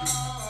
Rama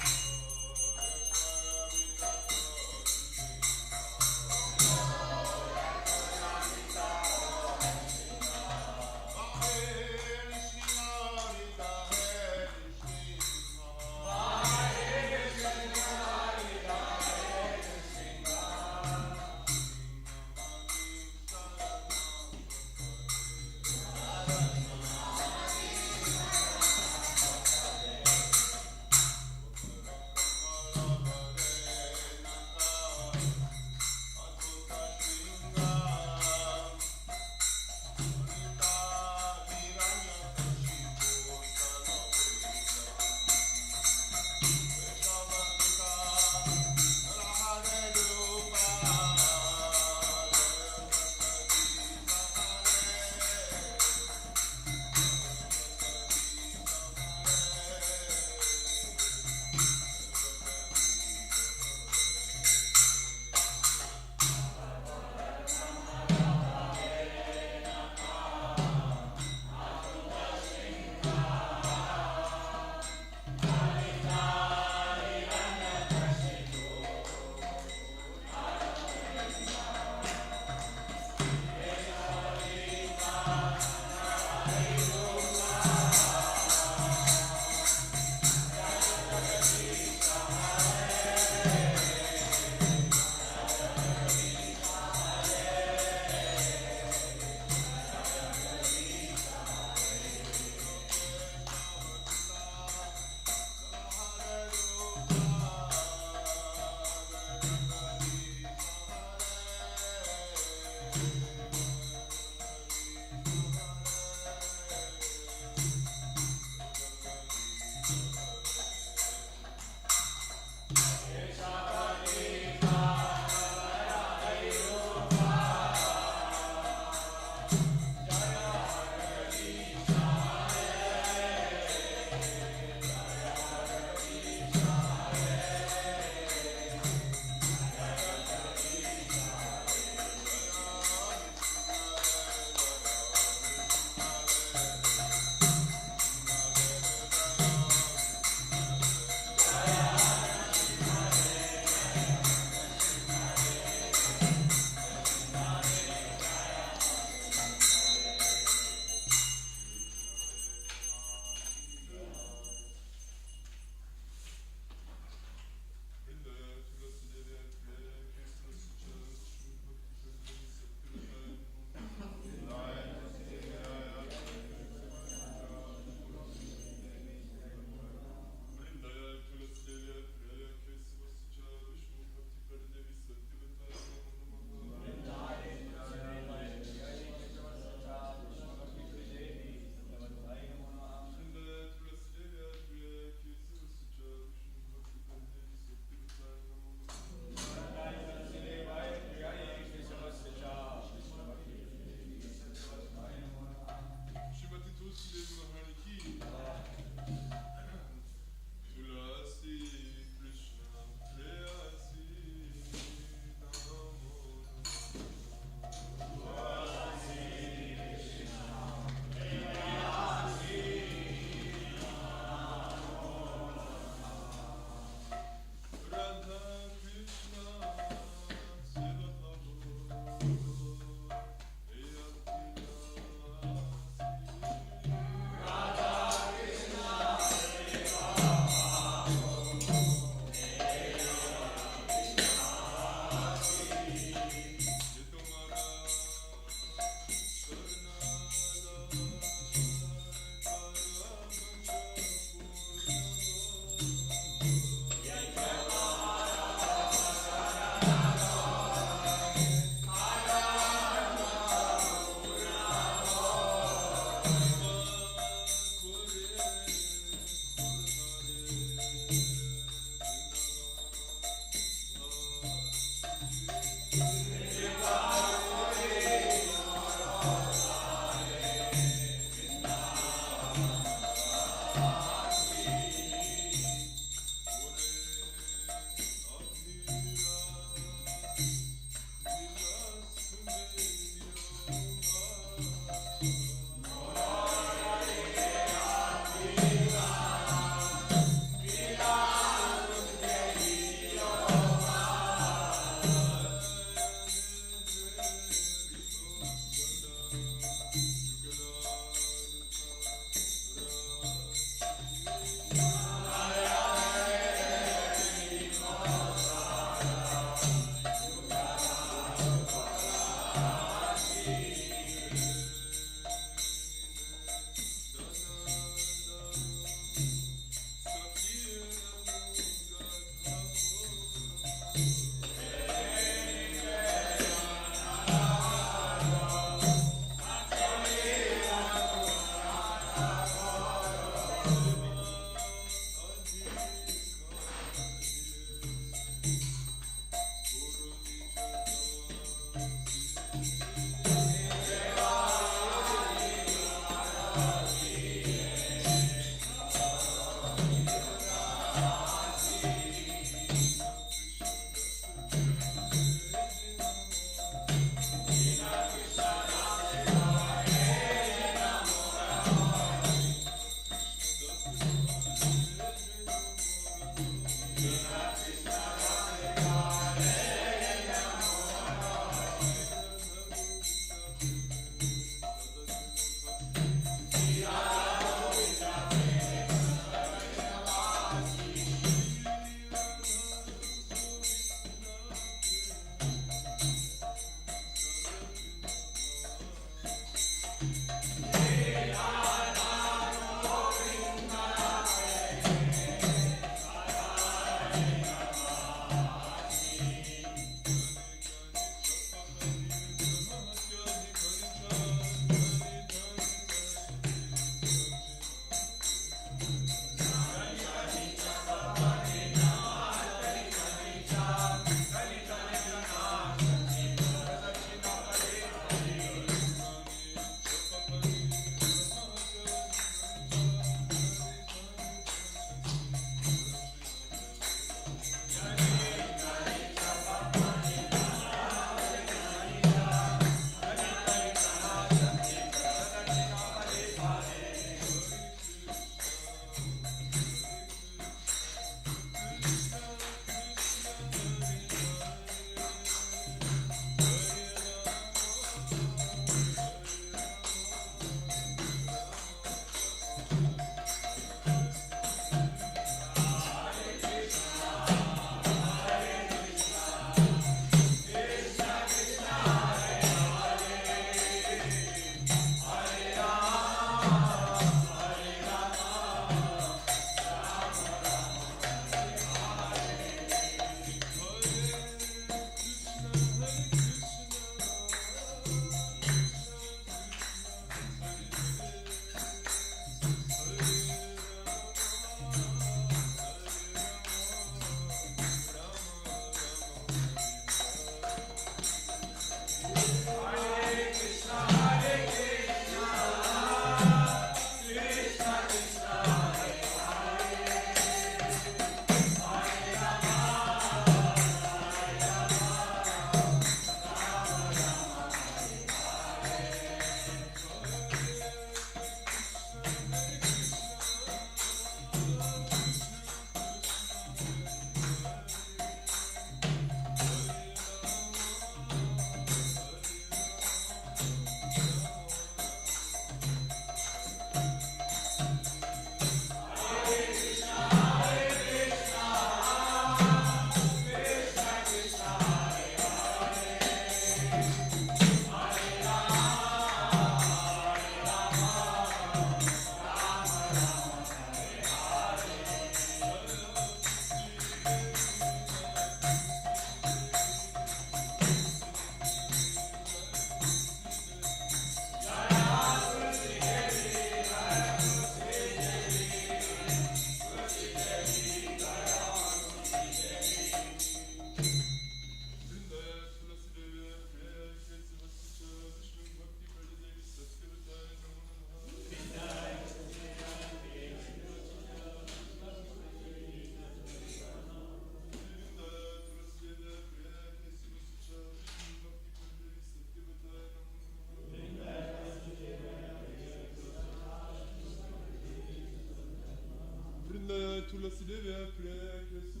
Tulsi Devi प्रिय Krishna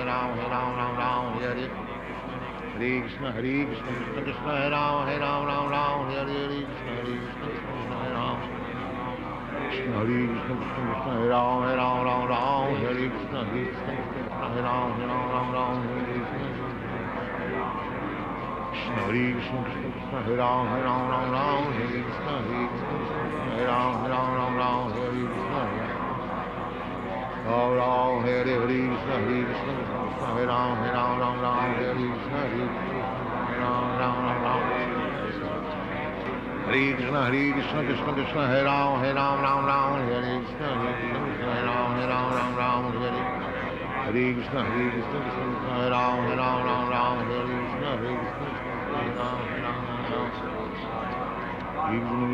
Ram, Hare Ram, Ram Ram, Hare Hare. Hare Krishna, Krishna Krishna, Hare Ram, Ram Ram, Hare Hare. Krishna, Krishna Krishna, Hare Ram. Krishna, Krishna Krishna, Hare Ram, Ram Ram, Hare Krishna, Krishna Krishna, Hare Ram, Ram Ram, Hare Krishna. Krishna, Krishna Krishna, Hare Ram, Ram Ram, Hare Krishna, Krishna Krishna, Hare Ram, Ram Ram, Hare Krishna. Ram Ram, Hare Hare, Krishna, Krishna Krishna, Hare Ram, Ram Ram, Hare Krishna, Krishna Ram Ram, Hare Krishna, Krishna Krishna, Hare Ram, Ram Ram, Hare Krishna, Krishna Krishna, Hare Ram,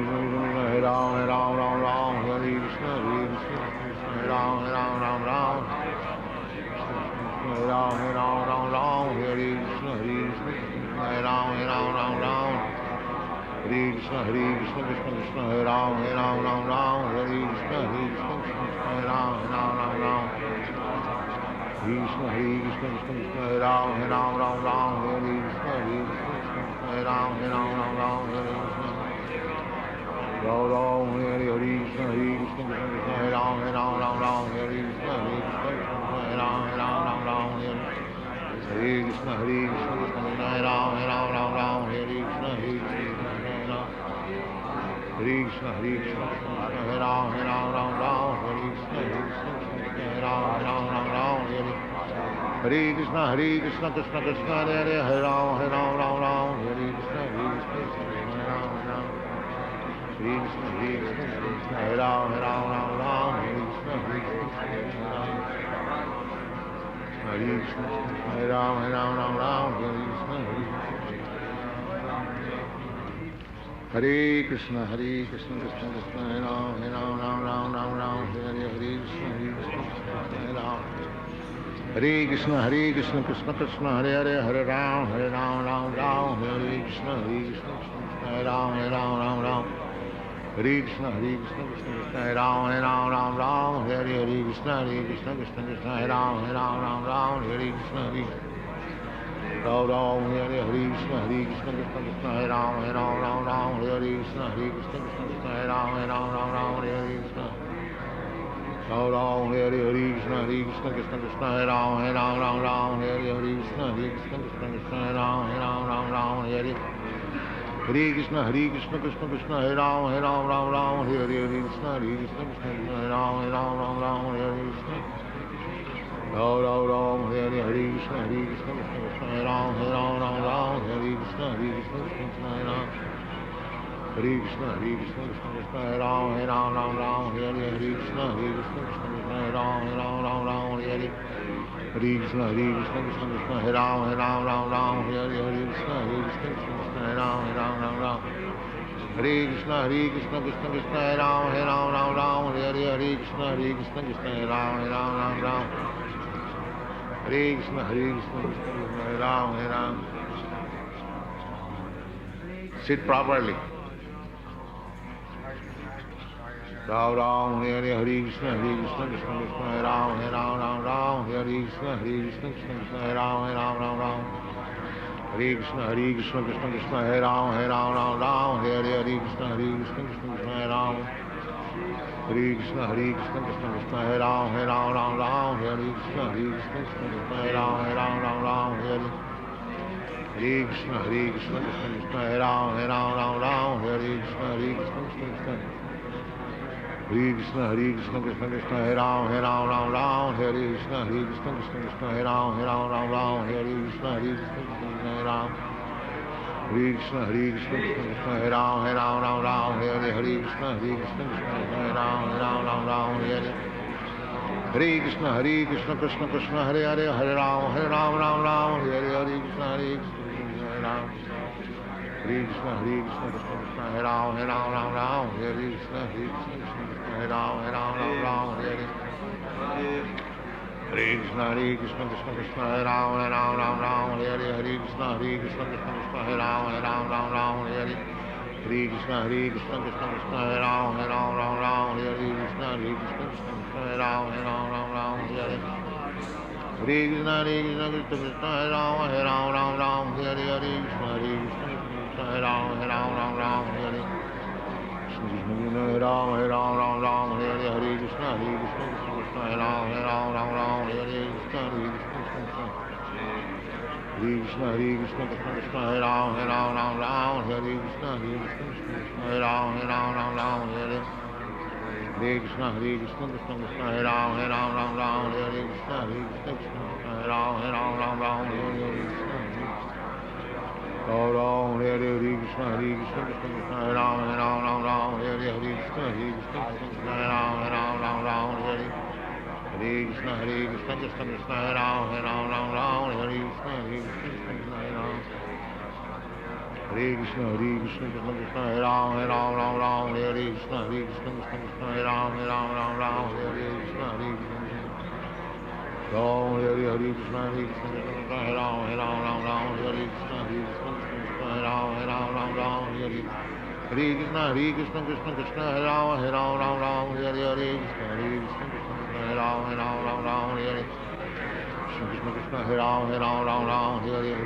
Ram, Hare Krishna, Krishna Krishna, Hare Ram, Ram, Hare Krishna, Krishna Hare Ram, Ram, Hare Krishna, Krishna Hare Ram, Ram, Hare Ram, Hare Krishna, Krishna Hare Ram, Ram, Hare Krishna, Krishna Krishna, Hare Ram, Hare Krishna, Krishna Hare Ram, Ram. Krishna, Krishna Krishna, Hare Ram, Hare Krishna, Krishna Hare Ram, Ram, Hare Krishna. Ram, Hare Krishna, Krishna Krishna, Hare Ram, Hare Krishna, Krishna Hare Ram, Hare Krishna, Krishna Krishna, Hare Ram, Hare Krishna, Krishna Krishna, Hare Ram, Hare Krishna, Hare Ram, Hare Krishna, Krishna Krishna, Hare Ram, Hare Krishna, Hare Ram. Krishna, Krishna, Krishna, Hare Ram, Hare Krishna, Hare Krishna, Hare Ram, Hare Krishna, Hare Krishna, Krishna Krishna, Hare Ram, Hare Krishna, Hare Ram. Hare Krishna, Krishna Krishna, Hare Ram, Hare Krishna, Hare Ram, Hare Ram. Hare Krishna, Krishna, Hare Ram, Hare Krishna, Krishna, Hare Ram, Hare Krishna, Ram, Hare Krishna, Krishna, Hare Ram, Hare Krishna, Krishna, Hare Ram, Hare Krishna. Ram, Hare Krishna, Krishna, Hare Ram, Hare Krishna, Krishna, Hare Ram, Hare. Hare Krishna, Krishna Krishna, Hare Ram, Hare Krishna, Krishna, Hare Ram, Hare Krishna. Ram, Hare Krishna, Krishna, Hare Ram, Hare Krishna, Krishna, Hare Ram. Hare Krishna, Krishna, Hare Ram, Hare Krishna, Krishna, Hare Ram, Hare. Hare Krishna, Krishna, Hare Ram, Hare Krishna, Krishna, Hare Ram, Hare. Hare Krishna, Krishna, Hare Ram, Hare Krishna, Krishna, Hare Ram, Hare. Hare Krishna, Hare Ram, Hare. Sit properly. Ram, Hare Krishna, Krishna, Hare Ram, Hare Krishna, Krishna, Hare Ram, Hare. Hare Krishna, Krishna, Hare Ram, Hare Krishna, Krishna, Hare Ram. Hare Krishna, Krishna, Hare Ram, Hare Krishna, Krishna, Hare Ram, Hare. Hare Krishna, Krishna, Hare Ram, Hare Krishna, Krishna. Hare Krishna, Krishna, Hare Ram, Hare Krishna, Krishna, Hare Ram, Hare Krishna, Hare Ram. Hare Krishna, Krishna, Hare Ram, Hare Krishna, Krishna, Hare Ram, Hare. Hare Krishna, Krishna, Hare Ram, Hare Krishna, Hare Ram. Hare Krishna, Krishna, Hare Ram, Hare Krishna, Krishna, Hare Ram, Hare. Hare Krishna, Krishna, Hare Ram, Hare Krishna, Krishna, Hare Ram, Hare. Hare Krishna, Krishna, Hare Ram, Hare Krishna, Krishna, Hare Ram, Hare. Hare Krishna Krishna Krishna Hare Rama Rama Rama Hare Hare Krishna Krishna Krishna Hare Rama Rama Hare Krishna Krishna Hare Rama Rama Hare Hare Krishna Krishna Krishna Hare Rama Rama Hare Krishna Krishna Krishna Hare Krishna Krishna Hare Rama Rama Hare Krishna Krishna Hare Rama Hare Hare Krishna Krishna Hare Rama Hare Krishna Krishna Hare Rama Hare Krishna Ram Hare Krishna Krishna Hare Rama Hare Krishna Krishna Hare Rama Hare Krishna Krishna Hare Rama Hare Krishna Krishna Hare Rama Hare Krishna Krishna Hare Rama Hare Krishna Krishna Hare Rama Hare Krishna Ram Hare Krishna Krishna Hare Rama Hare Krishna Krishna Hare Rama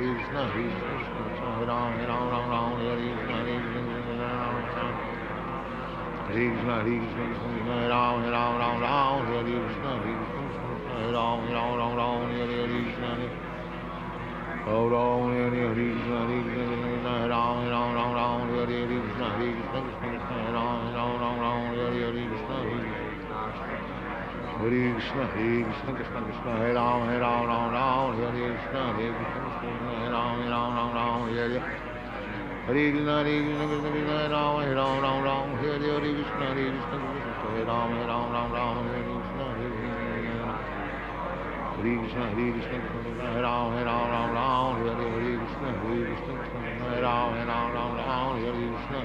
Hare Krishna Krishna Hare Rama Hare Hare Krishna Hare Rama Hare Krishna Krishna Hare Rama Hare Krishna Krishna Hare Rama Hare Krishna Hare Rama Hare Krishna Hare Rama Hare Krishna Hare Ram Hare Krishna Krishna Hare Rama Hare Krishna Krishna Hare Rama Hare Krishna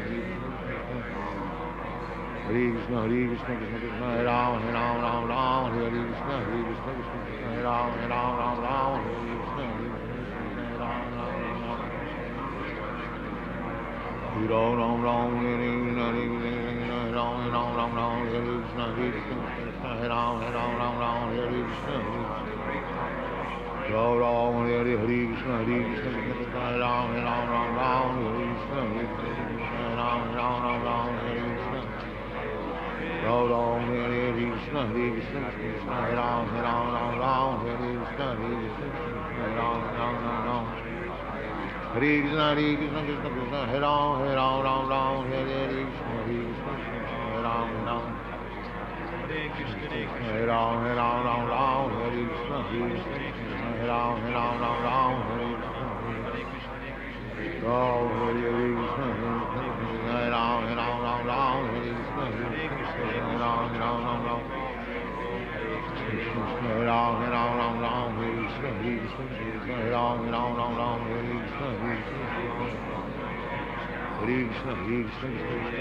Hare Krishna Krishna Hare Rama Hare Krishna Krishna Hare Rama Hare Krishna Hare Krishna Hare Rama Hare Krishna Hare Rama Hare Krishna Hare Krishna Hare Rama Hare Krishna Hare Rama Hare Krishna Hare Krishna Hare Rama Hare Krishna Hare Rama Hare Krishna Ram Ram Hare Krishna Hare Krishna Hare Ram Hare Krishna Ram Ram Hare Krishna Hare Ram Hare Krishna Hare Ram Hare Krishna Ram Ram Hare Krishna Hare Ram Hare Krishna Hare Ram Hare Krishna Krishna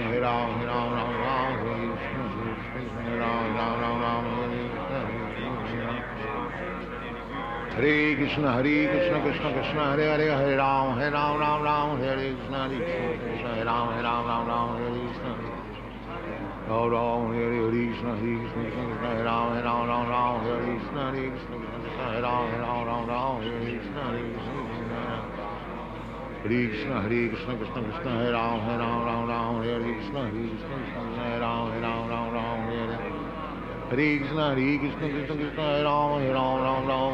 Hare Ram Hare Krishna Hare Ram Hare Krishna Hare Ram Hare Krishna Hare Ram Hare Krishna Ram Hare Krishna Hare Ram Hare Krishna Hare Ram Hare Ram Hare Krishna Hare Ram Hare Krishna Hare Krishna Hare Ram Hare Krishna Hare Ram Hare Krishna Krishna Krishna Hare Hare Hare Ram Hare Krishna Hare Ram Hare Krishna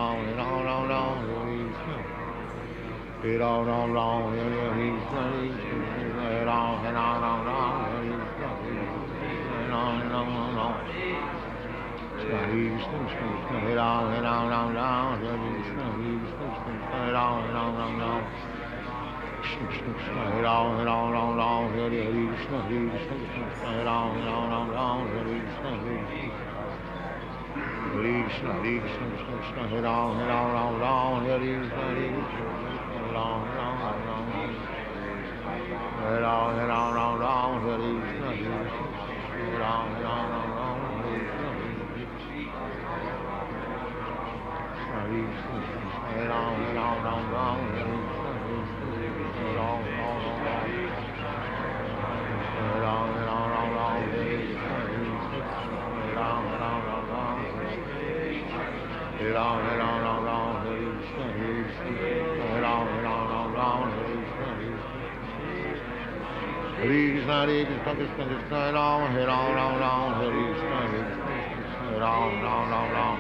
Ram Ram Hare Krishna Hare Ram Hare Krishna Hare Ram Hare Krishna Krishna Krishna Hare Ram Hare Krishna Hare Ram Hare Krishna Krishna Hare Ram Hare Krishna Hare Ram Hare Krishna Hare Ram Hare Krishna Hare Ram Hare Krishna Hare Ram Hare Ram, Hare Ram, Ram Ram, Hare Krishna, Hare Krishna, Hare Ram, Hare Ram, Ram Ram, Hare Krishna, Hare Krishna, Hare Krishna, Krishna Krishna, Hare Ram, Hare Ram, Ram Ram, Hare Krishna, Hare Krishna, Hare Ram, Ram Ram Ram,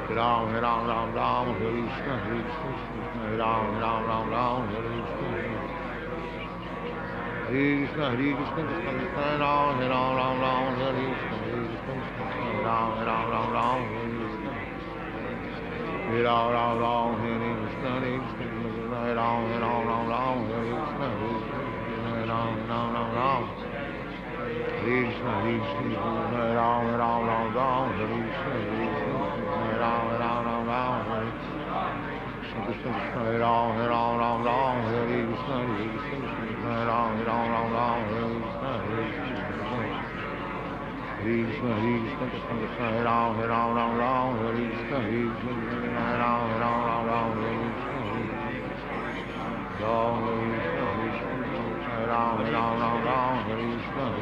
Hare Ram, Hare Ram, Ram Ram, Hare Krishna, Hare Krishna, Hare Ram, Ram Ram Ram, Hare Krishna, Hare Krishna, Hare Krishna, Krishna Krishna, Hare Ram, Hare Ram, Ram Ram, Hare Krishna, Hare Krishna, Hare Ram, Hare Ram, Ram Ram, Hare Krishna, Hare Ram, Ram Ram, Hare Krishna, Hare Krishna, Hare Ram, Hare Ram, Ram Ram, Hare Krishna, Hare Ram, Ram Ram Ram, Hare Krishna, Hare Krishna, Hare Ram, Ram Ram, Hare Krishna, Hare Ram, Ram Ram, Hare Krishna, Krishna Krishna, Hare Ram, Ram Ram, Hare Krishna, Hare Krishna, Hare Ram, Ram Ram, Hare Krishna, Hare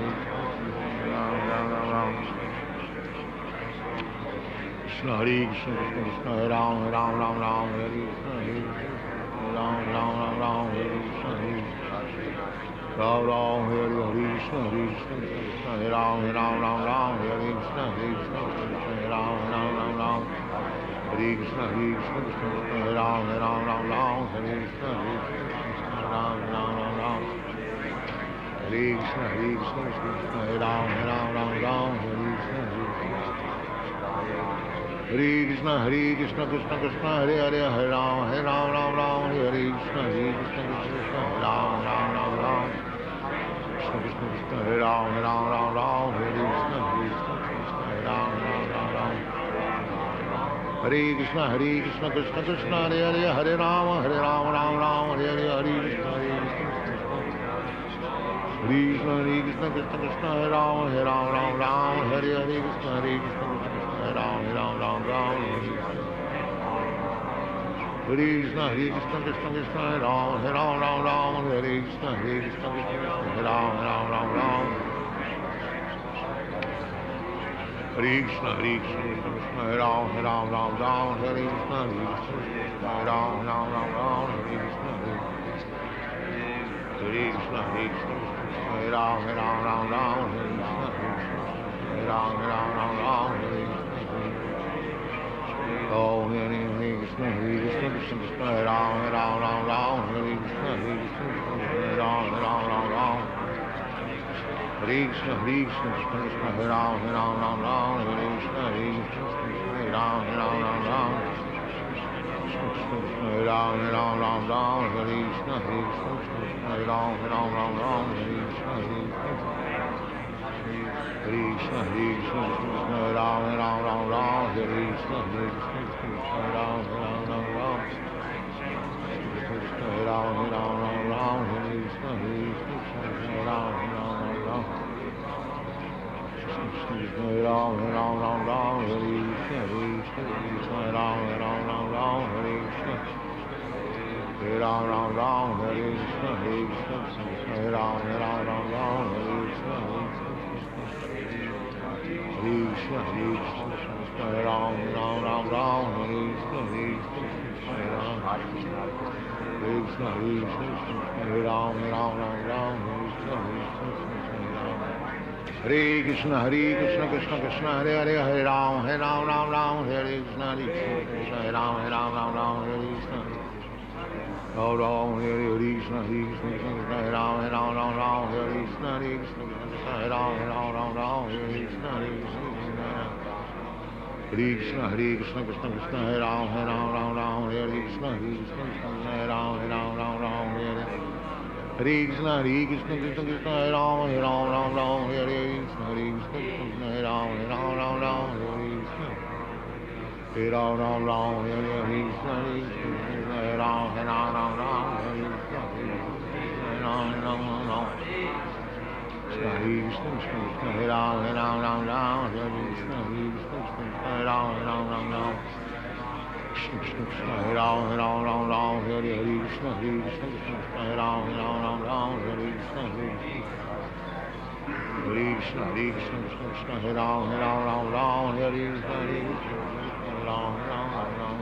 Krishna, Hare Krishna, Krishna Krishna, Hare Ram, Ram Ram, Hare Krishna, Hare Krishna, Hare Ram, Ram Ram, Hare Krishna, Hare Ram, Ram Ram, Hare Krishna, Hare Krishna, Hare Krishna, Krishna Krishna, Hare Ram, Ram Ram, Hare Krishna, Hare Ram, Ram, Hare Krishna, Hare Ram Ram, Hare Krishna, Hare Krishna, Krishna, Hare Ram, Ram Hare Krishna, Hare Krishna, Hare Ram, Ram Hare Krishna, Hare Krishna, Krishna, Hare Ram, Ram Hare Krishna, Hare Ram, Hare Krishna, Hare Krishna, Krishna, Hare Ram, Ram Hare Krishna, Hare Krishna, Hare Krishna, Krishna Krishna, Hare Hare, Hare Ram, Ram, Hare Krishna, Hare Krishna, Krishna, Hare Ram, Krishna Krishna, Krishna, Hare Ram, Ram, Hare Krishna, Hare Krishna, Hare Ram, Hare Krishna, Hare Krishna, Krishna Krishna, Hare Hare, Hare Ram, Ram, Hare Hare, Hare Krishna, Hare Krishna, Hare Krishna, Krishna Krishna, Hare Ram, Hare Hare, Krishna, Hare Krishna, Hare Ram, Hare Krishna, Hare Krishna, Krishna Krishna, Hare Ram, Hare Krishna, Hare Krishna, Hare Ram, Hare Krishna, Hare Krishna, Krishna, Hare Ram, Hare Krishna, Hare Ram, Hare Krishna, Hare Krishna, Hare Krishna, Hare Ram, Hare Krishna, Hare Ram, Hare Krishna, Oh, Hare Krishna, Krishna Krishna, Hare Ram, Hare Krishna, Hare Ram, Hare Krishna, Hare Krishna, Krishna Krishna, Hare Ram, Hare Krishna, Hare Ram, Hare Ram, Hare Krishna, Hare Hare Ram, Hare Krishna, Hare Krishna, Hare Krishna, Hare Ram, Hare Krishna, Hare Ram, Hare Ram, Hare Krishna, Hare Ram, Hare Ram, Hare Ram, Hare Krishna, Hare Ram, Hare Krishna, Hare Ram, Hare Krishna, Hare Krishna, Hare Ram, Hare Krishna, Hare Krishna, Hare Krishna, Hare Ram, Hare Krishna, Hare Ram, Hare Krishna, Hare Krishna, Hare Ram, Hare Krishna, Hare Krishna, Krishna Krishna, Hare Hare, Hare Ram, Hare Krishna, Hare Krishna, Hare Ram, Hare Krishna, Hare Ram, Hare Krishna, Hare Krishna, Hare Ram, Hare Krishna, Hare Krishna, Hare Ram, Hare Krishna, Hare Krishna, Hare Krishna, Krishna Krishna, Hare Ram, Hare Krishna, Hare Krishna, Hare Ram, Hare Krishna, Hare Krishna, Krishna Krishna, Hare Ram, Hare Krishna, Hare Krishna, Hare Ram, Hare Krishna, Hare Ram, Hare Krishna, Hare Ram, Hare Krishna, Hare Krishna, Hare Ram, Hare Krishna, Hare Ram, Krishna Krishna, Hare Ram, Hare Krishna, Hare Krishna, Hare Ram, Hare Krishna, Hare Krishna, Hare Krishna, Hare Ram, Hare Krishna, Hare Krishna, Hare Ram, Hare Krishna, Ram, Ram, Ram, Ram,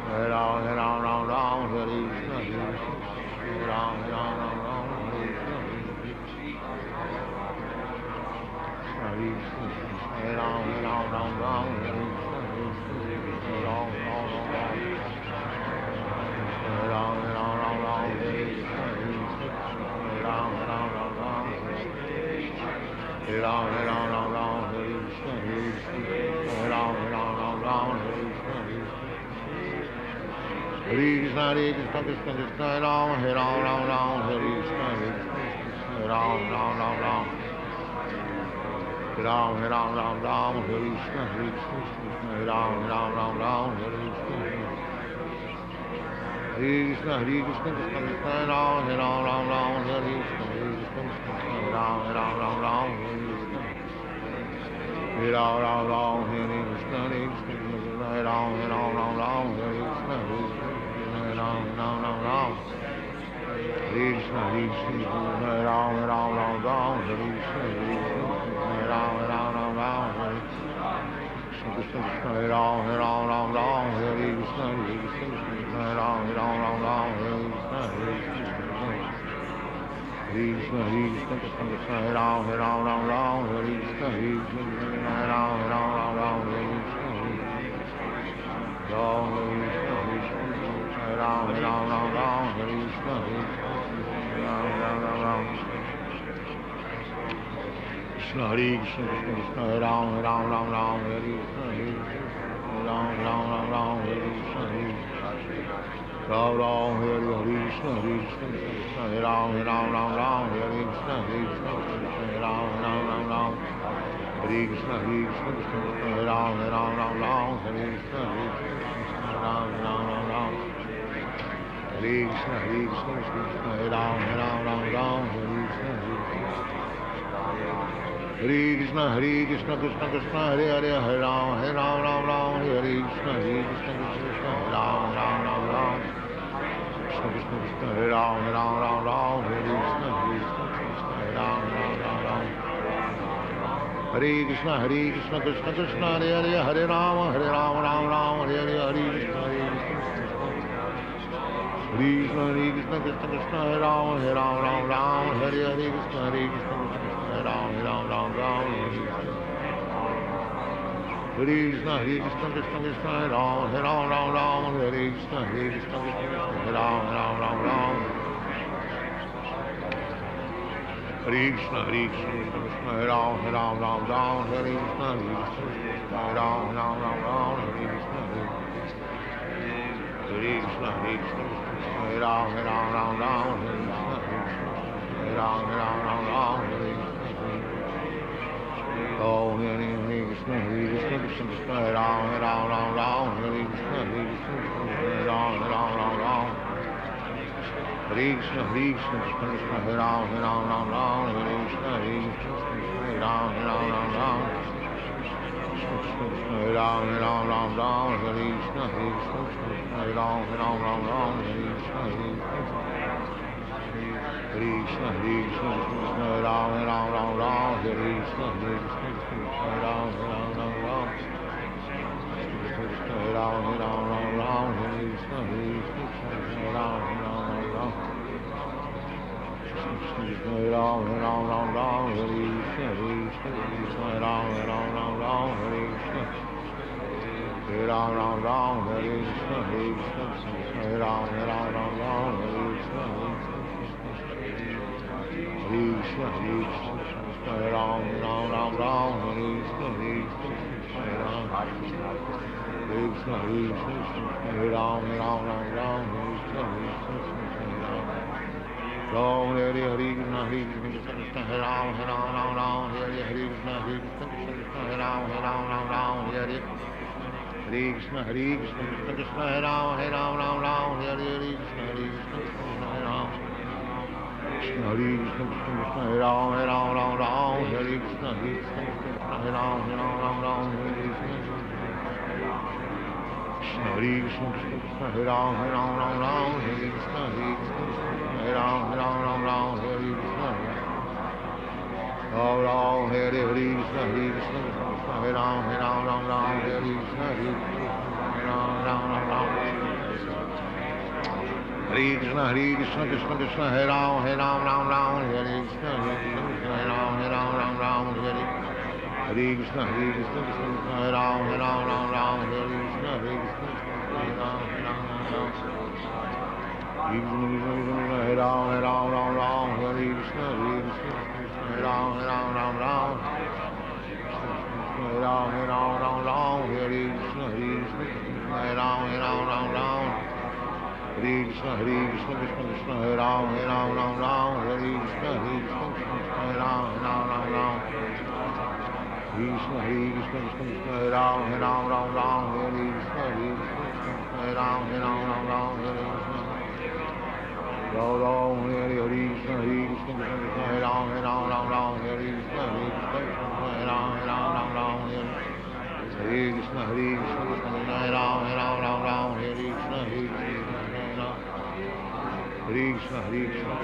Hare Ram, Ram, Ram, Ram, Hare Krishna, Hare Ram, Ram, Ram, Ram, Hare Krishna, Hare Krishna, Hare Ram, Ram, Ram, Ram, Hare Krishna, Hare Ram, Ram, Ram, Ram, Hare Ram, Ram, Ram, Ram, Hare Krishna, Hare Ram, Ram, Ram, Ram, Hare Ram, Ram, Ram, Ram, Hare Krishna, Hare Ram, Ram, Ram, Ram, Hare Krishna, Hare Krishna, Krishna Krishna, Krishna Ram, Hare Ram, Ram, Ram, Hare Krishna, Hare Ram, Ram, Ram, Ram, Hare Ram, Ram, Ram, Ram, Hare Krishna, Hare Ram, Ram, Ram, Ram, Hare Krishna, Krishna, Hare Krishna, Krishna Krishna, Ram, Hare Ram, Ram, Ram, Hare Krishna, Hare Ram, Ram, Ram, Ram, Hare Krishna, Hare Ram, Ram, Ram, Hare Krishna, Hare Krishna, Hare Ram, Ram, Ram, Ram, Hare Krishna, Hare Ram, Ram, Ram, Ram, Hare Krishna, Hare Krishna, Hare Ram, Ram, Ram, Ram, Hare Krishna, Hare Ram, Ram, Ram, Ram, Hare Krishna, Hare Ram, Ram, Ram, Ram, Hare Krishna, Hare Ram, Ram, Ram, Ram, Hare Krishna, Hare Krishna, Hare Krishna, Krishna, Hare Ram, Ram, Ram, Ram, Hare Krishna, Hare Ram, Ram, Ram, Ram, Hare Krishna, Ram, Hare Ram, Ram, Ram, Ram, Hare Krishna, Ram, Ram, Ram, Ram, Krishna, Hare Krishna, Krishna, Hare Ram, Ram, Ram, Ram, Hare Krishna, Ram, Ram, Ram, Ram, Hare Krishna, Ram, Ram, Hare Krishna, Hare Krishna, Hare Ram, Ram, Ram, Ram, Hare Krishna, Hare Ram, Ram, Ram, Ram, Hare Krishna, Hare Krishna, Hare Ram, Ram, Ram, Ram, Hare Krishna, Ram, Ram, Ram, Ram, Hare Krishna, Hare Krishna, Hare Ram, Ram, Ram, Ram, Hare Krishna, Hare Krishna, Hare Krishna, Krishna Krishna, Hare Hare, Hare Ram, Ram, Ram, Hare Krishna, Hare Krishna, Krishna, Hare Ram, Ram, Ram, Krishna Krishna, Krishna, Hare Ram, Ram, Ram, Hare Krishna, Hare Krishna, Ram, Ram, Hare Krishna, Hare Krishna, Krishna Krishna, Hare Hare, Hare Ram, Ram, Ram, Hare Hare, Hare Krishna, Hare Krishna, Hare Krishna, Krishna Krishna, Hare Ram, Ram, Ram, Hare Hare, Krishna, Hare Krishna, Hare Ram, Ram, Ram, Hare Krishna, Hare Krishna, Krishna Krishna, Hare Ram, Ram, Hare Krishna, Hare Krishna, Hare Ram, Ram, Hare Krishna, Hare Krishna, Krishna, Hare Ram, Ram, Hare Krishna, Hare Ram, Ram, Hare Krishna, Hare Krishna, Hare Krishna, Hare Ram, Ram, Hare Krishna, Hare Ram, Ram, Hare Krishna, Oh, Hare Krishna, Hare Krishna, Krishna Krishna, Hare Ram, Ram, Hare Krishna, Hare Ram, Hare Krishna, Hare Krishna, Krishna Krishna, Hare Ram, Ram, Hare Krishna, Hare Ram, Hare Ram, Hare Krishna, Hare Hare Ram, Hare Krishna, Hare Krishna, Hare Krishna, Hare Ram, Hare Krishna, Hare Ram, Hare Ram, Hare Krishna, Hare Ram, Hare Ram, Hare Krishna, Hare Ram, Hare Krishna, Hare Ram, Hare Krishna, Hare Ram, Hare Krishna, Krishna, Hare Ram, Hare Krishna, Hare Ram, Krishna, Hare Ram, Hare Krishna, Ram, Hare Krishna, Hare Krishna, Hare Ram, Hare Krishna, Hare Krishna, Hare Ram, Hare Krishna, Hare Krishna, Krishna, Hare Ram, Hare Krishna, Hare Ram, Krishna, Hare Krishna, Krishna, Hare Ram, Hare Krishna, Hare Ram, Hare Krishna, Krishna, Hare Krishna, Krishna, Hare Ram, Hare Krishna, Hare Ram, Hare Krishna, Ram Ram Hare Hare Krishna Hare Krishna Krishna Krishna Hare Ram Ram Ram Hare Krishna Hare Krishna Ram Ram Ram Hare Krishna Krishna Krishna Hare Ram Ram Ram Hare Krishna Hare Krishna Hare Ram Ram Hare Krishna Krishna Krishna Hare Ram Ram Ram Hare Krishna Hare Krishna Hare Ram Hare Ram Ram Hare Krishna Hare Krishna Hare Ram Ram Hare Ram Hare Krishna Hare Krishna Hare Ram Ram Hare Krishna Krishna Krishna Hare Ram Hare Krishna Hare Krishna Hare Ram Ram Krishna Krishna Krishna Hare Ram Hare Krishna Hare Krishna Hare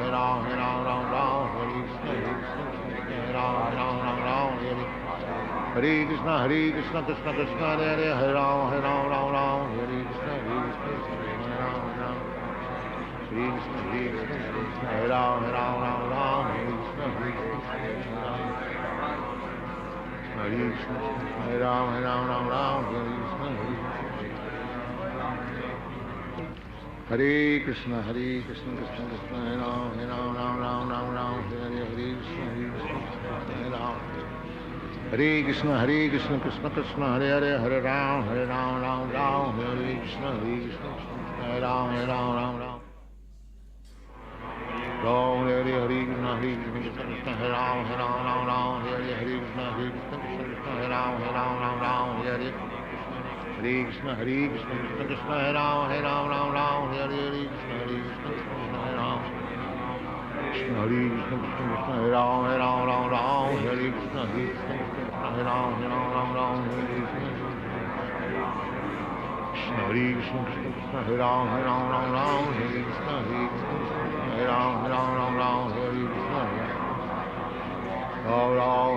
Ram Hare Krishna Ram Hare Krishna Hare Krishna Hare Ram Hare Krishna Hare Krishna Hare Ram Hare Krishna Hare Krishna Hare Ram Hare Krishna Hare Krishna Hare Krishna Krishna Krishna Hare Ram Hare Krishna Hare Krishna Hare Ram Hare Krishna Hare Krishna Hare Ram Hare Krishna Hare Krishna Krishna Krishna Hare Ram Hare Krishna Hare Ram Hare Krishna Krishna Krishna Hare Ram Hare Krishna Hare Ram Ram Hare Krishna Krishna Hare Ram Hare Krishna Hare Ram Hare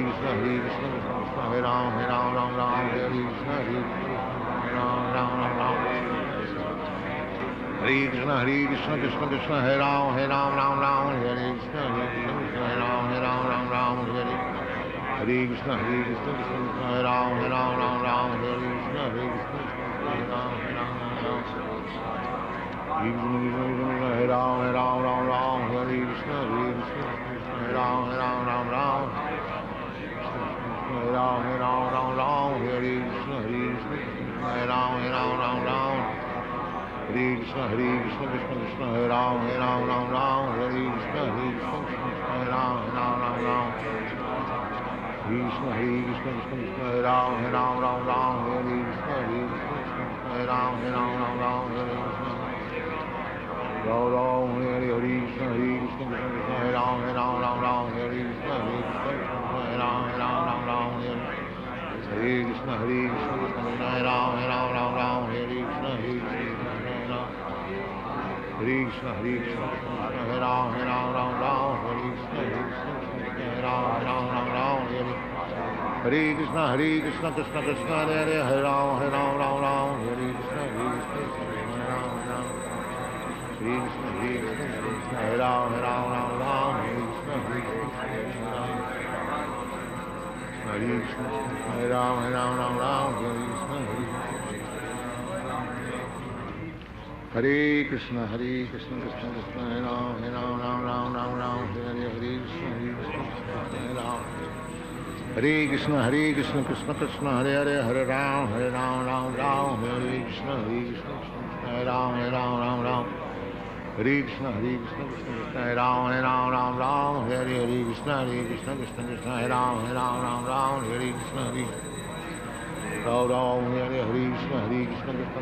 Krishna Krishna Krishna Hare Ram Hare Krishna Hare Ram Krishna Krishna Krishna Hare Ram Hare Krishna Hare Ram Krishna Krishna Krishna Hare Ram Hare Krishna Hare Ram Hare Krishna Ram Hare Krishna Hare Ram Hare Krishna Hare Krishna Krishna Krishna Hare Ram Hare Krishna Hare Ram Hare Krishna Hare Ram Hare Krishna Hare Hare Ram Hare Krishna Hare Ram Hare Ram Hare Krishna Hare Ram Hare Krishna Krishna Hare Ram Hare Krishna Hare Ram Krishna Krishna Hare Ram Hare Krishna Hare Ram Hare Krishna Ram Hare Krishna Hare Ram Hare Krishna Hare Ram Hare Krishna Hare Ram Hare Krishna Hare Krishna Hare Ram Hare Krishna Hare Krishna Krishna Krishna Hare Ram Hare Krishna Krishna Hare Ram Hare Krishna Hare Ram Hare Krishna Krishna Krishna Hare Ram Hare Krishna Hare Krishna Krishna Krishna Hare Ram Hare Krishna Hare Ram Hare Krishna Hare Ram Hare Krishna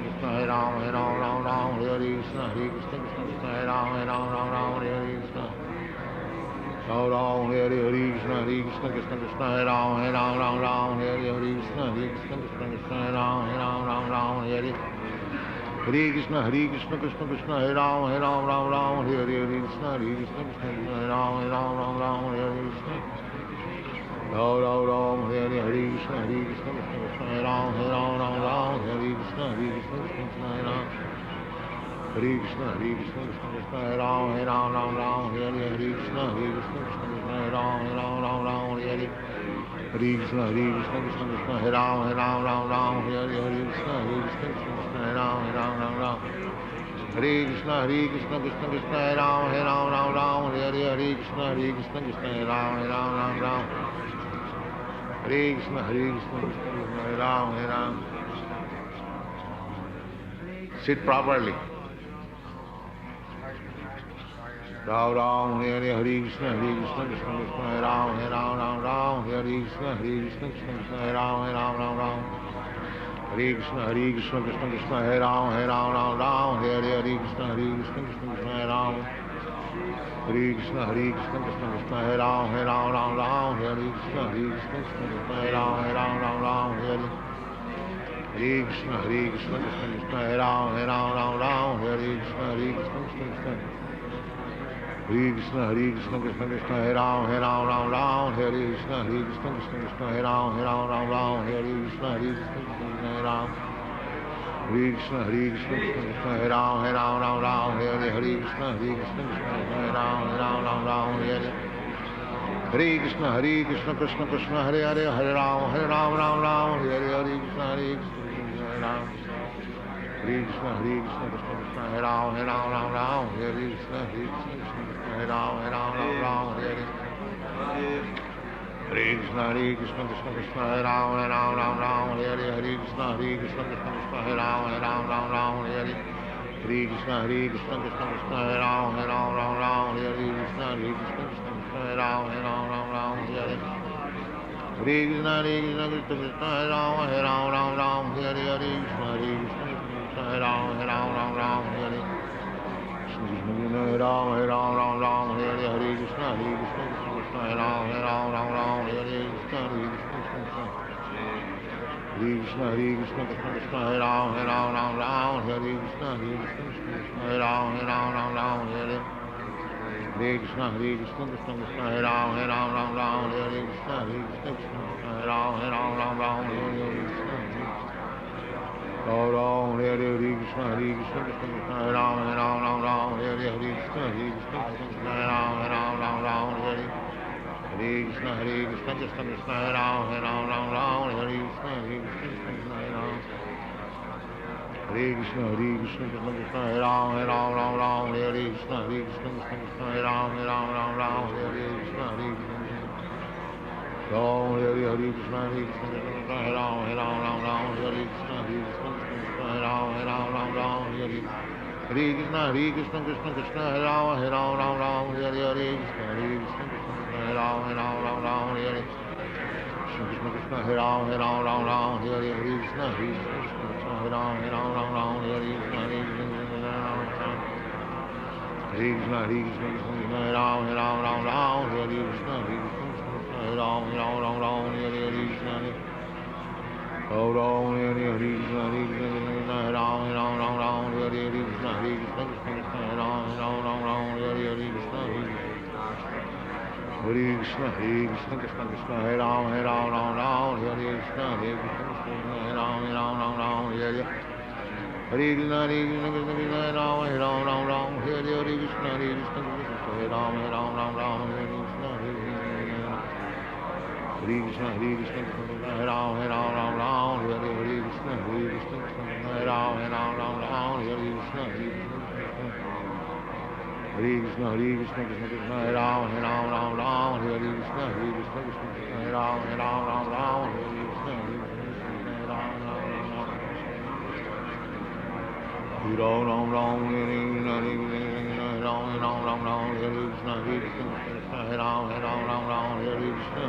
Krishna Hare Ram Hare Krishna Ram Hare Krishna Krishna Hare Ram Hare Krishna Hare Ram Hare Krishna Ram Hare Krishna Krishna Hare Ram Hare Krishna Hare Ram Hare Hare Krishna, Krishna Krishna, Hare Ram, Ram Ram, Hare Hare, Hare Krishna, Krishna Krishna, Hare Ram, Ram Ram, Hare Hare Krishna. Ram Ram, Hare Hare, Hare Krishna, Krishna Krishna, Hare Ram, Ram Ram, Hare Krishna, Krishna Krishna, Hare Ram. Hare Krishna, Krishna Krishna, Hare Ram, Ram Ram, Hare Hare, Hare Krishna, Krishna Krishna, Hare Ram, Ram, Hare Hare. Hare Krishna, Krishna Krishna, Hare Ram, Ram, Hare Hare, Hare Krishna, Krishna Krishna, Hare Ram, Ram. Hare Krishna, Krishna Krishna, Hare Ram, Ram, Hare Hare, Hare Krishna, Krishna Krishna, Hare Ram, Ram. Hare Krishna, Krishna Krishna, Hare Ram. Sit properly. Ram Ram, Hare Hare, Hare Krishna, Krishna Krishna, Hare Ram, Ram, Hare Krishna, Krishna Krishna, Hare Ram, Ram. Hare Krishna, Krishna Krishna, Hare Ram, Ram, Hare Hare, Hare Krishna, Krishna Krishna, Hare Ram. Hare Krishna, Krishna Krishna, Hare Ram, Ram, Hare Krishna, Krishna Krishna, Hare Ram, Hare Hare. Hare Krishna, Krishna Krishna, Hare Ram, Hare Krishna, Krishna Krishna. Hare Krishna, Krishna Krishna, Hare Ram, Hare Krishna, Krishna Krishna, Hare Ram, Hare Krishna, Krishna Krishna, Hare Ram. Hare Krishna, Krishna Krishna, Hare Ram, Hare Krishna, Krishna Krishna, Hare Ram, Hare Hare. Hare Krishna, Krishna Krishna, Hare Hare, Hare Ram, Hare Hare, Hare Krishna, Krishna, Hare Ram. Hare Krishna, Krishna Krishna, Hare Ram, Hare Krishna, Krishna, Hare Ram, Hare Hare. Hare Krishna, Krishna Krishna, Hare Ram, Hare Hare, Hare Krishna, Krishna Krishna, Hare Ram, Hare Hare. Hare Krishna, Krishna Krishna, Hare Ram, Hare Hare, Krishna, Krishna, Hare Ram, Hare Hare. Hare Krishna, Krishna Krishna, Hare Ram, Hare Hare, Hare Krishna, Krishna, Hare Ram, Hare Hare. Krishna, Hare Ram, Hare Hare, Hare Krishna, Krishna, Hare Ram, Hare Hare, Krishna, Krishna. Hare Krishna, Krishna Krishna, Hare Ram, Hare Hare, Krishna, Krishna, Hare Ram, Hare Hare. Hare Krishna, Krishna Krishna, Hare Ram, Hare Hare, Krishna, Krishna, Hare Ram, Hare Hare, Krishna. Ram, Hare Hare, Hare Krishna, Krishna, Hare Ram, Hare Hare, Hare Krishna, Krishna, Hare Ram, Hare Hare. Hare Krishna, Krishna, Hare Ram, Hare Hare, Krishna, Krishna, Hare Ram. Hare Krishna, Krishna, Hare Ram, Hare Hare, Krishna, Krishna, Hare Ram, Hare Hare, Krishna, Krishna. Ram, Hare Hare, Hare Krishna, Krishna, Hare Ram, Hare Hare, Krishna, Krishna, Hare Ram, Hare Hare. Hare Krishna, Krishna, Hare Ram, Hare Hare, Krishna, Krishna, Hare Ram, Hare Hare. Krishna Krishna, Hare Ram, Hare Hare, Krishna, Krishna, Hare Ram, Hare Hare, Krishna, Krishna. Hare Krishna, Krishna, Hare Ram, Hare Hare, Krishna, Krishna, Hare Ram, Hare Hare, Krishna. Ram Ram, Hare Hare, Krishna, Krishna, Hare Ram, Hare Hare, Krishna, Krishna, Hare Ram, Hare Hare, Krishna. Hare Krishna, Krishna, Hare Ram, Hare Hare, Krishna, Krishna, Hare Ram, Hare Hare. Hare Krishna, Krishna, Hare Ram, Hare Hare, Krishna, Krishna, Hare Ram, Hare Hare, Krishna, Hare Krishna, Hare Ram, Hare Hare, Krishna, Krishna, Hare Ram, Hare Hare, Krishna, Hare Krishna, Krishna, Hare Ram, Hare Hare, Krishna, Krishna, Hare Ram, Hare Hare, Krishna, Hare Ram, Ram Ram, Hare Krishna, Krishna, Hare Ram, Hare Hare, Krishna.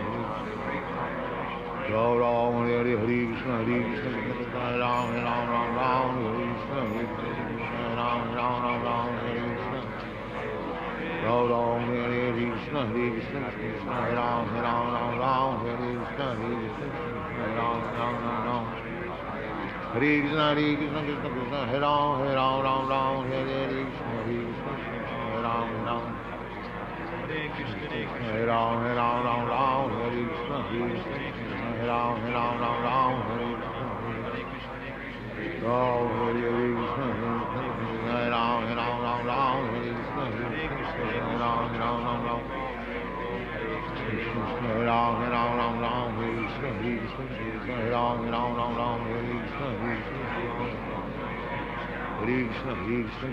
Ram Ram, Hare Hare, Krishna, Krishna, Hare Ram, Hare Hare, Krishna, Hare Ram, Hare Krishna. Ram Ram, Hare Hare, Krishna, Krishna, Hare Ram, Hare Hare, Krishna, Krishna, Hare Ram, Hare Hare. Hare Krishna, Krishna Krishna, Hare Ram, Ram Ram, Hare Krishna, Krishna Krishna, Hare Ram, Hare Ram, Ram Ram, Hare Krishna, Krishna Krishna, Hare Ram, Ram Ram, Hare Krishna, Ram, Hare Krishna, Hare Ram, Ram Ram, Hare Krishna, Hare Ram, Ram Ram. Hare Ram, Ram Ram, Hare Krishna, Krishna Krishna, Hare Ram, Ram Ram, Hare Krishna, Hare Krishna, Krishna Krishna,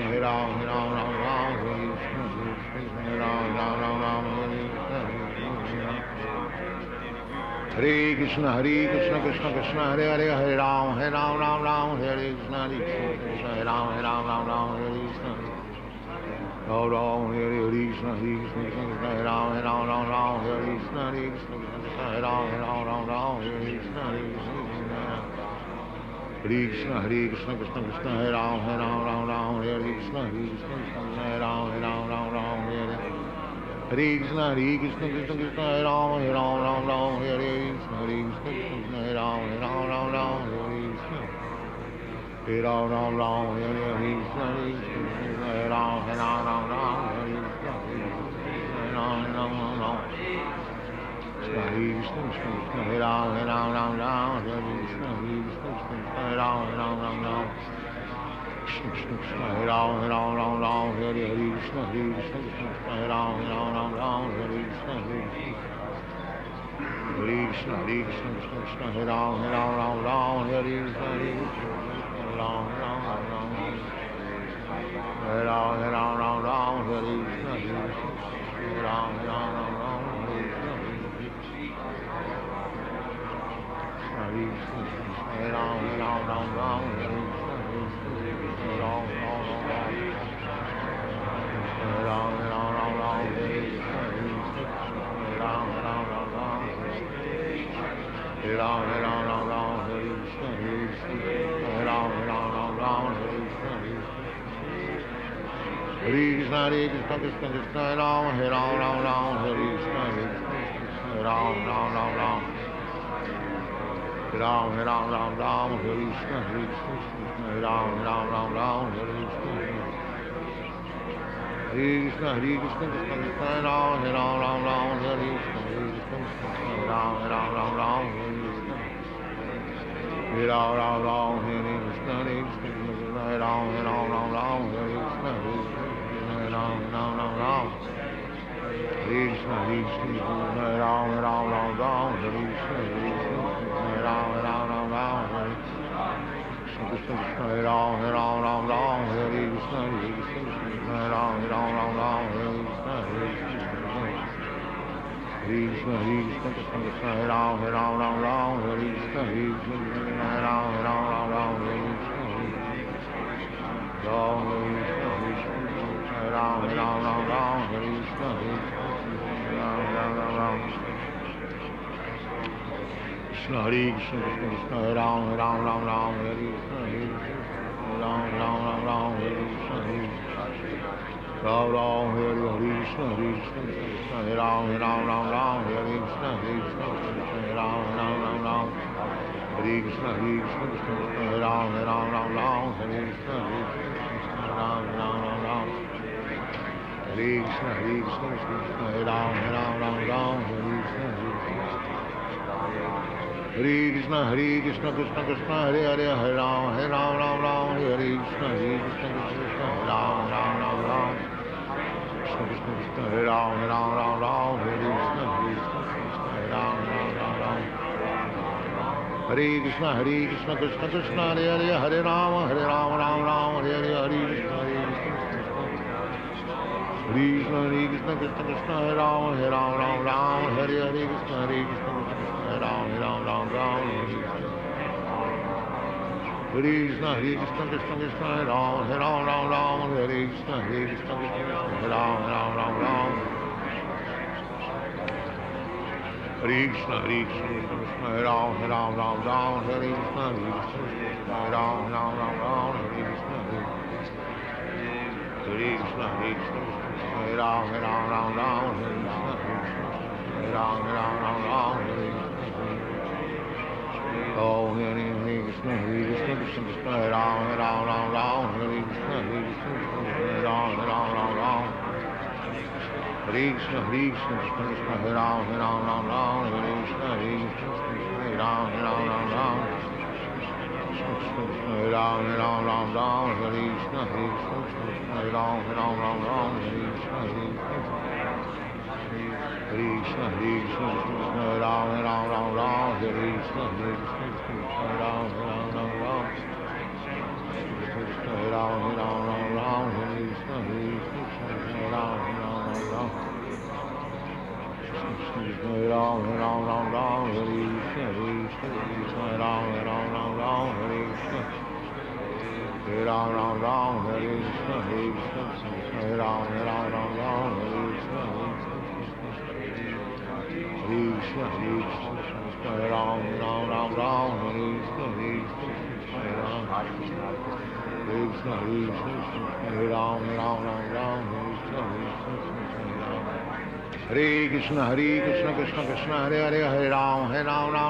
Hare Ram, Ram Ram, Hare Krishna, Krishna, Hare Ram, Ram Ram, Hare Krishna, Hare Krishna, Krishna Krishna, Hare Hare, Hare Ram, Ram Ram, Hare Krishna, Krishna, Hare Ram, Ram Ram, Hare Krishna. Ram Ram, Hare Krishna, Krishna Krishna, Hare Ram, Ram Ram, Hare Krishna, Krishna Krishna, Hare Ram, Ram Hare Krishna, Krishna Krishna, Krishna Hare Ram, Ram Hare Krishna, Krishna Krishna, Hare Ram, Ram Hare Krishna, Krishna Krishna, Hare Ram, Ram Hare Krishna, Krishna Krishna, Hare Ram, Ram Hare Krishna. Hare Ram, Ram, Hare Krishna, Krishna, Hare Ram, Ram, Hare Krishna, Hare Ram, Krishna, Krishna, Hare Ram, Ram, Hare Krishna, Krishna, Hare Ram, Ram, Krishna, Krishna, Hare Ram, Hare Krishna, Krishna, Hare Ram, Ram, Hare Krishna, Krishna, Krishna, Hare Ram, Hare Krishna, Ram, Hare Ram, Hare Krishna, Ram, Hare Krishna, Hare Ram, Hare Krishna, Ram, Hare Ram, Hare Krishna, Ram, Hare Ram, Hare Krishna, Ram, Hare Krishna, Hare Krishna, Krishna Krishna, Hare Ram, Hare Hare Krishna, Ram, Ram, Hare Ram, Hare Krishna, Ram, Hare Krishna, Krishna, Krishna, Krishna, Ram, Hare Hare Krishna, Ram, Hare Krishna, Hare Ram, Hare Krishna, Hare Ram, Hare Krishna, Ram, Krishna, Krishna, Hare Ram, Hare Krishna, Ram, Hare Krishna, Hare Ram, Hare Krishna, Hare Ram, Hare Krishna, Krishna, Krishna, Krishna, Hare Ram, Hare Krishna, Hare Ram, Hare Krishna, Ram, Hare Ram, Hare Krishna, Krishna, Hare Krishna, Krishna, Hare Ram, Hare Krishna, Ram, Hare Krishna, Ram, Hare Krishna, Krishna, Hare Ram, Hare Krishna, Hare Ram, Hare Krishna, Hare Ram, Hare Krishna, Ram, Hare Krishna, Hare Ram, Hare Krishna, Hare Krishna, Krishna Krishna, Hare Hare, Hare Ram, Hare Krishna, Krishna Krishna, Hare Ram, Krishna Krishna, Hare Ram, Hare Krishna, Hare Ram, Hare Krishna, Krishna Krishna, Hare Hare, Hare Ram, Hare Hare, Hare Krishna, Krishna Krishna, Krishna Hare Ram, Hare Hare, Hare Krishna, Hare Ram, Krishna, Krishna Krishna, Hare Ram, Hare Krishna, Hare Ram, Hare Krishna, Krishna, Hare Ram, Hare Krishna, Hare Ram, Hare Krishna, Krishna, Hare Ram, Hare Krishna, Hare Ram, Hare Krishna, Oh, Hare Krishna, Hare Krishna, Krishna Krishna, Hare Ram, Ram Ram, Hare Krishna, Hare Krishna, Hare Ram, Ram. Hare Krishna, Krishna Krishna, Hare Ram, Ram, Hare Krishna, Hare Ram, Ram. Krishna Krishna, Hare Ram, Ram, Hare Krishna, Hare Ram, Ram, Hare Krishna, Hare Krishna, Hare Ram, Ram, Hare Krishna, Hare Ram, Ram. Krishna, Hare Ram, Hare Krishna, Hare Ram, Ram. Krishna, Hare Ram, Hare Krishna, Hare Ram, Hare Krishna, Hare Ram, Hare Krishna, Hare Ram, Hare Krishna, Hare Krishna, Hare Ram, Hare Krishna, Hare Ram, Hare Krishna, Hare Ram, Hare Krishna, Krishna Krishna, Hare Hare, Hare Ram,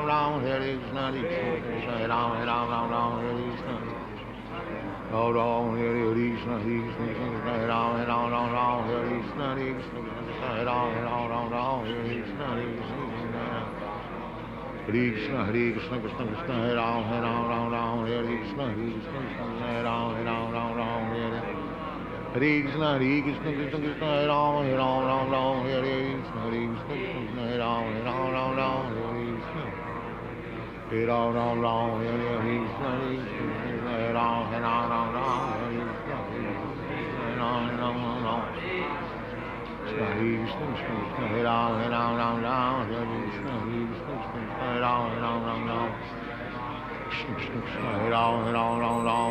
Ram, Hare Krishna, Hare Ram, Hare Krishna, Hare Ram, Hare Krishna, Hare Ram, Hare Krishna, Hare Ram, Hare Krishna, Hare Krishna, Krishna Krishna, Hare Ram, Hare Krishna, Hare Ram, Hare Krishna, Krishna Krishna, Hare Ram, Hare Krishna, Hare Ram, Hare Krishna, Hare Ram, Hare Krishna, Hare Ram, Hare Krishna, Hare Ram, Hare Krishna, Hare Ram, Hare Krishna, Hare Ram, Krishna Krishna, Hare Ram,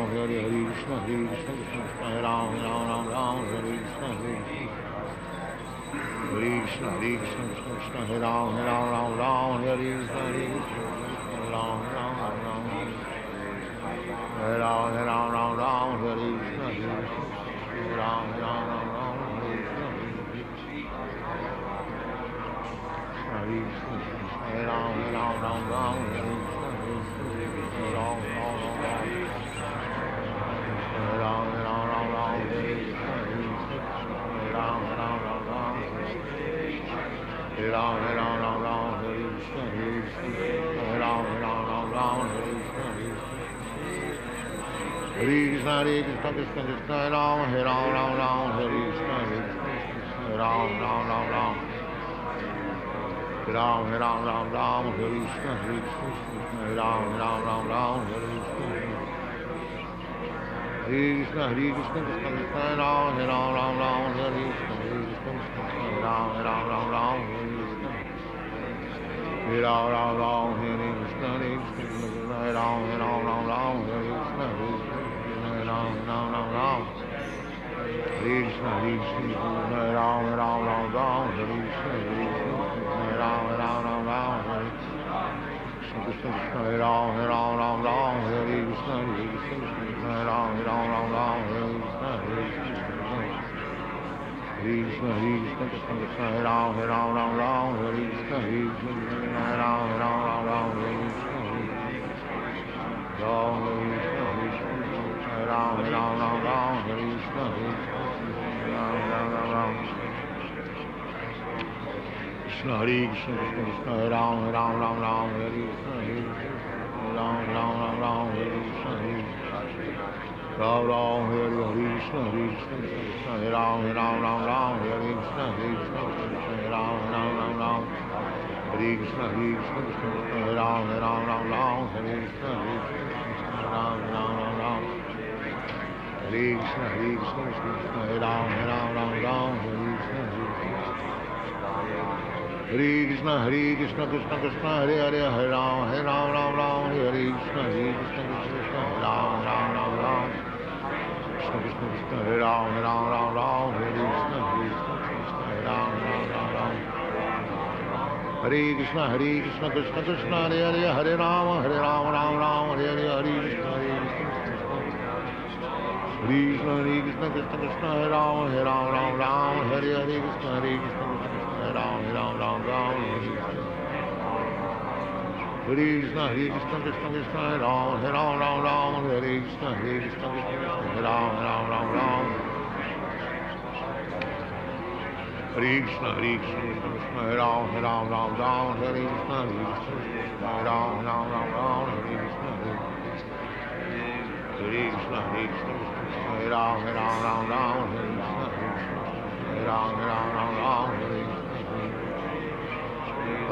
Hare Krishna, Hare Ram, Hare Krishna, Hare Krishna, Krishna, Hare Ram, Hare Krishna, Hare Ram, Hare Ram, Hare Krishna, Hare Ram, Hare Ram, Hare Krishna, Krishna, Hare Ram, Hare Hare Krishna, Hare Ram, Hare Ram, Hare Krishna, Hare Ram, Hare Krishna, Hare Krishna, Krishna, Hare Ram, Hare Krishna, Hare Ram, Hare Krishna, Hare Ram, Hare Krishna, Hare Ram, Hare Krishna, Hare Ram, Hare Krishna, Hare Ram, Hare Krishna, Hare Ram, Hare Krishna, Hare Ram, Hare Krishna, Hare Ram, Hare Krishna, Hare Krishna, Hare Ram, Hare Krishna, Hare Ram, Hare Krishna, Krishna, Hare Krishna, Krishna, Hare Ram, Hare Krishna, Hare Ram, Hare Krishna, Ram Ram, Hare Krishna, Krishna, Hare Ram, Hare Krishna, Hare Ram, Hare Krishna, Hare Ram, Hare Krishna, Ram Ram, Hare Krishna, Hare Ram, Hare Krishna, Hare Krishna, Krishna Krishna, Hare Hare, Hare Ram, Hare Krishna, Krishna, Hare Ram, Krishna Krishna, Hare Ram, Hare Krishna, Hare Ram, Hare Krishna, Krishna Krishna, Hare Hare, Hare Ram, Hare Hare, Hare Krishna, Krishna Krishna, Hare Ram, Hare Hare, Hare Krishna, Hare Ram, Hare Ram, Hare Krishna, Krishna Krishna, Hare Ram, Ram Ram, Hare Krishna, Krishna Krishna, Hare Ram, Ram Ram. Hare Krishna, Krishna Krishna, Hare Ram, Ram Ram, Hare Krishna, Hare Ram, Ram Ram, Hare Krishna, Hare Krishna, Krishna Krishna, Hare Ram, Ram Ram, Hare Krishna, Hare Ram, Ram Ram, Hare Krishna.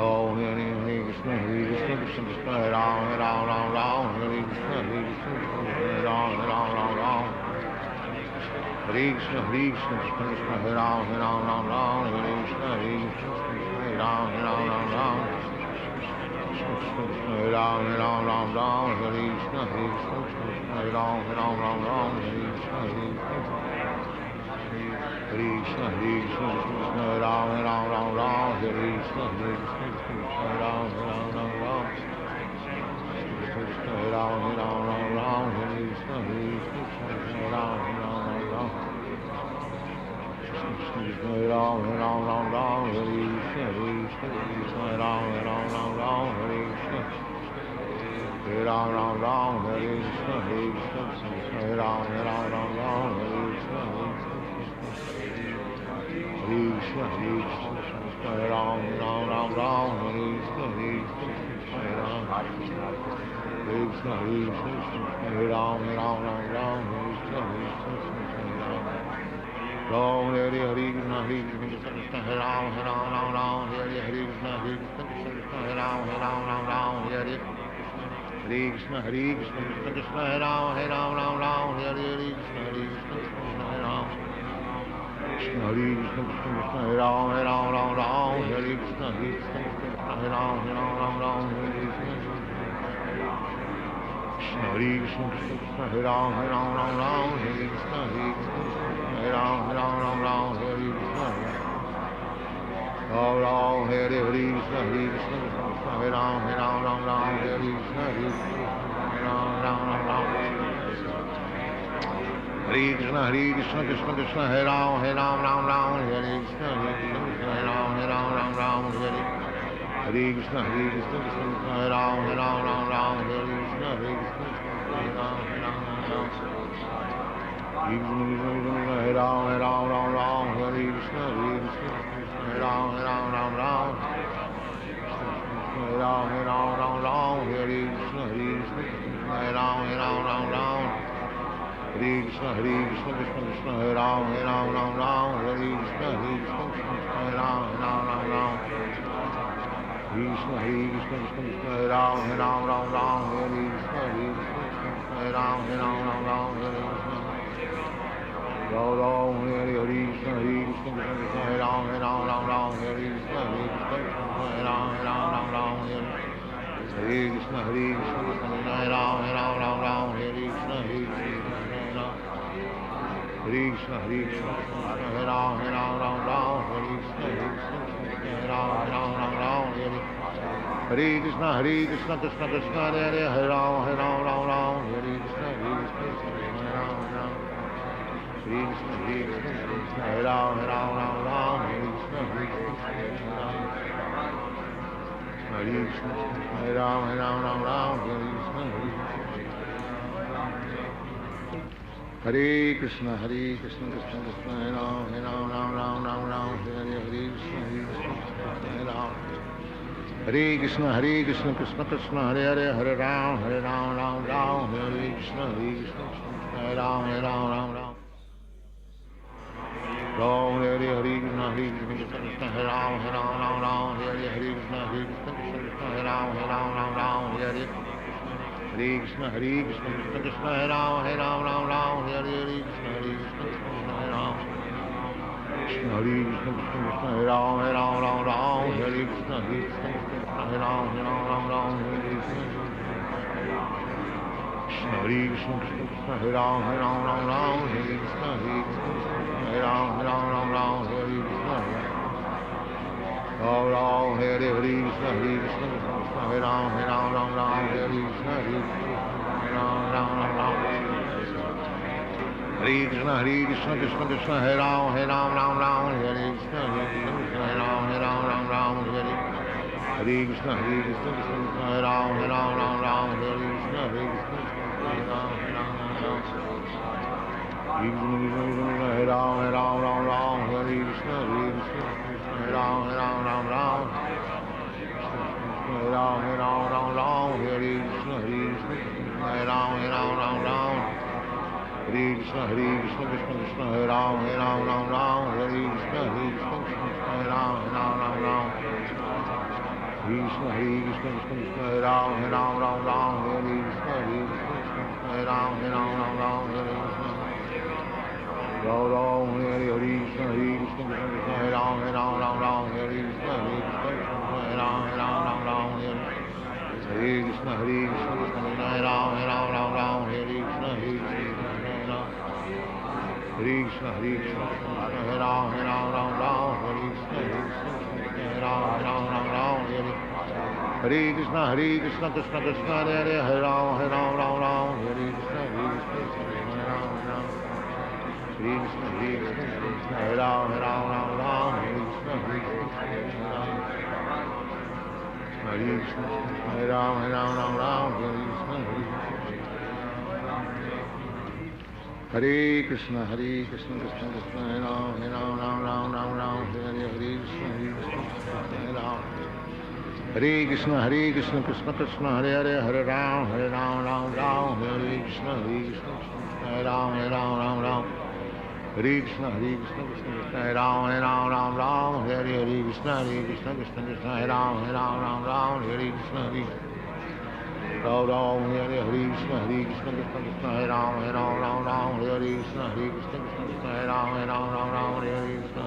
Oh, Hare Krishna, Krishna Krishna, Hare Ram, Ram Ram, Hare Krishna, Krishna Hare Ram, Ram Ram. Hare Krishna, Krishna Krishna, Hare Ram, Ram Hare Krishna, Krishna Hare Ram, Ram Hare Ram, Ram Hare Krishna, Krishna Hare Ram, Ram Hare Krishna, Hare Krishna, Krishna Hare Ram, Ram Hare Krishna, Krishna Hare Ram, Ram Krishna Hare Ram, Ram Hare Krishna, Krishna Hare Ram, Ram Krishna Hare Ram, Ram Hare Krishna, Krishna Hare Ram, Ram Hare Krishna, Hare Ram, Hare Krishna, Krishna Hare Ram, Ram Hare Krishna, Krishna Hare Ram, Ram Hare Krishna, Krishna Hare Ram, Krishna Hare Ram, Ram Hare Krishna, Ram Hare Krishna, Krishna Hare Ram, Ram Hare Krishna, Krishna Hare Ram, Ram Hare Krishna, Krishna Hare Ram, Ram Hare Krishna, Krishna Hare Ram. Krishna Hare Krishna, Krishna Hare Ram, Ram Hare Krishna, Krishna Hare Ram, Ram Hare Krishna. Krishna Hare Krishna, Krishna Hare Ram, Ram Hare Krishna, Krishna Hare Ram, Ram Hare Krishna. Ram Hare Krishna, Krishna Hare Ram, Ram Hare Krishna, Krishna Ram. Hare Krishna, Krishna Krishna, Hare Ram, Ram Hare Krishna, Krishna Hare Ram, Ram Hare. Hare Krishna, Krishna Hare Ram, Ram Hare Krishna, Krishna Hare Ram, Ram. Hare Krishna, Hare Ram, Hare Krishna, Krishna Hare Ram, Ram Hare Ram, Hare Krishna, Krishna Hare Ram, Ram. Hare Krishna, Krishna Hare Ram, Ram Hare Krishna, Krishna Hare Ram, Ram. Krishna, Krishna Hare Ram, Ram Hare Krishna, Krishna Hare Ram, Ram Hare Krishna. Ram Hare Krishna, Krishna Hare Ram, Ram Hare Krishna, Krishna Hare Ram, Ram Hare. Hare Krishna, Krishna Hare Ram, Ram Hare Krishna, Krishna Hare Krishna, Hare Ram, Ram Hare Krishna, Krishna Hare Ram, Ram Hare. Hare Krishna, Krishna Hare Ram, Ram Hare Krishna, Krishna Hare Ram, Ram. Hare Krishna, Krishna Hare Ram, Ram Hare Krishna, Krishna Hare Ram. Hare Krishna, Hare Ram, Ram Hare Krishna, Hare Krishna, Krishna Hare Ram, Ram Hare Krishna, Hare Ram. Hare Krishna, Krishna Hare Hare Ram, Ram Hare Krishna, Krishna Hare Ram, Ram. Ram Hare Krishna, Krishna Hare Ram, Ram Hare Krishna, Krishna Hare Ram, Ram Hare. Hare Krishna, Krishna Hare Ram, Ram Hare Krishna, Krishna Hare Ram. Krishna Hare Krishna, Krishna Hare Ram, Ram Hare Krishna, Krishna Hare Ram, Ram Hare Krishna. Krishna Hare Krishna, Krishna Hare Ram, Ram Hare Krishna, Krishna Hare Ram, Ram Hare Krishna. Ram Hare Krishna, Krishna Hare Ram, Ram Hare Krishna, Krishna Ram. Hare Krishna, Krishna Hare Ram, Ram Hare Krishna, Krishna Hare Ram, Ram Hare. Hare Krishna, Hare Krishna, Krishna Krishna, Hare Ram, Hare Ram, Ram Ram, Hare Krishna, Hare Krishna, Hare Ram, Hare Ram, Ram Ram. Hare Krishna, Krishna Krishna, Hare Ram, Hare Ram, Ram Ram, Hare Krishna, Hare Krishna, Hare Ram, Hare Ram, Ram Ram. Hare Ram, Hare Ram, Ram Ram, Hare Krishna, Hare Krishna, Hare Ram, Hare Ram, Ram Ram. Hare Krishna, Hare Krishna, Krishna Krishna, Hare Ram, Hare Ram, Ram Ram, Hare Krishna, Hare Krishna, Hare Ram, Hare Ram, Ram Ram. Krishna, Hare Krishna, Krishna Krishna, Hare Ram, Hare Ram, Ram Ram, Hare Krishna, Hare Krishna, Hare Ram, Hare Ram, Ram Ram, Hare Krishna. Ram Ram, Hare Krishna, Hare Krishna, Krishna Krishna, Hare Ram, Hare Ram, Ram Ram, Hare Krishna, Hare Krishna, Hare Ram, Hare Ram, Ram Ram, Hare Krishna, Hare Krishna, Krishna Krishna, Hare Ram, Hare Ram, Ram Ram, Hare Krishna, Hare Krishna, Hare Ram. Hare Krishna, Hare Krishna, Hare Ram, Hare Ram, Ram Ram, Hare Krishna, Hare Krishna, Hare Ram, Hare Ram, Ram Ram, Hare Krishna, Hare Krishna, Krishna Krishna, Hare Hare, Hare Ram, Hare Ram, Ram Ram, Hare Krishna, Hare Krishna, Hare Ram, Hare Ram. Hare Krishna, Hare Krishna, Hare Ram, Hare Ram, Ram Ram, Hare Krishna, Hare Krishna, Hare Ram. Hare Krishna, Hare Ram, Hare Ram, Ram Ram, Hare Krishna, Hare Krishna. Hare Krishna, Hare Krishna, Krishna Krishna, Hare Ram, Hare Ram, Ram Ram, Ram Ram, Hare Hare, Hare Krishna, Hare Krishna, Hare Ram. Hare Krishna, Hare Krishna, Krishna Krishna, Hare Hare, Hare Ram, Hare Ram, Ram Ram, Hare Krishna, Hare Krishna, Hare Ram, Hare Ram, Ram Ram. Hare Krishna, Hare Krishna, Krishna Krishna, Hare Ram, Hare Ram, Ram Ram, Hare Hare, Hare Krishna, Hare Krishna, Krishna Krishna, Hare Ram, Hare Ram, Ram Ram, Hare Krishna, Hare Ram Ram, Hare Hare Krishna, Hare Krishna, Krishna Krishna, Hare Ram, Hare Ram, Ram Ram, Hare Krishna, Hare Krishna, Krishna Krishna, Hare Ram, Hare Ram, Ram Ram, Hare Krishna.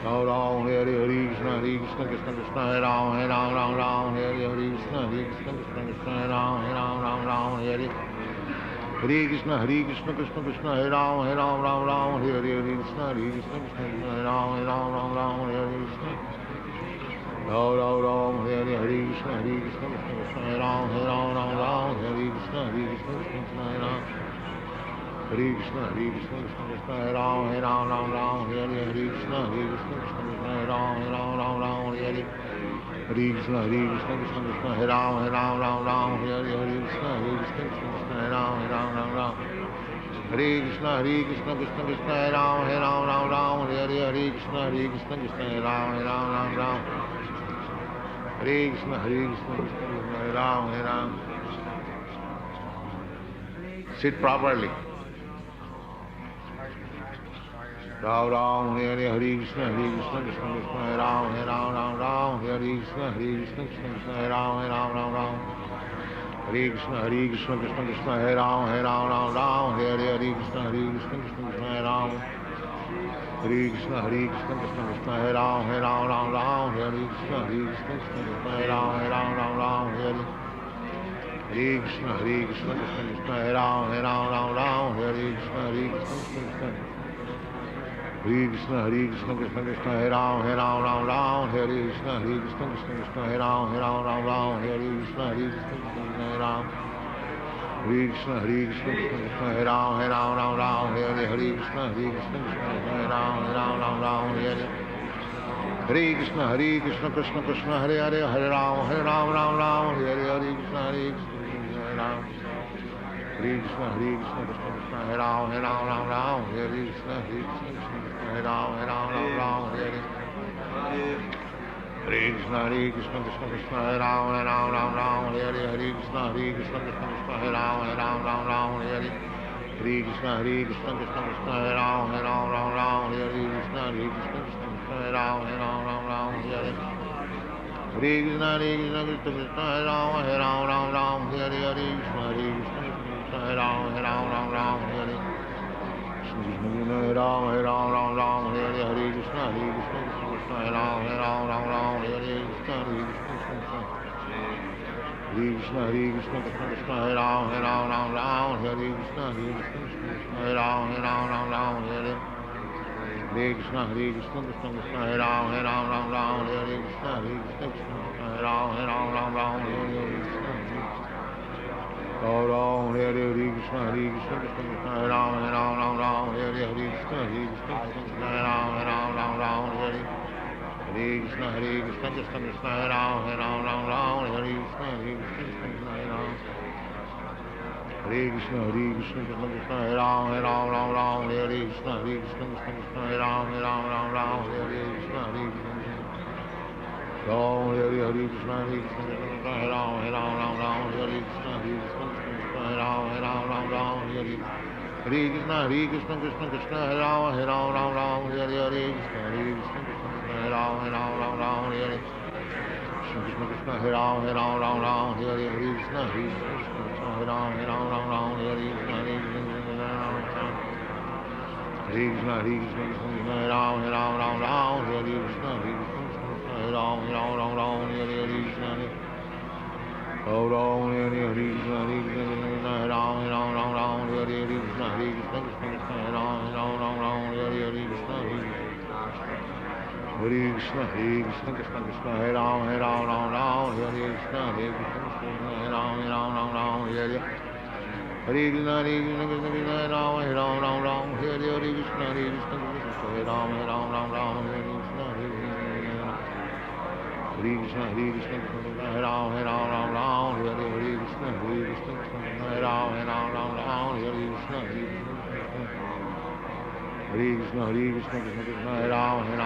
Ram Ram, Hare Hare Krishna, Hare Krishna, Krishna Krishna, Hare Ram, Hare Ram, Ram Ram, Hare Hare Krishna, Hare Krishna, Krishna Krishna, Hare Ram, Hare Ram, Ram Ram, Hare Hare Krishna, Hare Krishna, Krishna Krishna, Hare Ram, Hare Ram, Ram Ram, Hare Hare Krishna, Hare Krishna, Krishna Krishna, Hare Ram, Hare Ram, Ram Ram, Hare Krishna. Ram Ram Ram, Hare Hare Krishna, Hare Krishna, Krishna Krishna, Hare Ram, Hare Ram, Ram Ram, Hare Krishna, Hare Krishna, Krishna Krishna, Hare Ram. Hare Krishna, Hare Krishna, Krishna Krishna, Hare Ram, Hare Ram, Ram Ram, Hare Hare Krishna, Hare Krishna, Krishna Krishna, Hare Ram, Hare Ram, Ram Ram, Hare Hare. Hare Krishna, Hare Krishna, Krishna Krishna, Hare Ram, Hare Ram, Ram Ram, Hare Hare Krishna, Hare Krishna, Krishna Krishna, Hare Ram, Hare Ram, Ram Ram. Hare Krishna, Hare Krishna, Krishna Krishna, Hare Ram, Hare Ram, Ram Ram, Hare Hare, Hare Krishna, Hare Krishna, Krishna, Hare Ram, Hare Ram, Ram Ram. Hare Krishna, Hare Krishna, Krishna Krishna, Hare Ram, Hare Ram. Sit properly. Ram Ram, Hare Hare, Hare Krishna, Hare Krishna, Krishna Krishna, Hare Ram, Hare Ram, Ram Ram, Hare Krishna, Hare Krishna, Krishna Krishna, Hare Ram, Hare Ram, Ram Ram. Hare Krishna, Hare Krishna, Krishna Krishna, Hare Ram, Hare Ram, Ram Ram, Hare Hare, Hare Krishna, Hare Krishna, Krishna Krishna, Hare Ram. Hare Krishna, Hare Krishna, Krishna Krishna, Hare Ram, Hare Ram, Ram Ram, Hare Krishna, Hare Krishna, Krishna Krishna, Hare Ram, Hare Ram, Ram Ram, Hare Hare Krishna, Hare Krishna, Krishna Krishna, Hare Ram, Hare Ram, Ram Ram, Hare Krishna, Hare Krishna, Krishna Krishna. Hare Krishna, Hare Krishna, Krishna Krishna, Hare Ram, Hare Ram, Ram Ram, Hare Krishna, Hare Krishna, Krishna Krishna, Hare Ram, Hare Ram, Ram Ram, Hare Krishna, Hare Krishna, Krishna Krishna, Hare Ram. Hare Krishna, Hare Krishna, Krishna Krishna, Hare Ram, Hare Ram, Ram Ram, Hare Hare, Hare Krishna, Hare Krishna, Krishna Krishna, Hare Ram, Hare Ram, Ram Ram, Hare Hare. Hare Krishna, Hare Krishna, Krishna Krishna, Hare Hare, Hare Ram, Ram Ram, Hare Hare, Hare Krishna, Hare Krishna, Hare Ram. Hare Krishna, Hare Krishna, Krishna Krishna, Hare Ram, Ram Ram, Hare Krishna, Hare Krishna, Hare Ram, Ram Ram, Hare Hare. Hare Krishna, Hare Krishna, Krishna Krishna, Hare Ram, Ram Ram, Hare Hare, Hare Krishna, Hare Krishna, Krishna Krishna, Hare Ram, Ram Ram, Hare Hare. Hare Krishna, Hare Krishna, Krishna Krishna, Hare Ram, Ram, Hare Krishna, Hare Krishna, Krishna Krishna, Hare Ram, Ram, Hare Hare. Hare Krishna, Hare Krishna, Krishna Krishna, Hare Ram, Ram, Hare Hare, Hare Krishna, Hare Krishna, Krishna Krishna, Hare Ram, Ram, Hare Hare. Hare Ram, Hare Ram, Hare Hare, Hare Krishna, Hare Krishna, Krishna Krishna, Hare Ram, Ram, Hare Hare, Krishna, Hare Krishna, Krishna. Hare Krishna, Hare Krishna, Krishna Krishna, Hare Ram, Ram, Hare Krishna, Hare Krishna, Krishna Krishna, Hare Ram, Ram, Hare Hare. Hare Krishna, Hare Krishna, Krishna Krishna, Hare Ram, Ram, Hare Krishna, Hare Krishna, Krishna Krishna, Hare Ram, Ram, Hare Hare, Krishna, Hare Krishna. Ram Ram, Hare Hare, Hare Krishna, Hare Krishna, Krishna Krishna, Hare Ram, Ram, Hare Hare, Hare Krishna, Hare Krishna, Krishna Krishna, Hare Ram, Ram, Hare Hare. Hare Krishna, Krishna Krishna, Hare Ram, Ram Ram, Hare Krishna, Krishna Krishna, Hare Ram. Hare Krishna, Krishna Krishna, Hare Ram, Ram Ram, Hare Krishna, Krishna Krishna, Hare Ram, Ram Ram, Hare Krishna, Krishna Krishna. Ram Hare Krishna, Krishna Krishna, Hare Ram, Ram Hare Krishna, Krishna Krishna, Hare Ram, Ram Hare Krishna. Hare Krishna, Krishna Krishna, Hare Ram, Ram Hare Krishna, Krishna Krishna, Hare Ram, Ram Hare Krishna Krishna, Hare Ram, Ram Hare Krishna, Krishna Krishna, Hare Ram, Ram Hare Krishna, Hare Krishna, Krishna Krishna, Hare Ram, Ram Hare Krishna, Krishna Krishna, Hare Ram, Hare Krishna. Oh Ram, Hare Krishna, Krishna Krishna, Hare Ram, Hare Krishna, Krishna Krishna, Hare Ram, Hare Krishna. Hare Krishna, Krishna Krishna, Hare Ram, Hare Krishna, Krishna Hare Ram, Hare Hare Krishna, Krishna Krishna, Hare Ram, Hare Hare Krishna, Krishna Krishna, Hare Ram, Hare Krishna, Hare Krishna, Hare Ram, Hare Krishna, Krishna Krishna, Hare Ram, Hare Krishna, Hare Krishna, Krishna Krishna, Hare Ram, Hare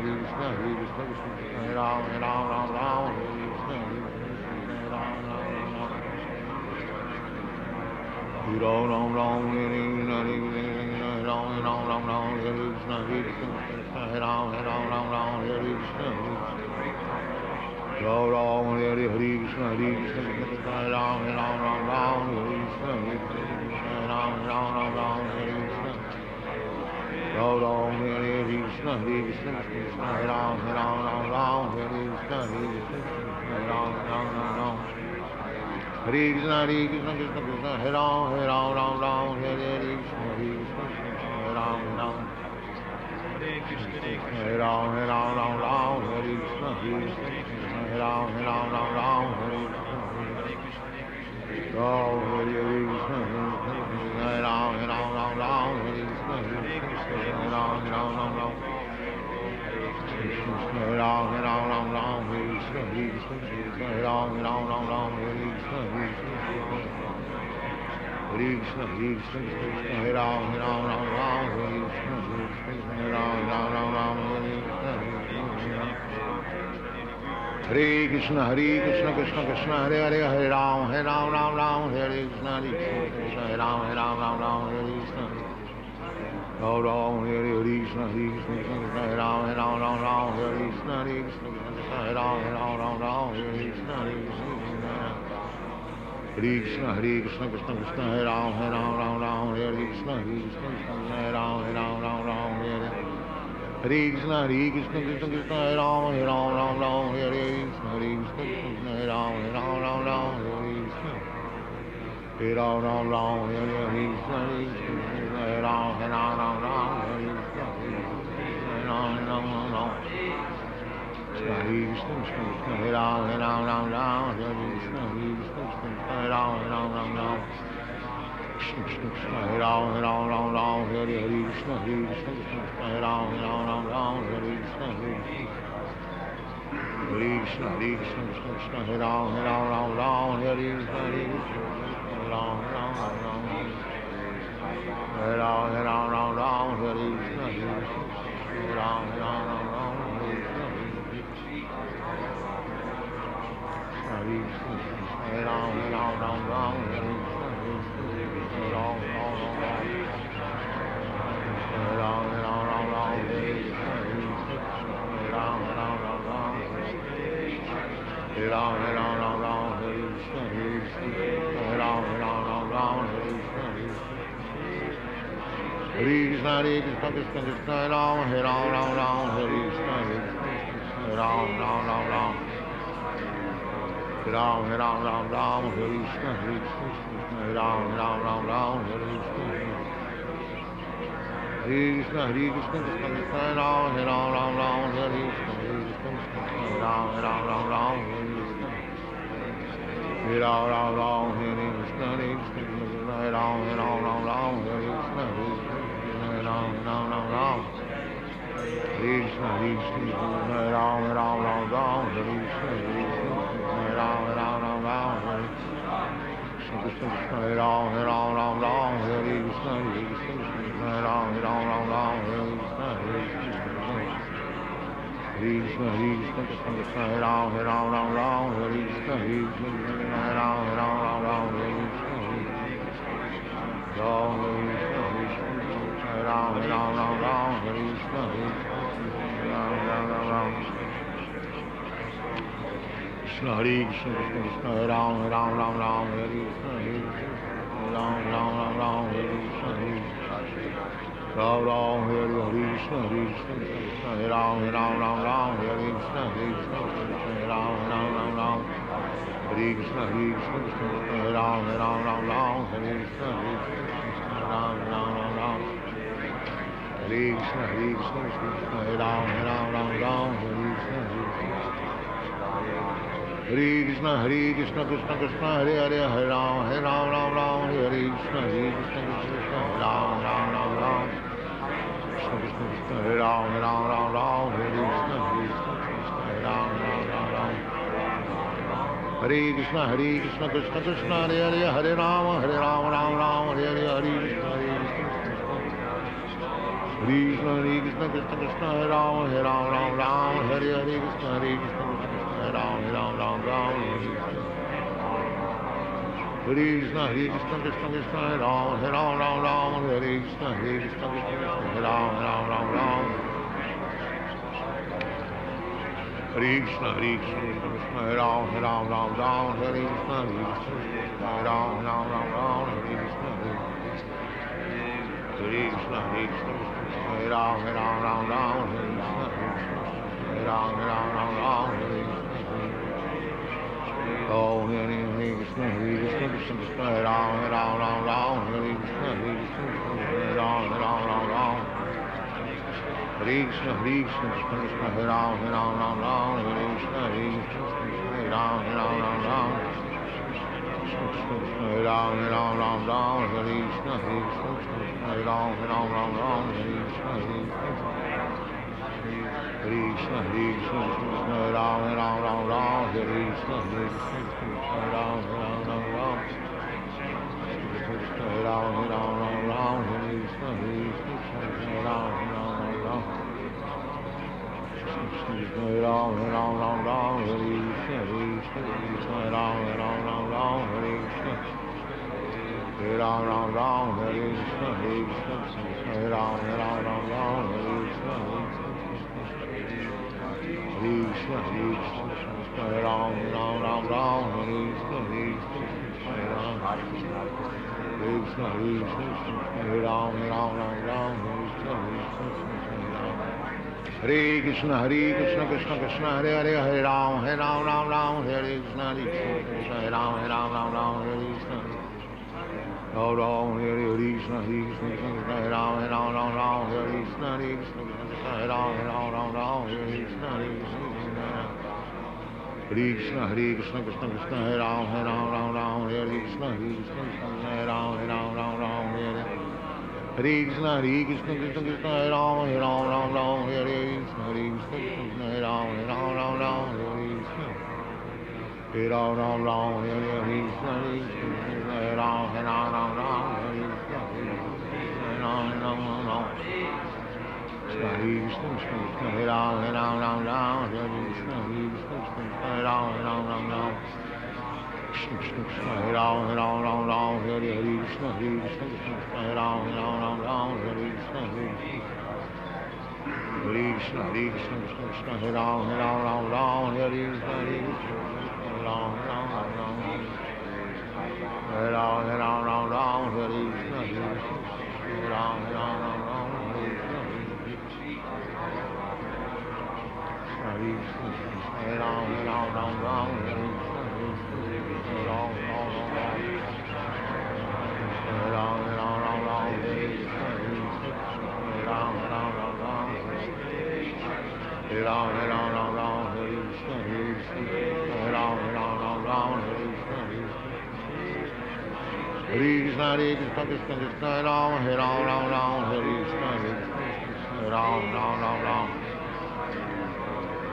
Krishna, Krishna Krishna, Hare Ram, Hare Krishna, Ram Ram, Hare Krishna, Hare Krishna, Krishna, Hare Ram, Hare Krishna, Ram Ram, Hare Krishna, Krishna, Hare Ram, Hare Krishna, Hare Ram, Hare Krishna, Ram Ram, Hare Krishna, Krishna, Hare Ram, Hare Krishna, Hare Ram, Hare Krishna, Krishna Krishna, Hare Ram, Hare Krishna, Hare Ram, Hare Krishna, Hare Ram, Hare Krishna, Hare Ram, Hare Krishna, Ram Hare Krishna, Hare Ram, Hare Krishna, Hare Ram, Hare Ram, Hare Krishna, Hare Ram, Hare Krishna, Hare Krishna, Hare Ram, Hare Krishna, Hare Ram, Hare Krishna, Krishna Krishna, Hare Hare, Hare Ram, Hare Krishna, Hare Ram, Hare Krishna, Ram Ram, Hare Krishna, Hare Ram, Hare Krishna, Hare Ram, Hare Krishna, Krishna, Hare Krishna, Krishna, Hare Ram, Hare Krishna, Hare Ram, Hare Krishna, Krishna, Hare Ram, Hare Krishna, Hare Ram, Hare Krishna, Hare Ram, Hare Krishna, Hare Ram, Hare Krishna, Hare Krishna, Hare Ram, Hare Krishna, Hare Ram, Krishna Krishna, Hare Ram, Hare Krishna, Hare Ram, Hare Krishna, Hare Krishna, Krishna, Hare Ram, Hare Krishna, Hare Ram, Hare Ram, Hare Krishna, Hare Ram, Hare Ram, Ram, Hare Krishna, Hare Ram, Hare Krishna, Hare Krishna, Hare Krishna, Hare Ram, Hare Krishna, Hare Ram, Hare Krishna, Hare Ram, Hare Krishna, Hare Ram, Hare Krishna, Hare Ram, Hare Krishna, Hare Ram, Hare Krishna, Hare Ram, Hare Krishna, Hare Krishna, Hare Krishna, Hare Ram, Ram Ram, Hare Krishna, Hare Ram, Ram Ram, Hare Krishna, Krishna Krishna, Hare Ram, Ram Ram, Hare Krishna, Hare Krishna, Hare Ram, Ram Ram, Hare Krishna, Hare Krishna, Hare Krishna, Krishna Krishna, Hare Ram, Ram Ram, Hare Krishna, Hare Krishna, Hare Ram, Ram Hare Krishna, Hare Ram, Hare Ram, Ram Hare Krishna, Hare Ram, Krishna Hare Krishna, Krishna Krishna, Hare Ram, Ram Hare Krishna, Hare Ram, Ram Hare Krishna, Hare Ram Hare Krishna, Hare Krishna, Krishna Hare Ram, Ram Hare Krishna, Hare Ram, Hare Krishna, Hare Krishna, Krishna Hare Ram, Ram Hare Krishna, Hare Ram, Hare Krishna, Hare Krishna, Krishna Hare Ram, Ram Hare Krishna, Hare Krishna, Hare Krishna, Krishna Krishna, Hare Hare, Hare Ram, Hare Krishna, Hare Krishna, Krishna Ram, Krishna Krishna, Krishna Hare Ram, Hare Krishna, Hare Ram, Hare Krishna, Hare Krishna, Krishna Krishna, Hare Hare, Hare Ram, Hare Hare, Hare Krishna, Hare Krishna, Hare Krishna, Krishna Krishna, Hare Ram, Hare Hare, Hare Krishna, Hare Krishna, Hare Ram, Hare Krishna, Hare Krishna, Krishna Krishna, Hare Ram, Hare Krishna, Hare Krishna, Hare Ram, Hare Krishna, Hare Krishna, Krishna Hare Ram, Hare Krishna, Hare Krishna, Hare Ram, Hare Krishna, Hare Krishna, Hare Krishna, Hare Ram, Hare Krishna, Hare Ram, Hare Oh, Hare Krishna, Hare Krishna, Krishna Krishna, Hare Ram, Hare Krishna, Hare Ram, Hare Krishna, Hare Krishna, Krishna Krishna, Hare Ram, Hare Krishna, Hare Ram, Hare Ram, Hare Krishna, Hare Krishna, Hare Ram, Hare Krishna, Hare Krishna, Hare Ram, Hare Krishna, Hare Krishna, Hare Ram, Hare Krishna, Hare Hare Ram, Hare Ram, Hare Krishna, Hare Ram, Hare Krishna, Hare Krishna, Hare Ram, Hare Krishna, Hare Krishna, Hare Krishna, Hare Ram, Hare Krishna, Hare Krishna, Hare Hare Ram, Hare Krishna, Hare Krishna, Krishna Krishna, Hare Hare, Hare Ram, Hare Krishna, Hare Krishna, Hare Ram, Hare Krishna, Hare Ram, Hare Krishna, Hare Krishna, Hare Ram, Hare Krishna, Hare Krishna, Hare Ram, Hare Krishna, Hare Krishna, Hare Krishna, Krishna Krishna, Hare Ram, Hare Krishna, Hare Krishna, Hare Ram, Hare Hare Krishna, Hare Krishna, Krishna Krishna, Hare Ram, Hare Krishna, Hare Krishna, Hare Ram, Hare Krishna, Hare Ram, Hare Krishna, Hare Ram, Hare Krishna, Hare Krishna, Hare Ram, Hare Krishna, Hare Ram, Krishna Krishna, Hare Ram, Hare Krishna, Hare Krishna, Hare Ram, Hare Krishna, Hare Krishna, Hare Krishna, Krishna Krishna, Hare Ram, Hare Krishna, Hare Krishna, Hare Ram, Hare Krishna, Hare Ram, Hare Krishna, Hare Krishna, Krishna Krishna, Hare Ram, Hare Krishna, Hare Krishna, Hare Ram, Ram Ram Ram.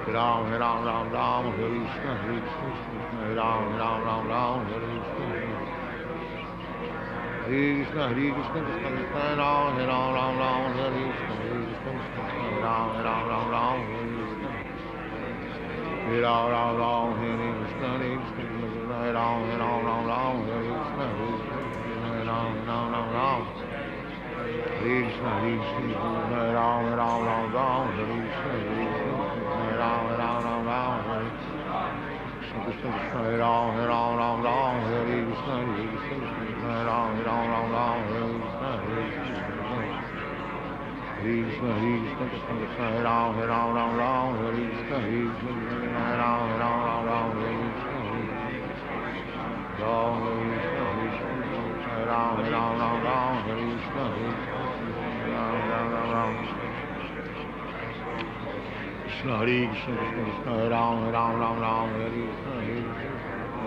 Hare Ram, Ram Ram Ram, Hare Krishna, Hare Ram, Ram Ram Ram, Hare Krishna, Krishna Krishna, Hare Ram, Ram Ram Ram, Hare Krishna, Hare Ram, Ram Ram Ram, Hare Krishna, Hare Ram, Ram Ram, Hare Krishna, Hare Ram, Ram Ram Ram, Hare Krishna, Hare Ram, Ram Ram Ram. Krishna Krishna, Hare Ram, Ram Ram Ram, Hare Krishna, Hare Ram, Ram Ram Ram, Hare Krishna, Krishna Hare Ram, Ram Ram Ram, Hare Krishna, Hare Ram, Ram Ram Ram, Hare Krishna, Krishna Krishna, Krishna Hare Ram, Ram Ram Ram, Hare Krishna, Hare Ram, Ram Ram Ram, Hare Krishna, Ram Krishna Krishna, Hare Ram, Ram Ram Ram, Hare Krishna, Ram Ram Ram. Krishna Hare Krishna, Krishna Krishna, Hare Ram, Ram Ram Ram, Hare Krishna,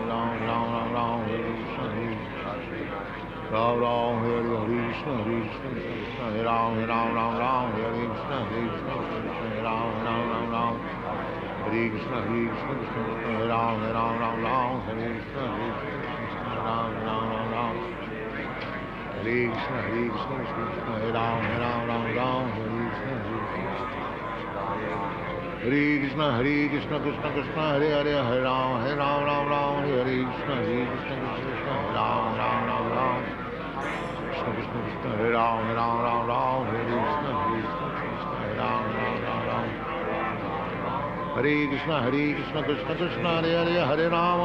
Ram Ram Ram, Hare Krishna, Ram Ram, Hare Krishna, Hare Krishna, Krishna Hare Ram, Ram Ram Ram, Hare Krishna, Krishna Hare Ram, Ram Ram Ram, Hare Krishna, Hare Krishna, Krishna Hare Ram, Ram Ram Ram, Hare Krishna, Krishna Ram Ram Ram, Hare Krishna, Hare Krishna, Krishna Hare Ram, Ram Ram Ram, Hare Krishna, Hare Krishna, Hare Krishna, Krishna Krishna, Hare Hare, Hare Ram, Ram Ram, Hare Krishna, Hare Krishna, Krishna Hare Ram, Ram Ram, Krishna Krishna, Krishna Hare Ram, Ram Ram, Hare Krishna, Krishna Hare Ram, Ram Ram, Hare Krishna, Hare Krishna, Krishna Krishna, Hare Hare, Hare Ram,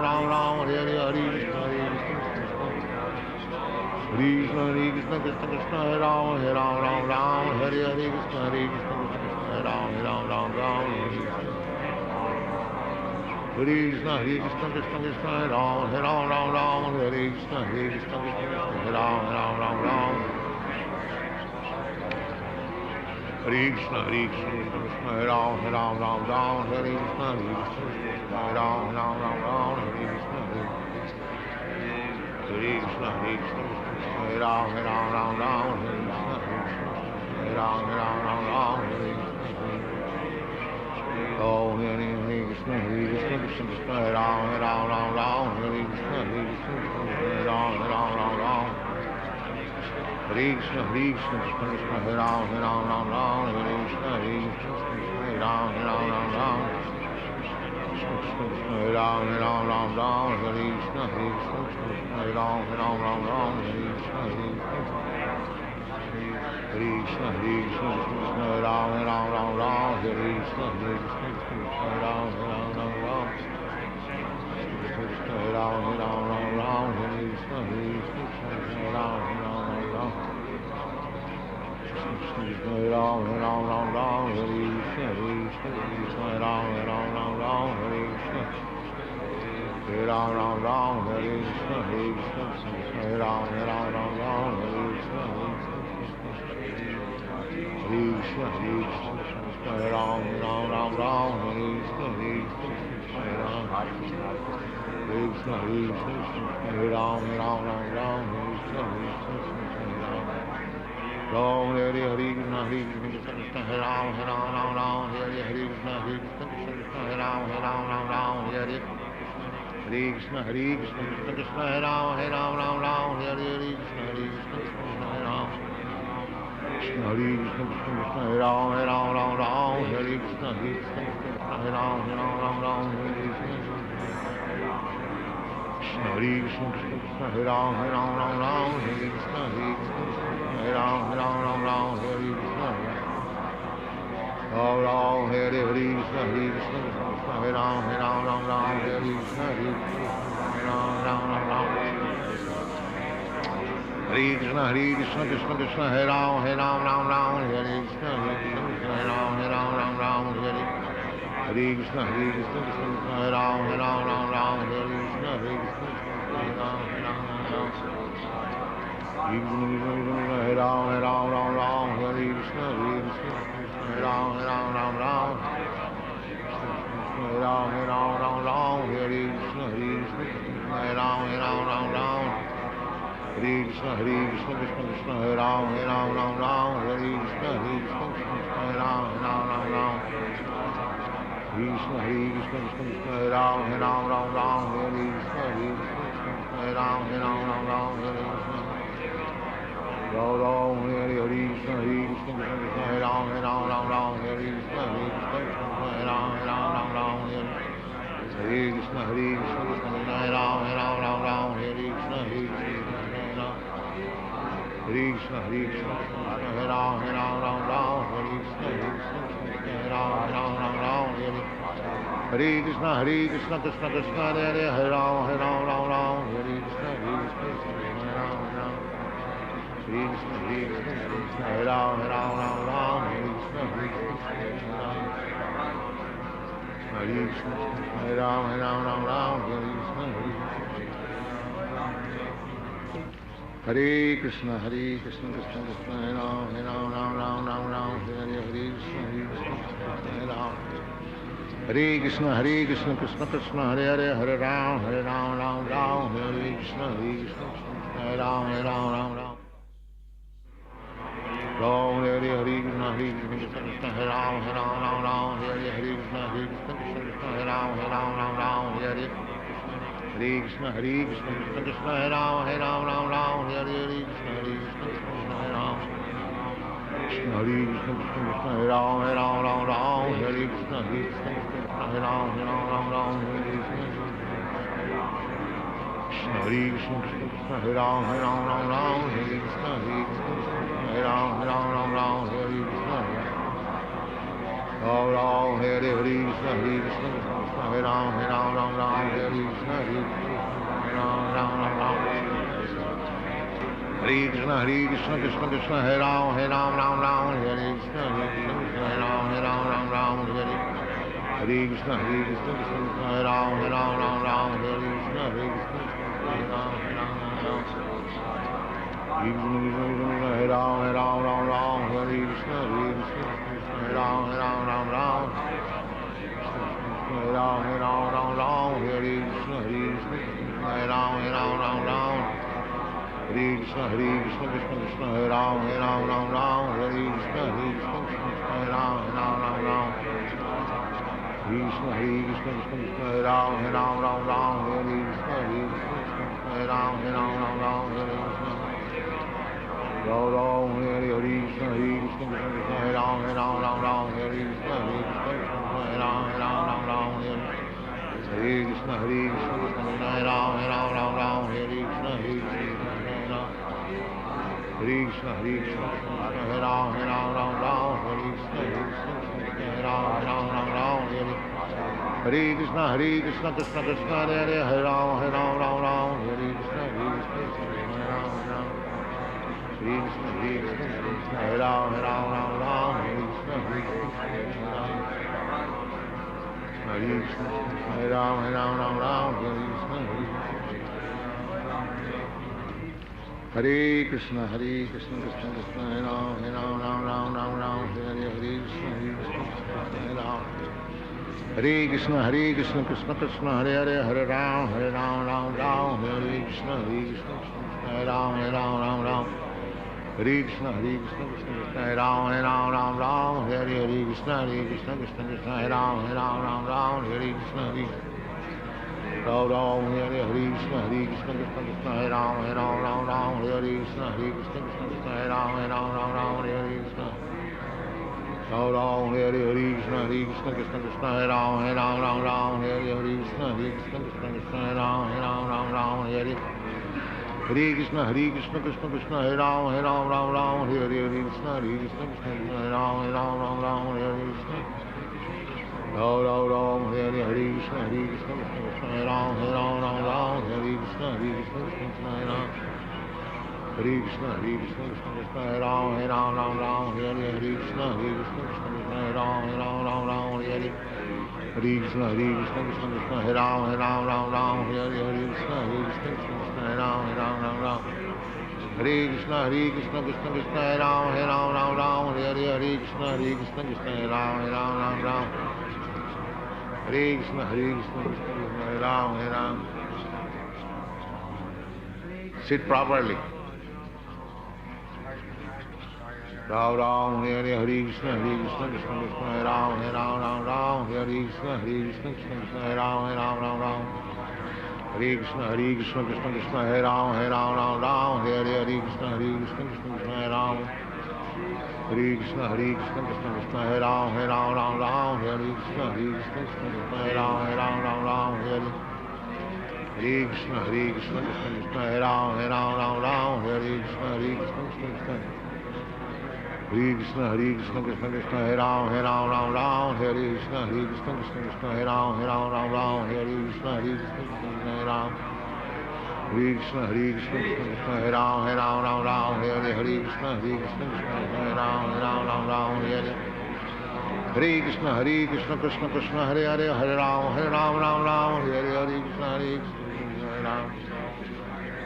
Ram Ram, Hare Hare, Hare Krishna, Hare Krishna, Hare Krishna, Krishna Krishna, Hare Ram, Ram Ram, Hare Hare, Krishna, Hare Krishna, Hare Ram, Ram Ram, Hare Krishna, Hare Krishna, Krishna Krishna, Hare Ram, Ram, Hare Krishna, Hare Krishna, Hare Ram, Ram, Hare Krishna, Hare Krishna, Krishna Hare Ram, Ram, Hare Krishna, Hare Ram, Ram, Hare Krishna, Hare Krishna, Hare Krishna, Hare Ram, Hare Ram, Hare Krishna, Oh, Hare Krishna, Hare Krishna, Krishna Krishna, Hare Ram, Ram, Hare Krishna, Hare Ram, Hare Krishna, Hare Krishna, Krishna Krishna, Hare Ram, Ram, Hare Krishna, Hare Ram, Krishna Krishna, Hare Ram, Hare Krishna, Hare Hare Ram, Hare Krishna, Hare Krishna, Hare Krishna, Hare Ram, Hare Krishna, Hare Ram, Hare Ram, Hare Krishna, Hare Ram, Hare Ram, Hare Krishna, Hare Ram, Hare Krishna, Hare Ram, Hare Krishna, Hare Hare Ram, Hare Krishna, Krishna, Hare Ram, Hare Krishna, Hare Ram, Krishna, Hare Ram, Hare Krishna, Ram, Hare Hare, Krishna, Krishna, Hare Ram, Hare Hare, Krishna, Krishna, Hare Ram, Hare Hare, Hare Krishna, Krishna, Hare Ram, Hare Hare, Krishna, Krishna, Hare Ram, Krishna, Hare Krishna, Hare Ram, Hare Hare, Krishna, Krishna, Hare Ram, Hare Hare, Krishna, Hare Krishna, Hare Ram, Hare Hare, Krishna, Hare Ram, Hare Krishna, Ram Ram, Hare Hare, Krishna, Krishna, Hare Ram, Hare Hare, Krishna, Hare Krishna, Hare Krishna, Krishna Krishna, Hare Ram, Hare Hare, Krishna, Hare Ram, Hare Hare, Hare Krishna, Hare Ram, Hare Hare, Krishna, Hare Ram, Hare Ram, Hare Krishna, Hare Ram, Hare Ram, Hare Krishna, Hare Ram, Hare Hare Krishna, Krishna Krishna, Hare Ram, Ram Ram, Hare Krishna, Krishna Krishna, Hare Ram, Ram. Krishna, Krishna Krishna, Hare Ram, Ram Ram, Hare Krishna, Krishna Krishna, Hare Ram, Ram Hare Krishna. Ram, Hare Krishna, Krishna Krishna, Hare Ram, Ram Hare Krishna, Krishna Krishna, Hare Ram, Ram Hare Krishna, Krishna Krishna, Hare Ram, Ram Hare Krishna, Krishna Krishna, Hare Ram, Ram Hare Krishna, Hare Ram, Hare Krishna, Krishna Krishna, Hare Ram, Ram Hare Krishna, Krishna Krishna, Hare Ram, Hare Krishna, Hare Krishna, Hare Ram, Hare Krishna, Hare Krishna, Krishna Krishna, Hare Ram, Hare Krishna, Hare Ram. Hare Krishna, Krishna Krishna, Hare Ram, Hare Krishna, Hare Ram, Ram. Ram Hare Krishna, Krishna Krishna, Hare Ram, Hare Krishna, Krishna Hare Ram, Hare Krishna, Krishna Krishna, Hare Ram, Hare Krishna, Krishna Hare Ram, Krishna Krishna, Hare Ram, Hare Krishna, Krishna Hare Ram, Hare Krishna. Hare Krishna, Hare Ram, Hare Krishna, Hare Ram, Hare Krishna. Ram Ram, Hare Krishna, Krishna Krishna, Hare Ram, Hare Krishna, Hare Krishna, Krishna Krishna, Hare Ram, Hare Krishna, Hare Ram, Hare Krishna, Hare Ram, Hare Krishna, Hare Krishna. Hare Ram, Hare Ram, Hare Krishna, Hare Ram, Hare Ram, Hare Krishna, Hare Ram, Hare Krishna, Krishna, Hare Ram, Hare Krishna, Hare Ram, Krishna, Krishna, Hare Ram, Hare Krishna, Hare Ram, Hare Krishna. Ram Ram, Hare Krishna, Krishna Krishna, Hare Ram, Hare Krishna, Hare Ram, Hare Krishna, Hare Ram, Hare Krishna, Krishna Krishna, Hare Ram, Hare Krishna, Hare Ram, Hare Krishna, Krishna Krishna, Hare Ram, Hare Krishna, Krishna Krishna, Hare Ram, Hare Krishna, Hare Krishna, Hare Ram, Hare Krishna. Hare Krishna, Krishna Krishna, Hare Ram, Hare Krishna, Hare Ram. Hare Krishna, Krishna Krishna, Hare Ram, Hare Krishna, Hare Ram, Hare Krishna, Krishna Krishna, Hare Ram, Hare Krishna, Krishna Krishna, Hare Ram, Hare Krishna, Ram Ram, Hare Krishna, Krishna Krishna, Hare Ram, Hare Krishna, Krishna Krishna, Hare Ram, Hare Krishna. Ram Ram, Hare Krishna, Krishna Krishna, Hare Ram, Hare Krishna, Krishna Krishna, Hare Ram, Hare Krishna, Krishna Krishna, Hare Ram, Hare Krishna, Krishna Krishna, Hare Ram, Hare Krishna. Ram Ram, Hare Krishna, Krishna Krishna, Hare Ram, Hare Krishna, Krishna Krishna, Hare Ram. Hare Krishna, Krishna Krishna, Hare Ram, Hare Krishna, Krishna Krishna, Hare Ram, Hare Krishna, Krishna Krishna, Hare Ram, Hare Krishna, Krishna Krishna, Hare Ram, Hare Krishna, Krishna Krishna, Hare Ram, Hare Krishna, Krishna Krishna, Hare Ram, Hare Krishna, Krishna Krishna, Hare Ram, Hare Sit properly. Ram Ram Hare Hare Hare Krishna Krishna Krishna Hare Ram Hare Ram Ram Ram Hare Krishna Krishna Krishna Hare Ram Hare Ram Ram Ram Hare Krishna Krishna Krishna Hare Ram Hare Ram Ram Ram Hare Hare Krishna Krishna Krishna Hare Ram Hare Krishna Krishna Krishna Hare Ram Hare Ram Ram Ram Hare Krishna Krishna Krishna Hare Ram Hare Ram Ram Ram Hare Krishna Krishna Krishna Hare Ram Hare Ram Ram Ram Hare Krishna Krishna Krishna Hare Krishna Krishna Krishna Hare Ram Hare Ram Ram Ram Hare Krishna Krishna Krishna Hare Ram Hare Ram Ram Ram Hare Krishna Krishna Krishna Hare Ram Hare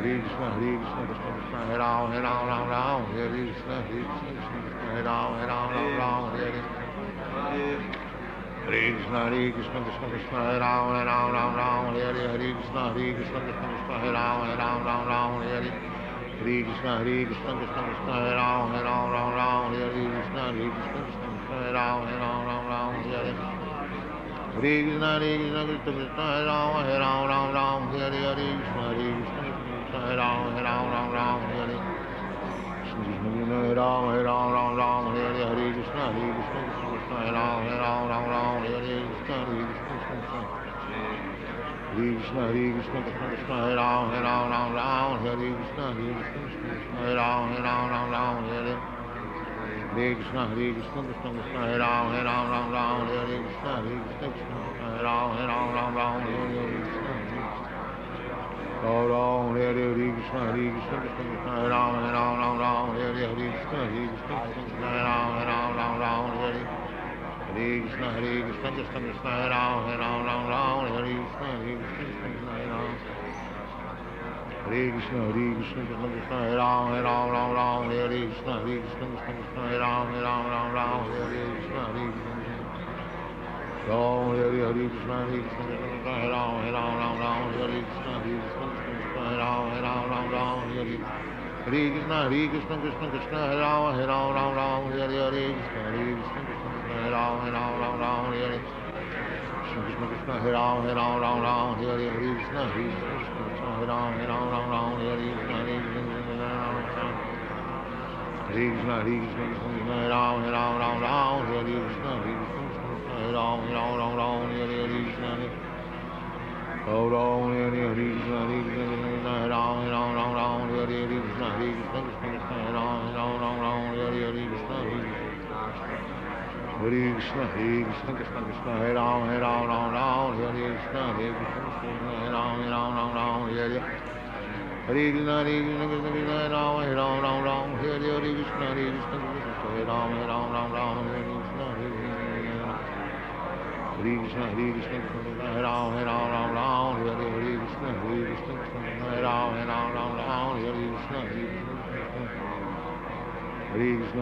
Krishna Krishna Krishna Hare Ram Hare Ram Ram Ram Hare Krishna Krishna Krishna Hare Ram Hare Ram Ram Ram Hare Krishna Krishna Krishna Hare Hare Hare Ram Ram Ram Hare Krishna Krishna Hare Ram Hare Krishna Krishna Krishna Hare Ram Ram Ram Hare Krishna Krishna Hare Ram Ram Ram Hare Krishna Krishna Krishna Hare Ram Ram Ram Hare Krishna Krishna Krishna Hare Ram Ram Ram Hare Krishna Krishna Krishna Hare Ram Ram Ram Hare Krishna Krishna Krishna Hare Ram Ram Ram Hare Krishna Krishna Krishna Hare Ram Ram Ram Hare Krishna Krishna Hare Ram Ram Ram Hare Krishna Hare Ram Ram Ram Hare Krishna Krishna Hare Ram Ram Ram Hare Krishna Krishna Krishna Krishna Hare Ram Ram Ram Hare Krishna Krishna Hare Ram Ram Ram Hare Krishna Krishna Hare Ram Ram Ram Hare Krishna Krishna Hare Ram Ram Ram Hare Krishna Ram Hare Krishna Krishna Hare Ram Ram Ram Hare Krishna Krishna Hare Ram Ram Ram Hare Krishna Krishna Hare Ram Ram Ram Hare Krishna Krishna Hare Ram Hare Krishna Krishna Hare Ram Ram Hare Krishna Krishna Hare Ram Ram Hare Krishna Ram Hare Krishna Krishna Hare Ram Ram Hare Krishna Krishna Hare Ram Ram Hare Krishna Krishna Hare Ram Ram Hare Krishna Hare Ram Ram Hare Krishna Hare Ram Ram Hare Krishna Krishna Hare Ram Ram Hare Krishna Hare Krishna Krishna Hare Ram Ram Hare Krishna Hare Ram Ram Hare Krishna Ram Hare Krishna Krishna Hare Ram Ram Hare Krishna Krishna Hare Ram Ram Hare Krishna Hare Krishna Krishna Hare Ram Ram Hare Krishna Hare Ram Ram Hare Hare Krishna Krishna Hare Ram Ram Hare Krishna Hare Ram Ram Hare Krishna Hare Krishna Hare Ram Ram Hare Krishna Hare Ram Ram Hare Krishna Hare Krishna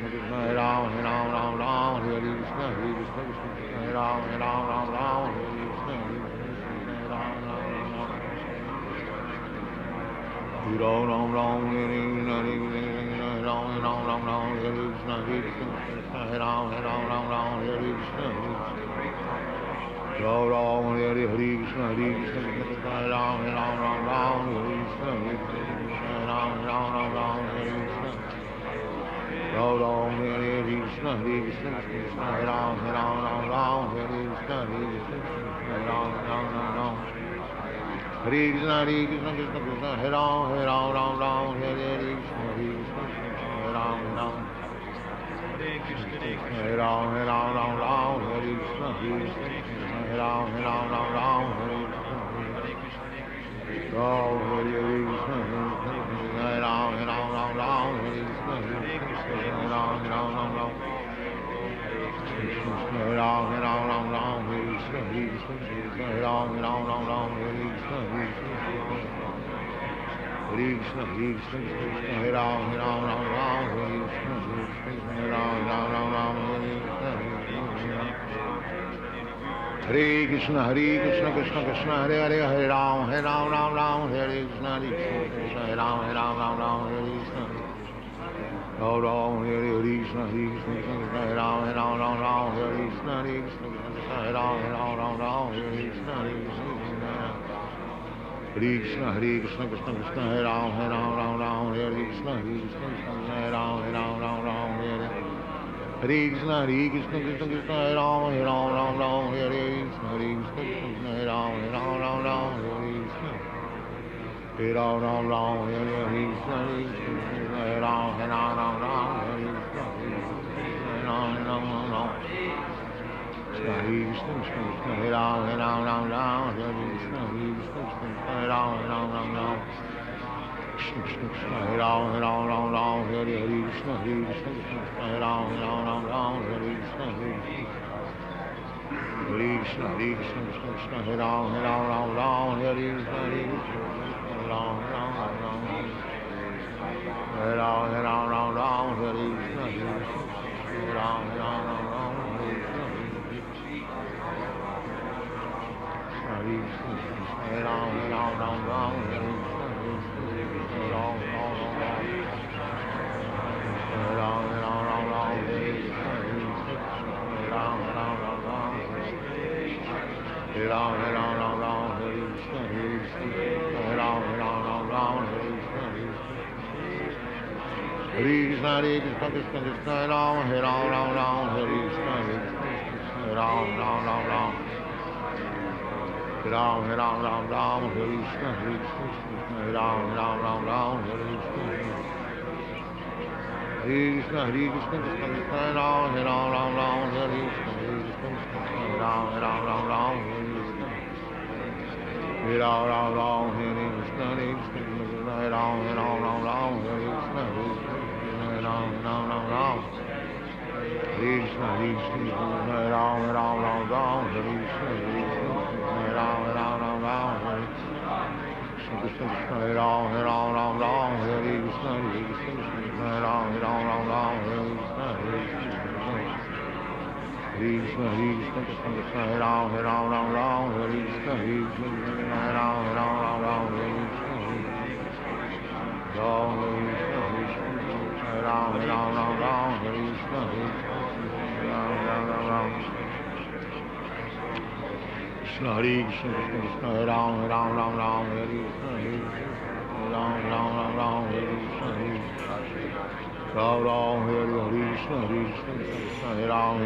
Krishna Hare Ram Ram Hare Krishna Hare Ram Ram Hare Krishna Ram Ram Hare Krishna Ram Hare Krishna Hare Ram Ram Hare Krishna Ram Ram Hare Krishna Hare Ram Ram Hare Krishna Hare Ram Ram Hare Krishna Ram Ram Hare Krishna Hare Ram Ram Hare Krishna Hare Ram Ram Hare Krishna Krishna Hare Ram Ram Hare Krishna Hare Ram Hare Ram Hare Krishna Hare Ram Ram Hare Krishna Ram Hare Krishna Hare Ram Ram Hare Krishna Hare Ram Hare Ram Hare Krishna Hare Ram Hare Krishna Hare Krishna Hare Ram Hare Krishna Hare Ram Hare Krishna Hare Krishna, Krishna Krishna, Hare Hare, Hare Ram, Ram, Ram, Hare Krishna, Krishna, Hare Ram, Ram, Hare Krishna. Ram Ram, Hare Krishna, Krishna Krishna, Hare Ram, Ram, Hare Krishna, Krishna, Hare Ram, Ram, Hare Krishna, Krishna, Hare Krishna, Krishna Krishna, Hare Ram, Ram, Hare Krishna, Krishna, Hare Ram, Ram, Hare Hare Krishna, Krishna Krishna, Hare Ram, Ram, Hare Krishna, Krishna, Hare Ram, Hare Krishna. Hare Ram, Hare Krishna, Hare Ram, Hare Krishna, Hare Ram, Hare Krishna, Hare Ram, Hare Krishna, Hare Ram, Krishna Krishna, Hare Ram, Hare Krishna, Hare Ram, Hare Krishna, Hare Krishna, Krishna, Hare Ram, Hare Krishna, Hare Ram, Hare Ram, Hare Krishna, Hare Ram, Hare Ram, Hare Krishna, Krishna Krishna, Hare Ram, Hare Hare Krishna, Hare Ram, Ram, Hare Krishna, Hare Ram, Hare Krishna, Hare Krishna, Krishna Krishna, Hare Ram, Hare Krishna, Hare Ram, Hare Krishna, Hare Ram, Hare Krishna, Hare Ram, Hare Krishna, Hare Ram, Hare Krishna, Hare Ram, Hare Krishna, Hare Ram, Krishna Krishna, Hare Ram, Hare Krishna, Hare Ram, Hare Krishna, Hare Krishna, Krishna Krishna, Hare Ram, Hare Krishna, Hare Ram, Hare Krishna, Hare Krishna, Krishna, Hare Ram,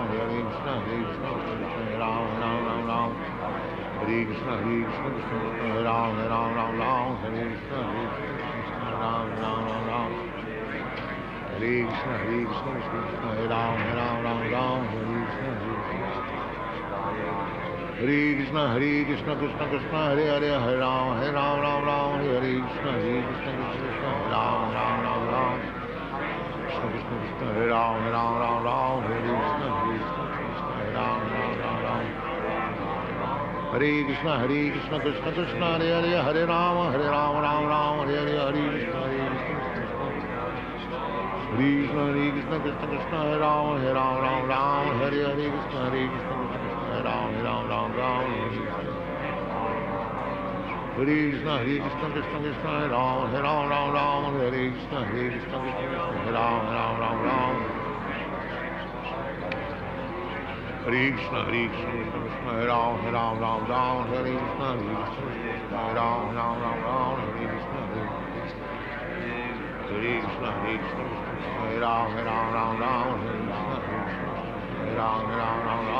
Hare Krishna, Hare Ram, Hare Krishna, Ram Ram, Hare Krishna, Krishna, Hare Ram, Hare Krishna, Hare Ram, Hare Krishna, Hare Ram, Hare Krishna, Hare Krishna, Hare Ram, Hare Krishna, Krishna Krishna, Hare Hare, Hare Ram, Hare Krishna, Hare Krishna, Hare Ram, Hare Krishna, Hare Krishna, Krishna Krishna, Hare Hare, Hare Ram, Hare Hare, Hare Krishna, Krishna Krishna, Hare Ram, Hare Hare, Hare Krishna, Hare Ram, Hare Krishna, Krishna, Hare Ram, Hare Krishna, Hare Ram, Hare Krishna, Hare Krishna, Hare Ram, Hare Krishna, Hare Ram, Hare Krishna, Hare Krishna, Hare Ram, Hare Ram,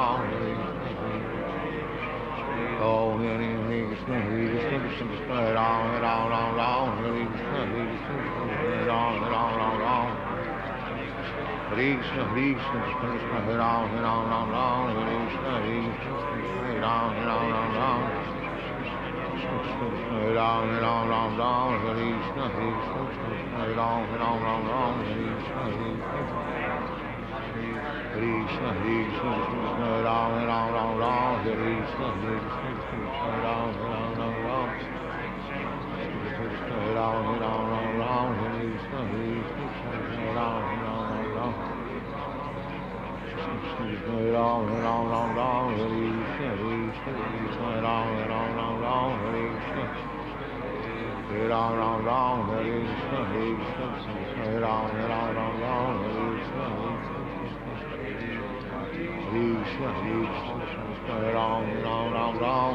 Hare Oh, Hare Krishna, Krishna Krishna, Hare Ram, Hare Krishna, Hare Ram, Hare Krishna, Krishna, Hare Ram, Hare Krishna, Hare Ram, Hare Ram, Hare Krishna, Hare Ram, Hare Krishna, Hare Ram, Hare Krishna, Hare Ram, Hare Ram, Hare Krishna, Hare Ram, Hare Ram, Hare Hare Ram, Hare Krishna. Hare Ram, Hare Krishna, Hare Krishna, Hare Ram, Hare Krishna, Hare Krishna, Hare Krishna, Hare Ram,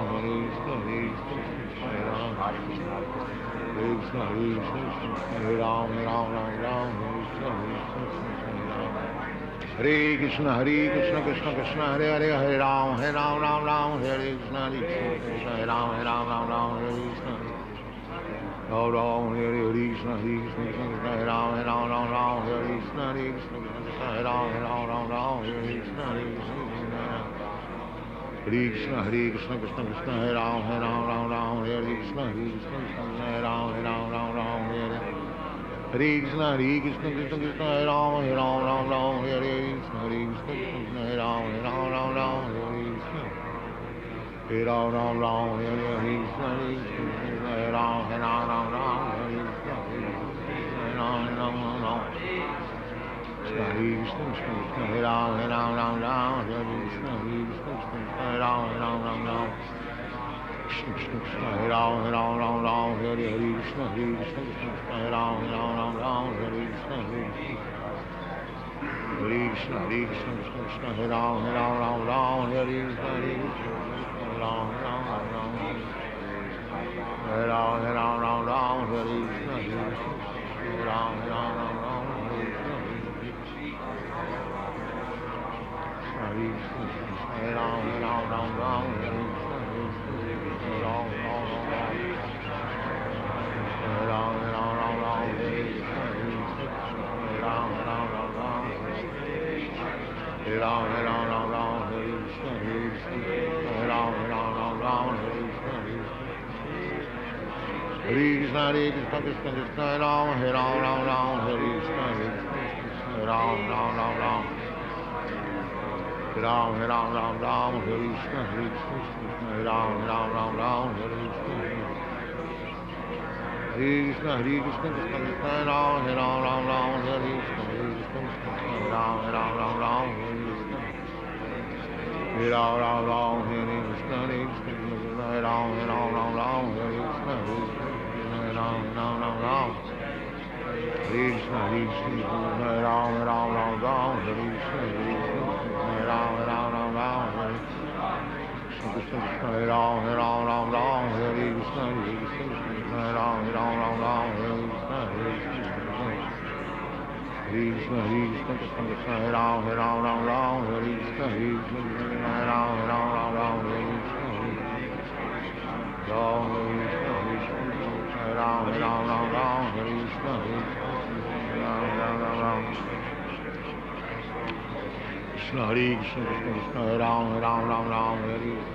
Hare Krishna, Hare Ram, Hare Krishna, Hare Ram, Hare Krishna, Hare Krishna, Krishna Krishna, Hare Hare, Hare Ram, Ram, Hare Krishna, Hare Krishna, Hare Ram, Hare Krishna. Hare Ram, Hare Krishna, Hare Krishna, Hare Ram, Hare Krishna, Hare Krishna, Hare Ram, Hare Krishna, Hare Krishna, Hare Krishna, Krishna Krishna, Hare Ram, Hare Krishna, Hare Krishna, Hare Ram, Hare Krishna, Krishna Krishna, Hare Ram, Hare Krishna, Hare Krishna, Hare Ram, Hare Krishna. Hare Ram, Hare Krishna, Hare Ram, Hare Krishna, Hare Krishna, Hare Ram, Hare Krishna, Hare Ram, Krishna Krishna, Hare Ram, Hare Krishna, Hare Ram, Hare Krishna, Hare Krishna, Hare Krishna, Krishna, Hare Ram, Hare Krishna, Hare Ram, Hare Ram, Hare Krishna, Hare Ram, Hare Ram, Hare Krishna, Hare Krishna, Krishna Krishna, Hare Ram, Hare Krishna, Hare Ram, Hare Ram, Hare Krishna, Hare Ram, Hare Krishna. Hare Krishna, Hare Krishna, Krishna Krishna, Hare Ram, Hare Krishna, Hare Ram, Hare Krishna. Hare Ram, Hare Krishna, Hare Krishna, Hare Ram, Hare Krishna, Hare Ram, Hare Krishna, Hare Krishna, Hare Ram, Hare Krishna, Hare Ram, Krishna Krishna, Hare Ram, Hare Krishna, Hare Ram, Hare Krishna, Hare Krishna, Hare Krishna, Krishna Krishna, Hare Ram, Hare Krishna, Hare Ram, Hare Krishna, Ram, Hare Ram, Hare Krishna, Krishna, Hare Krishna, Krishna Krishna, Hare Ram, Hare Krishna, Hare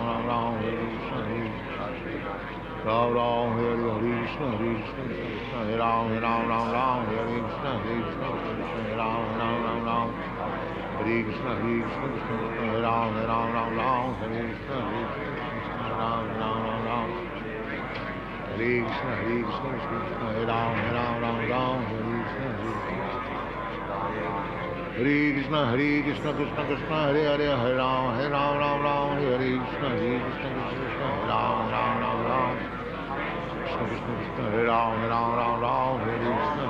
Ram, Hare Krishna, Ram, Hare Krishna, Hare Krishna, Hare Ram, Hare Krishna, Hare Ram, Hare Krishna, Hare Krishna, Hare Ram, Hare Krishna, Hare Krishna, Hare Krishna, Hare Ram, Hare Krishna, Hare Krishna, Hare Krishna, Krishna Krishna, Hare Hare, Hare Ram, Hare Krishna, Hare Krishna, Hare Ram, Krishna Krishna, Hare Ram, Hare Krishna,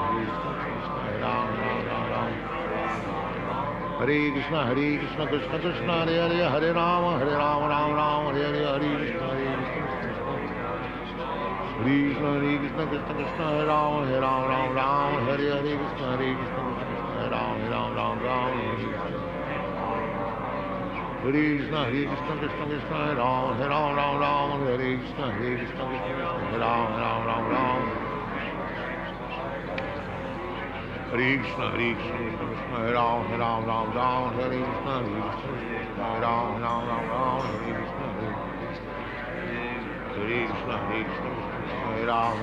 Hare Ram, Hare Krishna, Hare Krishna, Krishna Krishna, Hare Hare, Hare Ram, Hare Ram, Hare Hare, Hare Krishna, Krishna, Hare Krishna, Krishna Krishna, Hare Ram, Hare Hare, Hare Krishna, Krishna, Hare Ram, Hare Krishna, Hare Krishna, Krishna Krishna, Hare Ram, Hare Krishna, Hare Krishna, Hare Ram, Hare Krishna, Hare Krishna, Krishna Hare Ram, Hare Krishna, Hare Ram, Hare Krishna, Hare Krishna, Hare Krishna, Hare Ram,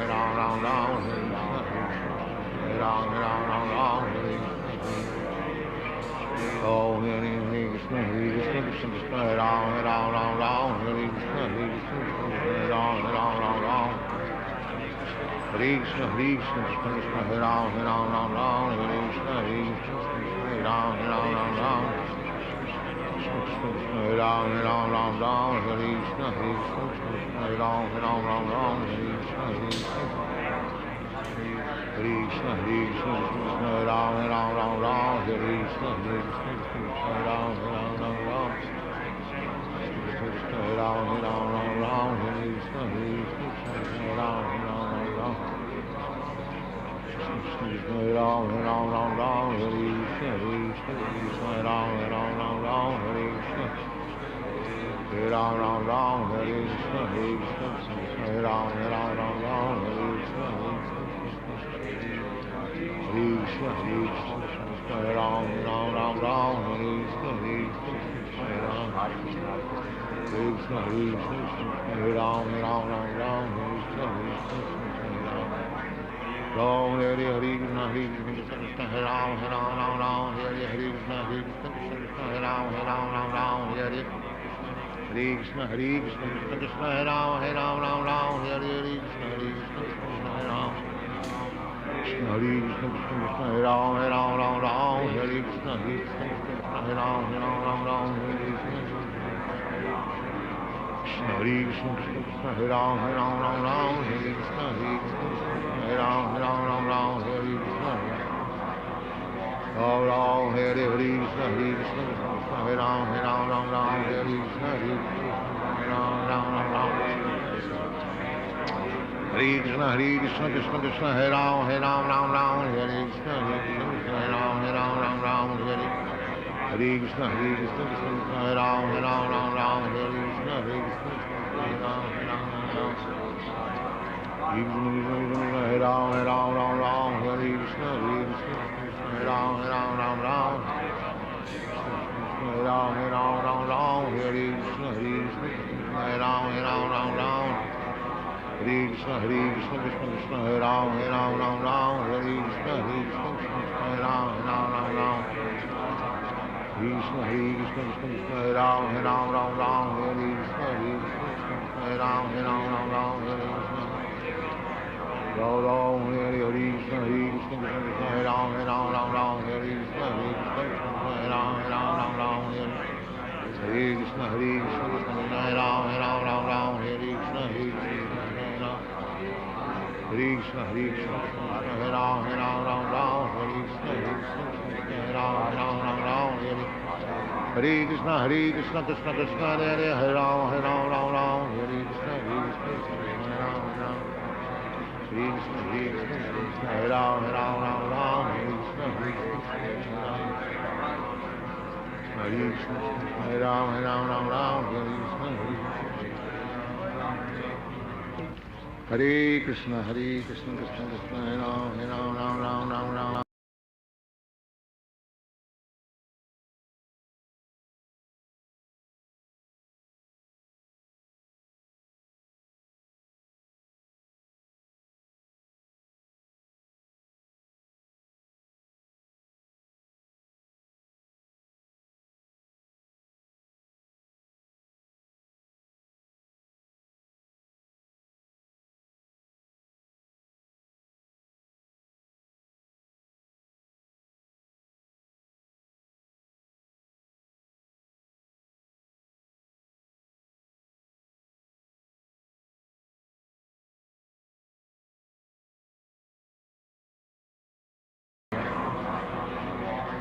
Hare Oh, Hare Krishna, Hare Krishna, Krishna Krishna, Hare Ram, Hare Krishna, Hare Ram, Hare Krishna, Hare Krishna, Krishna Krishna, Hare Ram, Hare Krishna, Hare Ram, Hare Krishna, Krishna Krishna Krishna Hare Ram Hare Ram Ram Ram Hare Krishna Hare Krishna Hare Ram Hare Ram Ram Ram Hare Krishna Hare Krishna Hare Krishna Hare Krishna Hare Ram Hare Ram Ram Ram Hare Krishna Hare Krishna Hare Ram Hare Ram Ram Ram Hare Ram Hare Ram Ram Ram Hare Krishna Hare Krishna Hare Ram Hare Ram Ram Ram Hare Ram Hare Ram Ram Ram Hare Krishna Hare Krishna Hare Ram Hare Ram Ram Ram Hare Krishna Hare Ram Ram Ram Hare Krishna Hare Krishna Hare Ram Hare Ram Ram Ram Hare Krishna Hare Krishna Hare Krishna Hare Ram Hare Ram Ram Ram Hare Krishna Hare Hare Ram Krishna Hare Krishna Hare Ram Hare Ram Ram Ram Hare Krishna Hare Ram Ram Hare Hare Krishna Hare Krishna Hare Ram Hare Ram Ram Ram Hare Hare Krishna Hare Krishna Hare Ram Hare Ram Ram Ram Hare Hare Krishna Hare Krishna Krishna Hare Ram Hare Ram Ram Ram Hare Hare Krishna Hare Krishna Hare Ram Krishna Hare Krishna Krishna Hare Ram Hare Ram Ram Ram Hare Krishna Hare Krishna Hare Ram Hare Ram Ram Ram Hare Krishna Krishna Hare Krishna Krishna Hare Ram Hare Ram Ram Ram Hare Krishna Hare Krishna Hare Ram Hare Ram Ram Ram Hare Krishna Ram Ram Hare Hare Krishna Hare Krishna Hare Ram Hare Ram Ram Ram Hare Krishna Hare Ram Ram Ram Ram Hare Krishna Hare Krishna Krishna Krishna Hare Ram Hare Ram Ram Ram Hare Krishna Hare Ram Hare Ram Ram Ram Hare Krishna Hare Krishna Krishna Hare Ram Hare Ram Ram Ram Hare Krishna Hare Krishna Hare Ram Hare Ram Ram Ram Hare Ram Hare Ram Ram Ram Hare Krishna Hare Krishna Hare Ram Hare Ram Ram Ram Hare Ram Hare Ram Ram Ram Hare Krishna Hare Krishna Hare Ram Hare Ram Ram Ram Hare Krishna Hare Krishna Krishna Krishna Hare Ram Hare Ram Ram Ram Hare Krishna Hare Krishna Hare Ram Hare Ram Ram Ram Krishna Hare Krishna Krishna Krishna Hare Ram Hare Ram Ram Ram Hare Krishna Hare Krishna Hare Ram Hare Ram Ram Ram Hare Krishna Ram Ram Hare Hare Krishna Hare Krishna Krishna Krishna Hare Ram Hare Ram Ram Ram Hare Krishna Hare Krishna Hare Ram Hare Ram Ram Ram Hare Krishna Hare Krishna Krishna Krishna Hare Ram Hare Ram Ram Ram Hare Krishna Hare Krishna Hare Krishna Hare Krishna Hare Ram Hare Ram Ram Ram Hare Krishna Hare Krishna Hare Ram Hare Ram Ram Ram Hare Krishna Hare Krishna Krishna Krishna Hare Hare Hare Ram Hare Ram Ram Ram Hare Krishna Hare Krishna Hare Ram Hare Ram Krishna Hare Krishna Hare Ram Hare Ram Ram Ram Hare Krishna Hare Krishna Hare Ram Hare Ram Ram Ram Hare Krishna Hare Krishna Krishna Krishna Hare Ram Hare Ram Ram Ram Ram Ram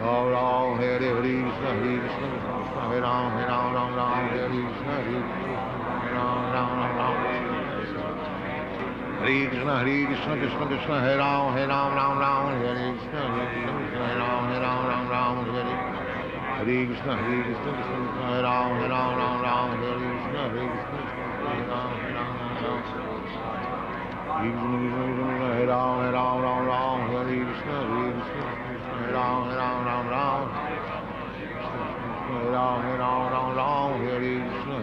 Ram Ram Hare Hare Krishna Hare Krishna Krishna Hare Ram Hare Ram Ram Ram Hare Krishna Hare Ram Ram Ram Ram Hare Krishna Krishna Krishna Hare Ram Hare Ram Ram Ram Hare Krishna Hare Ram Hare Ram Ram Ram Hare Krishna Krishna Krishna Hare Ram Hare Ram Ram Ram Hare Krishna Hare Ram Hare Ram Ram Ram Hare Ram Hare Ram Ram Ram Hare Krishna Hare Ram Hare Ram Ram Ram Hare Ram Hare Ram Ram Ram Hare Krishna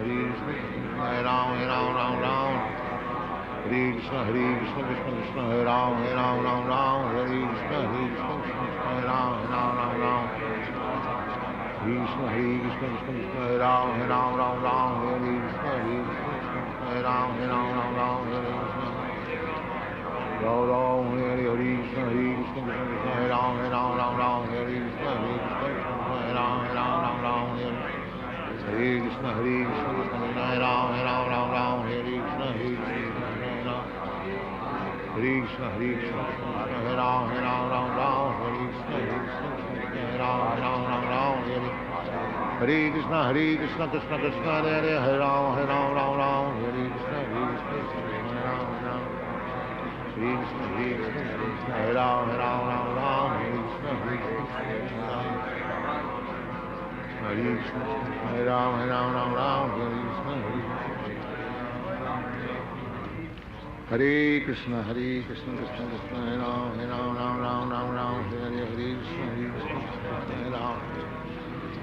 Hare Ram Hare Ram Ram Ram Hare Krishna Krishna Krishna Hare Ram Hare Ram Ram Ram Hare Krishna Hare Ram Hare Ram Ram Ram Krishna Krishna Krishna Hare Ram Hare Ram Ram Ram Hare Krishna Hare Ram Hare Ram Ram Ram Hare Krishna Ram Ram Hare Hare Krishna Krishna Krishna Hare Ram Hare Ram Ram Ram Hare Krishna Hare Ram Hare Ram Ram Ram Hare Hare Krishna, Hare Krishna, Hare Ram, Ram, Hare Krishna, Hare Ram, Ram, Hare Hare Krishna, Krishna Krishna, Hare Hare, Hare Ram, Ram, Hare Krishna, Hare Ram, Hare Krishna, Hare Ram, Ram, Hare Krishna, Hare Krishna, Hare Ram, Ram, Hare Krishna, Hare Krishna, Krishna Krishna, Hare Ram, Ram, Hare Hare, Hare Krishna, Hare Ram.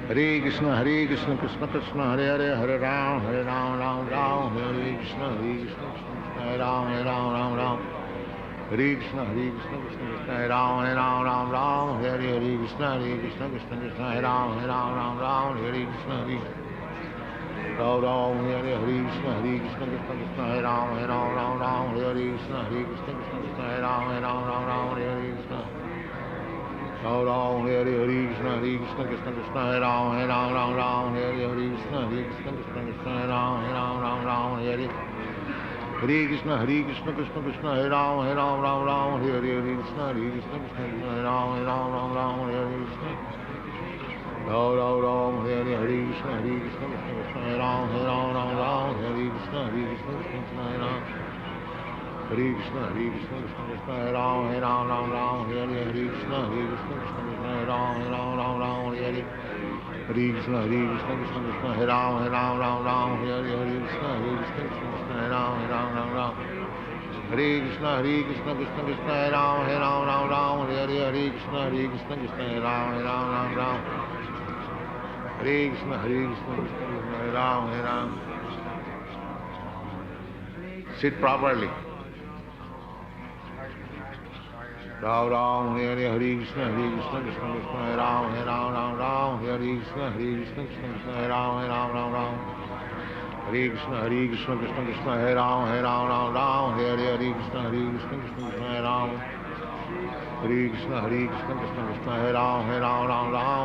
Hare Krishna, Krishna Krishna, Hare Hare, Hare Ram, Ram, Hare Krishna, Hare Ram, Ram. Hare Krishna, Krishna Krishna, Hare Ram, Ram, Hare Hare, Hare Krishna, Krishna Hare Ram, Ram, Hare Krishna, Ram, Hare Krishna, Krishna Krishna, Hare Ram, Ram, Hare Krishna, Krishna Hare Ram, Ram, Hare Krishna. Ram, Hare Krishna, Krishna Krishna, Hare Ram, Ram, Hare Krishna, Krishna Krishna, Hare Ram, Ram, Hare Hare Krishna, Krishna Krishna, Hare Ram, Ram, Hare Krishna, Krishna Krishna, Hare Ram, Hare Krishna. Ram, Hare Krishna, Krishna Krishna, Hare Ram, Hare Krishna, Krishna Krishna, Hare Ram. Hare Krishna, Krishna Krishna, Hare Ram, Hare Krishna, Krishna Krishna, Hare Ram, Hare Hare. Hare Krishna, Krishna Krishna, Hare Ram, Hare Krishna, Krishna Krishna, Hare Ram, Hare Krishna, Krishna Krishna, Hare Ram, Hare Krishna, Krishna Krishna, Hare Ram, Hare Krishna, Krishna Krishna, Hare Ram. Sit properly. Ram, Hare Krishna, Krishna Krishna, Hare Ram, Hare Krishna, Krishna Krishna, Hare Ram, Hare Krishna, Krishna Krishna, Hare Ram, Hare Krishna, Krishna Krishna, Hare Ram. Hare Krishna, Krishna Krishna, Hare Ram,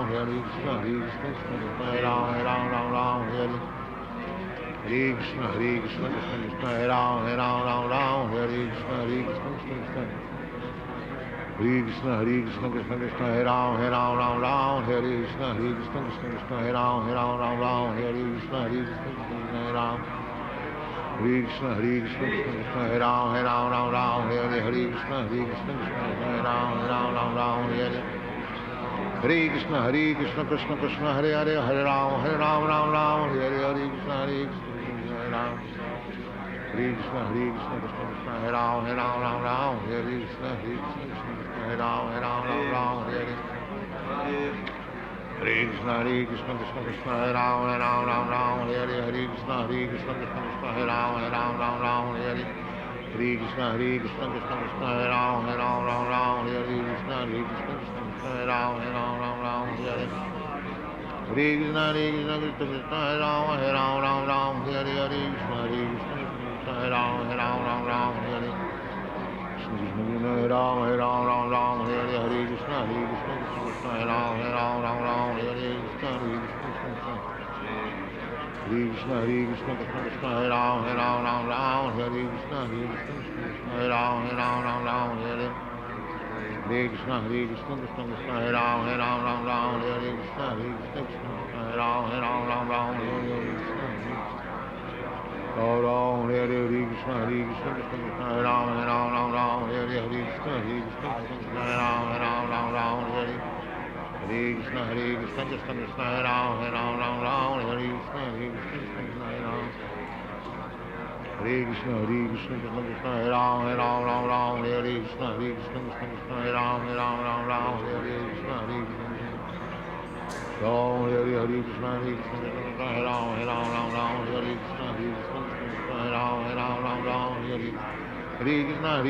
Hare Krishna, Krishna Krishna, Hare Ram, Hare Krishna, Krishna Krishna, Hare Ram, Hare Krishna, Krishna Krishna. Hare Krishna, Krishna Krishna, Hare Ram, Hare Krishna, Krishna Krishna, Hare Ram, Hare Krishna, Krishna Krishna, Hare Ram. Hare Krishna, Krishna Krishna, Hare Ram, Hare Krishna, Krishna Krishna, Hare Ram, Hare. Hare Krishna, Krishna, Hare Hare, Hare Ram, Hare Krishna, Hare Ram. Hare Krishna, Krishna, Hare Ram, Hare Krishna, Hare Ram, Hare. Hare Krishna, Krishna Krishna, Hare Ram, Hare Krishna, Krishna Krishna, Hare Ram, Hare. Hare Krishna, Krishna Krishna, Hare Ram, Hare Krishna, Krishna Krishna, Hare Ram, Hare. Hare Krishna, Krishna, Hare Ram, Hare Krishna, Krishna Hare Ram, Hare Hare. Krishna, Hare Ram, Hare Krishna, Krishna Hare Ram, Hare Krishna, Krishna. Hare Krishna, Krishna, Hare Ram, Hare Krishna, Krishna Hare Ram, Hare. Hare Krishna, Krishna, Hare Ram, Hare Krishna, Krishna Hare Ram, Hare Krishna. Ram, Hare Krishna, Krishna Hare Ram, Hare Krishna, Krishna Hare Ram, Hare. Hare Krishna, Krishna Hare Ram, Hare Krishna, Krishna Hare Ram. Hare Krishna, Krishna Hare Ram, Hare Krishna, Krishna Hare Ram, Hare Krishna, Krishna. Ram, Hare Krishna, Krishna Hare Ram, Hare Krishna, Krishna Hare Ram, Hare. Hare Krishna,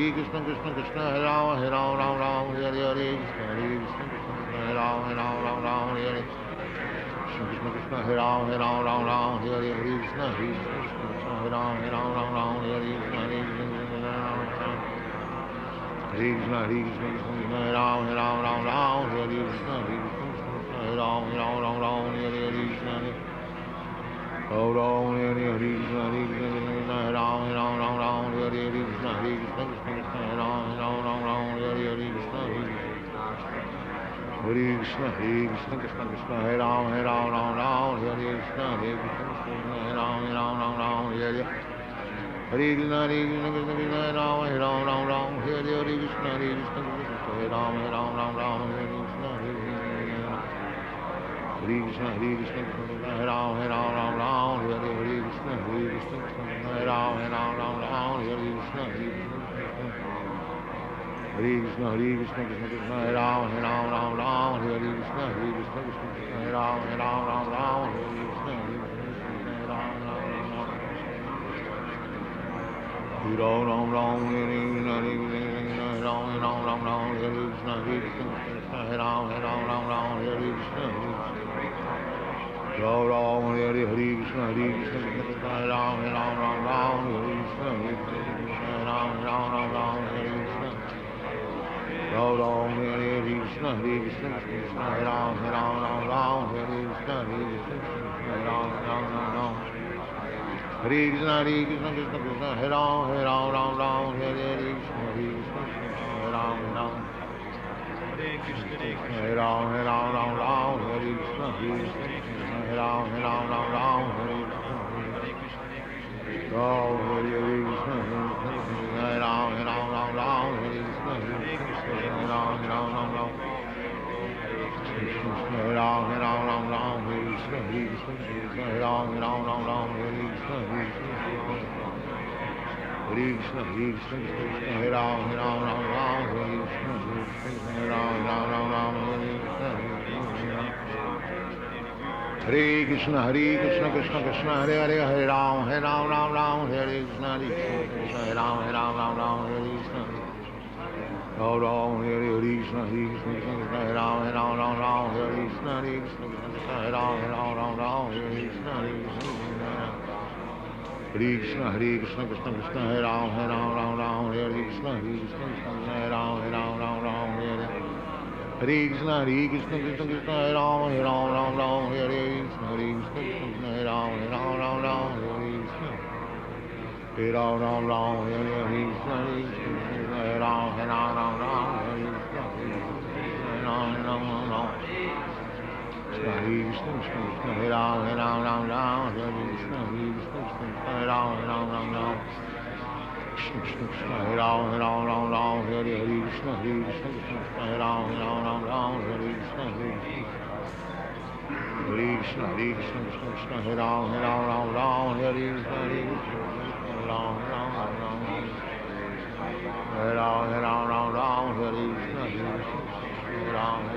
Krishna Hare Ram, Hare Krishna, Krishna Hare Ram, Hare. Krishna Hare Ram, Hare Krishna, Krishna Hare Ram, Hare Krishna, Hare Krishna, Hare Ram, Hare Krishna, Hare Ram, Hare Krishna. Ram, Hare Krishna, Krishna Hare Ram, Hare Krishna, Krishna Hare Ram, Hare Krishna, Krishna Krishna, Hare Ram, Ram Ram, Hare Krishna, Krishna Krishna, Hare Ram, Ram, Hare Hare Krishna, Krishna Krishna, Hare Ram, Ram, Hare Krishna, Krishna Krishna, Hare Ram, Ram, Hare Krishna, Hare Krishna, Krishna Krishna, Hare Ram, Ram, Hare Krishna, Krishna Krishna, Hare Ram, Ram, Hare Krishna, Hare Krishna, Krishna Krishna, Hare Ram, Ram, Hare Krishna, Krishna Krishna, Hare Ram, Ram, Hare Krishna, Hare Ram, Ram, Hare Krishna, Hare Krishna, Hare Ram, Hare Krishna, Ram, Hare Krishna, Hare Krishna, Hare Ram, Hare Krishna, Hare Ram, Hare Krishna. Ram, Hare Krishna, Hare Krishna, Hare Ram, Hare Krishna, Hare Ram, Hare Krishna, Hare Krishna, Krishna, Hare Ram, Hare Krishna, Hare Ram, Hare Krishna, Hare Ram, Hare Krishna, Hare Ram, Hare Krishna, Ram, Hare Krishna, Hare Ram, Hare Krishna, Hare Ram, Hare Ram, Hare Krishna, Hare Ram, Hare Krishna, Hare Krishna, Hare Krishna, Hare Ram, Hare Krishna, Hare Ram, Hare Krishna, Hare Krishna, Krishna Krishna, Hare Hare, Hare Ram, Hare Krishna, Hare Krishna, Hare Ram, Hare Krishna, Hare Ram, Hare Krishna, Hare Ram, Hare Krishna, Hare Krishna, Hare Ram, Hare Krishna, Hare Krishna, Hare Krishna, Krishna Krishna, Hare Ram, Hare Krishna, Hare Ram, Hare Hare Krishna, Krishna Krishna, Hare Ram, Hare Krishna, Hare Krishna, Hare Ram, Hare Krishna, Hare Ram, Hare Krishna, Hare Ram, Hare Krishna, Hare Ram, Hare Krishna, Hare Ram, Hare Krishna, Hare Ram, Krishna Krishna, Hare Ram, Hare Krishna, Hare Ram, Hare Krishna, Hare Krishna, Hare Krishna, Krishna, Hare Ram, Hare Krishna, Hare Ram, Hare Ram, Hare Krishna, Hare Ram, Hare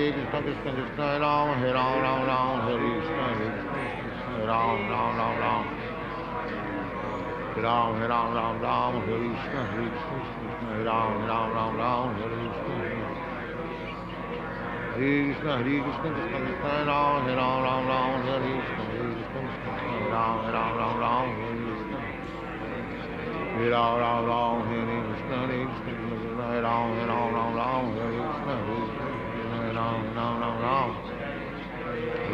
Krishna, Krishna Krishna, Hare Ram, Hare Krishna, Hare Ram, Hare Ram, Hare Krishna, Hare Ram, Hare Krishna, Hare Krishna, Hare Krishna, Krishna Krishna, Hare Ram, Hare Krishna, Hare Ram, Hare Krishna, Hare Ram, Hare Krishna, Hare Krishna, Hare Ram, Hare Krishna, Hare Ram, Hare Krishna, Hare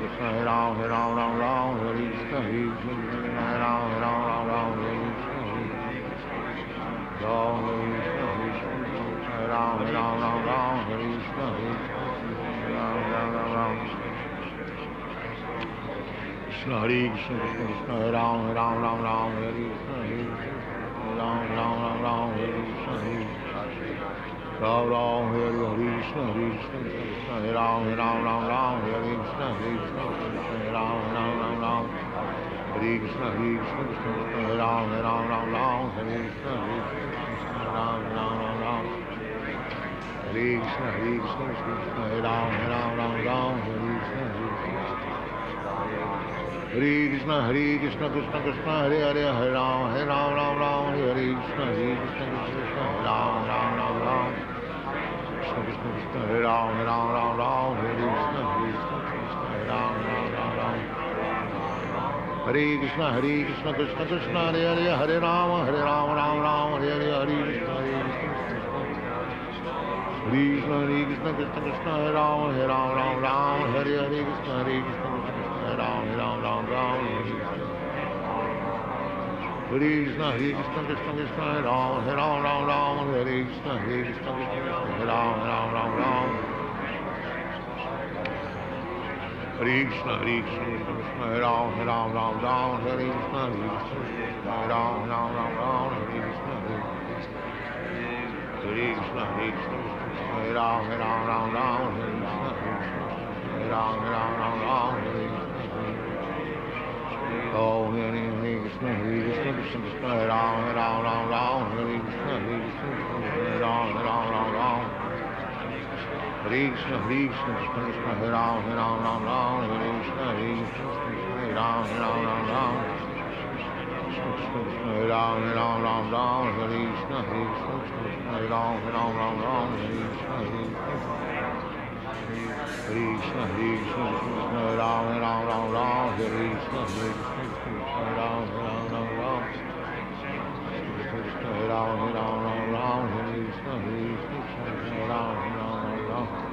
Krishna, Hare Ram, Hare Krishna, Hare Ram, Hare Krishna, Hare Ram, Hare Krishna, Hare Ram, Hare Krishna, Hare Krishna, Hare Ram, Hare Krishna, Hare Ram, Hare Krishna, Hare Krishna, Krishna, Hare Ram, Hare Krishna, Hare Ram, Hare Krishna, Ram Ram, Hare Krishna, Hare Ram, Hare Krishna, Hare Ram, Hare Krishna, Hare Ram, Hare Krishna, Hare Ram, Hare Krishna, Hare Krishna, Hare Krishna, Krishna Krishna, Hare Ram, Ram Ram, Hare Krishna, Hare Krishna, Hare Krishna, Krishna Krishna, Hare Hare, Hare Ram, Ram Ram, Hare Krishna, Hare Krishna, Krishna Krishna, Hare Ram, Ram. Krishna Krishna Krishna, Hare Ram, Ram Ram, Hare Krishna, Hare Krishna, Hare Ram, Ram. Hare Krishna, Krishna Krishna, Hare Hare, Hare Ram, Ram Ram, Hare Hare, Hare Krishna, Krishna Krishna, Krishna Krishna, Hare Ram, Ram Hare Hare, Krishna Krishna, Hare Ram, Ram Ram, Hare Krishna, Krishna Krishna, Hare Ram, Ram, Hare Krishna, Krishna Krishna, Hare Ram, Ram. Hare Krishna, Krishna Krishna, Hare Ram, Ram, Hare Krishna, Hare Ram, Ram, Hare Krishna, Hare Krishna, Hare Ram, Ram, Hare Krishna, Hare Ram, Hare Krishna, Oh, Hare Krishna, Krishna Krishna, Hare Ram, Hare Krishna, Hare Ram, Hare Krishna, Krishna Krishna, Hare Ram, Hare Krishna, Hare Ram, Hare Ram, Hare Krishna, Hare Ram, Hare Krishna, Hare Krishna, Hare Ram, Hare Krishna, Hare Ram, Hare Ram, Hare Krishna, Hare Ram,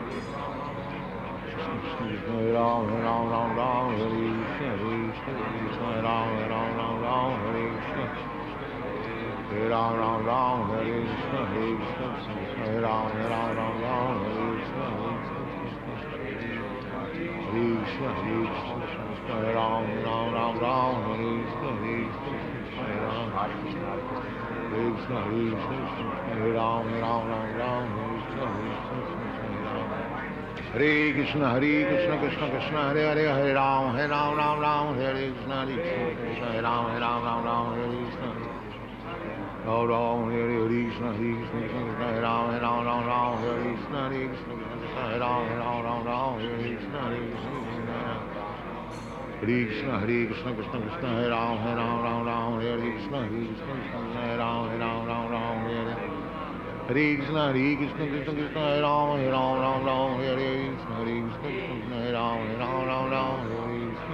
Hare Ram, Hare Krishna, Hare Ram, Hare Krishna, Hare Ram, Hare Krishna, Hare Ram, Hare Krishna, Krishna, Hare Ram, Hare Krishna, Hare Ram, Krishna, Hare Ram, Hare Krishna, Krishna Krishna, Hare Hare, Hare Ram, Ram, Hare Krishna, Hare Ram, Hare Krishna, Ram, Hare Krishna, Hare Ram, Hare Krishna, Hare Ram, Hare Krishna, Krishna, Krishna Krishna, Hare Ram, Hare Krishna, Hare Ram, Hare Hare Krishna, Krishna Krishna, Hare Ram, Hare Krishna, Hare Krishna, Hare Ram, Hare Krishna, Hare Ram, Hare Krishna,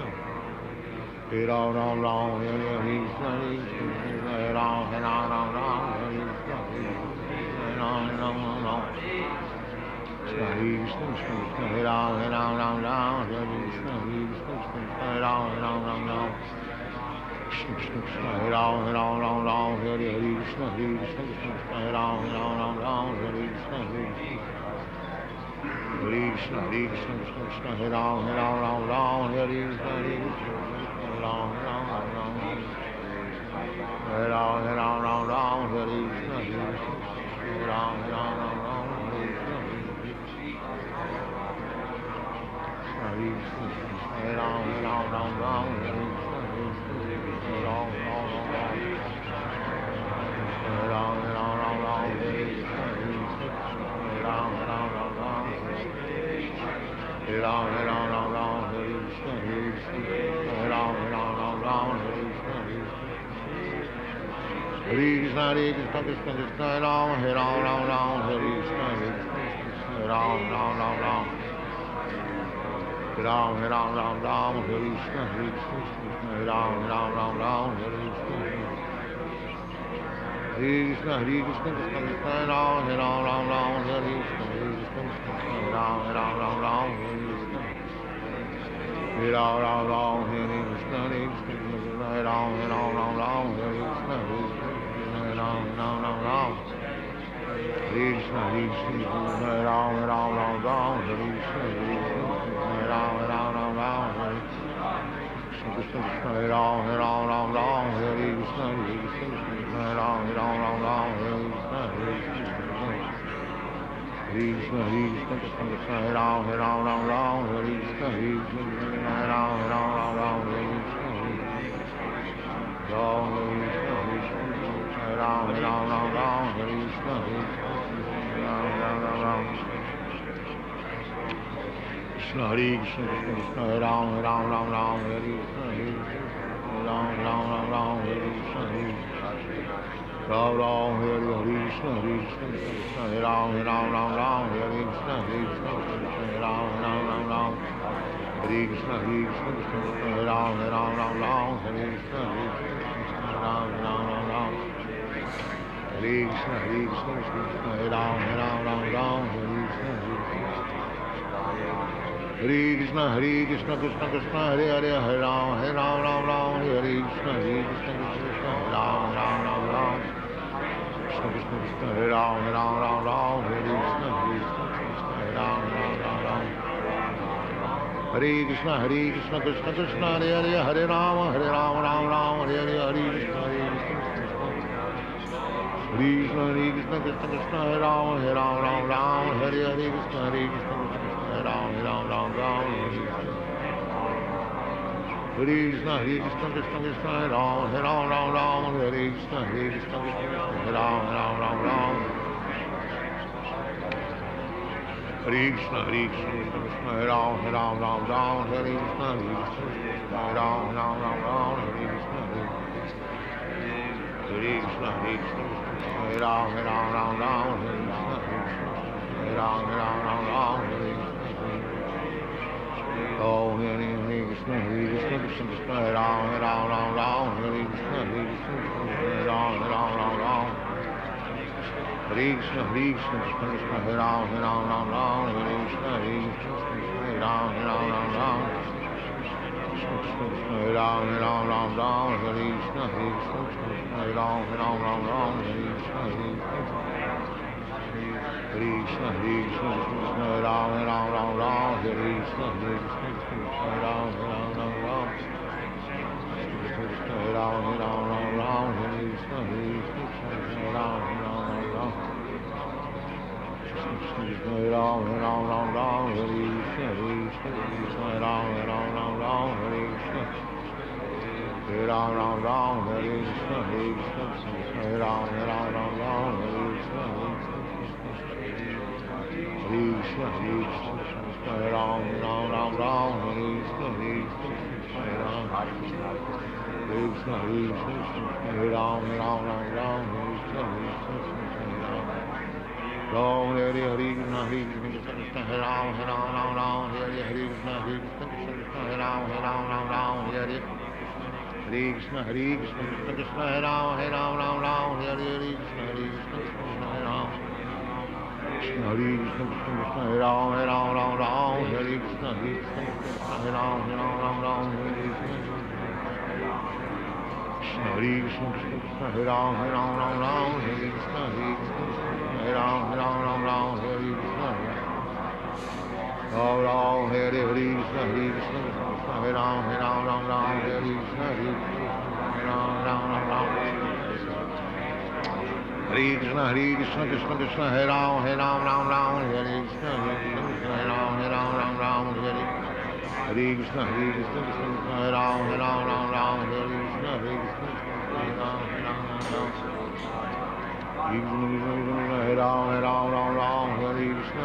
Hare Ram, Hare Krishna, Hare Krishna, Hare Ram, Hare Krishna, Hare Ram, Krishna Krishna, Hare Ram, Hare Krishna, Hare Ram, Hare Krishna, Hare Krishna, Krishna, Hare Ram, Hare Krishna, Hare Ram, Hare Ram, Hare Krishna, Hare Ram, Hare Ram, Hare Krishna, Krishna Krishna, Hare Ram, Hare Ram, Hare Krishna, Hare Ram, Hare Ram, Hare Krishna, Hare Ram, Hare Krishna, Krishna, Krishna Krishna, Hare Ram, Hare Hare Krishna, Hare Ram, Hare Krishna, Hare Ram, Hare Krishna, Hare Ram, Hare Krishna, Hare Ram, Krishna, Krishna, Hare Ram, Hare Krishna, Hare Ram, Hare Krishna, Hare Ram, Hare Krishna, Hare Ram, Hare Krishna, Krishna Krishna, Hare Ram, Hare Krishna, Hare Ram, Hare Krishna, Ram, Hare Krishna, Hare Ram, Hare Krishna, Krishna, Hare Krishna, Krishna Krishna, Hare Ram, Ram Ram, Hare Krishna, Hare Ram, Ram, Hare Krishna, Hare Ram, Hare Krishna, Hare Krishna, Krishna, Hare Ram, Ram Hare Krishna, Hare Krishna, Hare Ram, Ram, Hare Krishna, Hare Krishna, Krishna, Hare Ram, Ram, Hare Krishna, Hare Ram, Ram, Hare Krishna, Hare Krishna, Krishna, Hare Ram, Ram, Hare Krishna, Hare Krishna, Hare Krishna, Krishna Krishna, Hare Hare, Hare Ram, Ram, Hare Krishna, Hare Krishna, Krishna, Ram, Krishna Krishna, Krishna, Hare Ram, Hare Krishna, Hare Krishna, Hare Ram, Hare Krishna, Hare Krishna, Krishna Krishna, Hare Hare, Hare Ram, Ram, Hare Hare, Hare Krishna, Hare Krishna, Hare Krishna, Krishna Krishna, Hare Ram, Hare Hare, Krishna, Hare Krishna, Hare Ram, Hare Krishna, Hare Krishna, Krishna Krishna, Hare Ram, Hare Krishna, Hare Krishna, Hare Ram, Hare Krishna, Hare Krishna, Krishna, Hare Ram, Hare Krishna, Hare Ram, Hare Krishna, Hare Krishna, Hare Krishna, Hare Ram, Hare Krishna, Hare Ram, Hare Oh, Hare Krishna, Hare Krishna, Krishna Krishna, Hare Ram, Hare Krishna, Hare Ram, Hare Krishna, Hare Krishna, Krishna Krishna, Hare Ram, Hare Krishna, Hare Ram, Hare Ram, Hare Krishna, Hare Krishna, Hare Ram, Hare Krishna, Hare Krishna, Hare Krishna, Hare Ram, Hare Krishna, Hare Krishna, Hare Ram, Hare Ram, Hare Krishna, Hare Ram, Hare Ram, Hare Ram, Hare Krishna, Hare Krishna, Hare Ram, Hare Krishna, Hare Ram, Hare Krishna, Hare Krishna, Hare Ram, Hare Krishna, Hare Krishna, Hare Krishna, Hare Ram, Hare Krishna, Hare Ram, Hare Krishna, Hare Krishna, Hare Ram, Hare Krishna, Hare Ram, Ram, Hare Krishna, Hare Krishna, Hare Ram, Hare Krishna, Hare Krishna, Hare Ram, Hare Krishna, Hare Krishna, Hare Ram, Hare Krishna, Hare Krishna, Hare Ram, Hare Krishna, Hare Ram, Hare Krishna, Hare Ram, Hare Krishna, Hare Krishna, Hare Ram, Hare Krishna, Hare Ram, Hare Krishna, Ram Ram, Hare Krishna, Hare Krishna, Hare Ram, Hare Krishna, Hare Ram, Hare Krishna, Hare Krishna, Krishna Krishna, Hare Ram, Hare Krishna, Hare Ram, Hare Krishna, Hare Krishna, Hare Ram, Hare Krishna, Hare Ram, Hare Ram, Hare Krishna,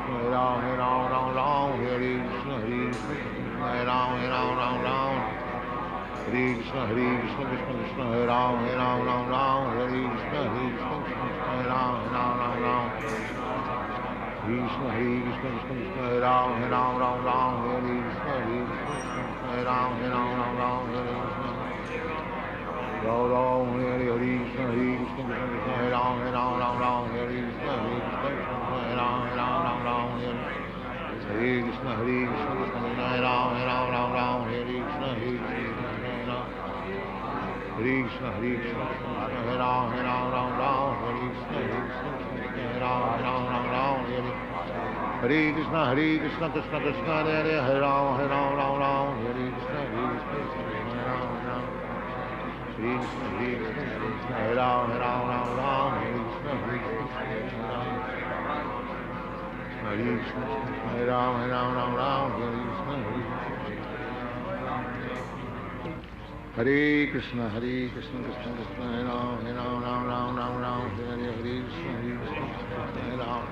Hare Ram, Hare Ram, Hare Krishna, Hare Ram, Hare Krishna, Hare Krishna, Krishna Krishna, Hare Ram, Hare Krishna, Hare Ram, Krishna, Hare Krishna, Krishna Krishna, Hare Ram, Hare Krishna, Hare Ram, Hare Krishna, Ram Ram, Hare Krishna, Hare Krishna, Krishna Krishna, Hare Ram, Hare Krishna, Hare Ram, Hare Krishna, Hare Krishna, Krishna Krishna, Hare Ram, Hare Krishna, Hare Krishna, Hare Krishna, Hare Ram, Hare Krishna, Hare Krishna, Hare Krishna, Krishna Krishna, Hare Ram, Hare Krishna, Hare Krishna, Hare Ram, Hare Krishna, Hare Krishna, Hare Ram, Hare Krishna, Hare Hare Krishna, Krishna Krishna, Hare Ram, Ram Ram, Hare Krishna, Hare Ram.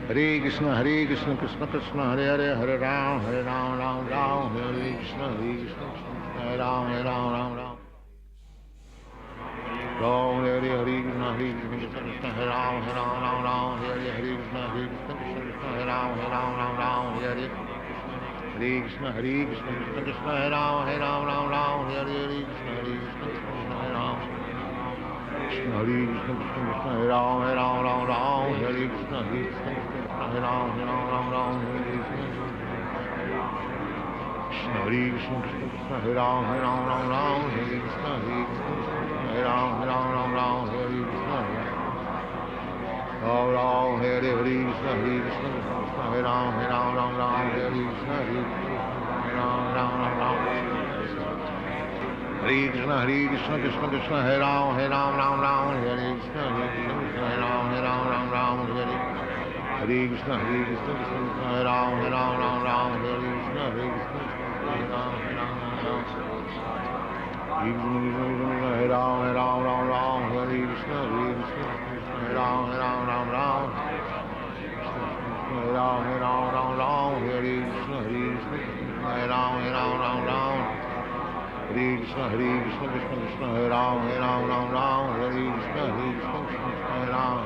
Hare Krishna, Krishna Krishna, Hare Hare, Ram, Ram Ram, Hare Krishna, Hare Ram, Ram Ram. Ram, Hare Krishna, Krishna Krishna, Hare Ram, Ram, Hare Krishna, Krishna Krishna, Hare Ram, Ram, Hare Krishna, Krishna Krishna, Hare Ram, Ram, Hare Krishna, Krishna Krishna, Hare Ram. Krishna, Krishna Krishna, Hare Ram, Ram, Hare Krishna, Krishna Krishna, Hare Ram, Ram, Hare Krishna. Krishna, Krishna Krishna, Hare Ram, Ram, Hare Krishna, Krishna Krishna, Hare Ram, Hare Krishna. Ram, Hare Krishna, Krishna Krishna, Hare Ram, Hare Krishna, Hare Krishna, Krishna Krishna, Hare Ram, Hare Krishna, Hare Ram, Hare Krishna, Hare Ram, Hare Krishna, Hare Ram, Hare Krishna, Hare Ram, Hare Krishna, Krishna Krishna, Hare Ram, Hare Krishna, Hare Ram,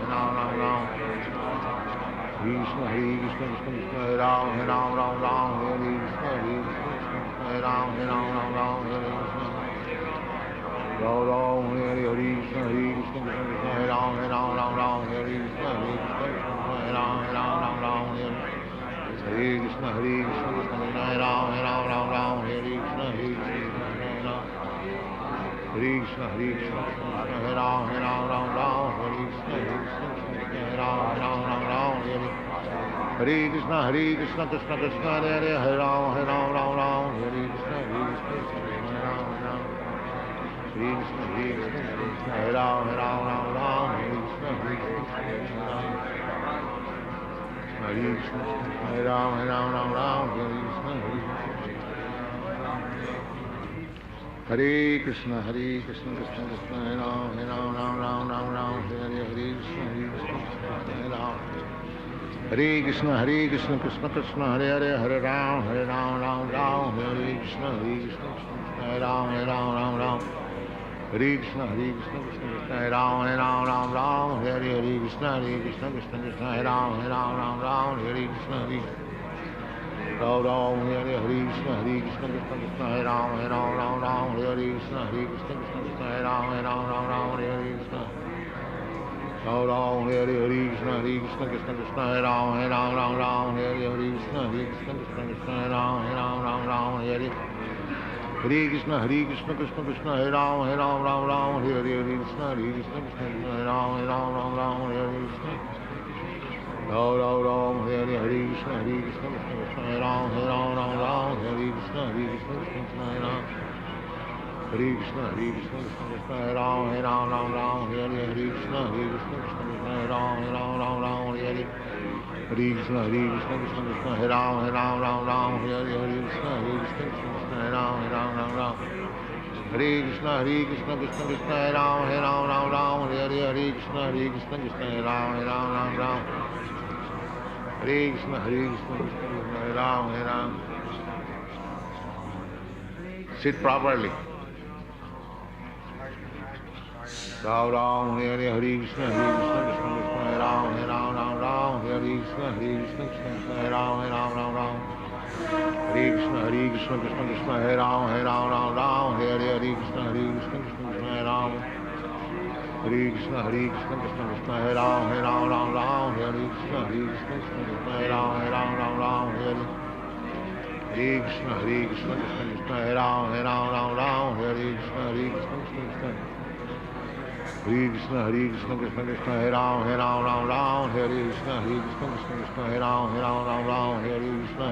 Krishna, Krishna Krishna, Hare Ram, Hare Krishna, Hare Ram, Hare Krishna. Ram, Hare Krishna, Krishna Krishna, Hare Ram, Hare Krishna, Hare Ram, Hare Krishna, Krishna, Hare Ram, Hare Krishna, Krishna, Krishna, Hare Ram, Hare Krishna, Hare Ram, Hare Krishna, Krishna Krishna, Hare Ram, Hare Krishna, Krishna, Krishna, Hare Ram, Hare Krishna, Hare Krishna, Hare Ram, Hare Krishna, Hare Krishna, Krishna Krishna, Hare Ram, Hare Krishna, Hare Ram. Hare Krishna, Krishna Krishna, Hare Ram, Hare Krishna, Hare Ram, Hare Ram. Hare Krishna, Krishna, Hare Ram, Hare Krishna, Krishna, Hare Ram, Hare Krishna, Ram, Hare Krishna, Krishna, Hare Ram, Hare Krishna, Krishna, Hare Ram, Hare Krishna. Ram, Hare Krishna, Krishna, Hare Ram, Hare Krishna, Krishna, Hare Ram, Hare Hare Krishna, Krishna, Hare Ram, Hare Krishna, Hare Ram, Hare Krishna. Ram, Hare Krishna, Krishna, Hare Ram, Hare Krishna, Krishna, Hare Ram. Hare Krishna, Krishna, Hare Ram, Hare Krishna, Hare Ram, Hare Krishna, Krishna, Hare Ram, Hare Krishna, Hare Ram, Hare Krishna, Krishna, Hare Ram, Hare Krishna, Krishna, Hare Ram, Hare Krishna, Hare Ram, Hare Ram. Sit properly. Ram, Hare Krishna, Krishna, Hare Ram, Hare Krishna, Krishna, Hare Ram, Hare Krishna, Krishna, Hare Ram, Hare Krishna, Hare Ram. Hare Krishna, Krishna, Hare Ram, Hare Krishna, Krishna, Hare Ram, Hare Krishna, Krishna, Hare Ram, Hare Krishna, Krishna. Hare Krishna, Krishna, Hare Ram, Hare Krishna, Krishna, Hare Ram, Hare Krishna.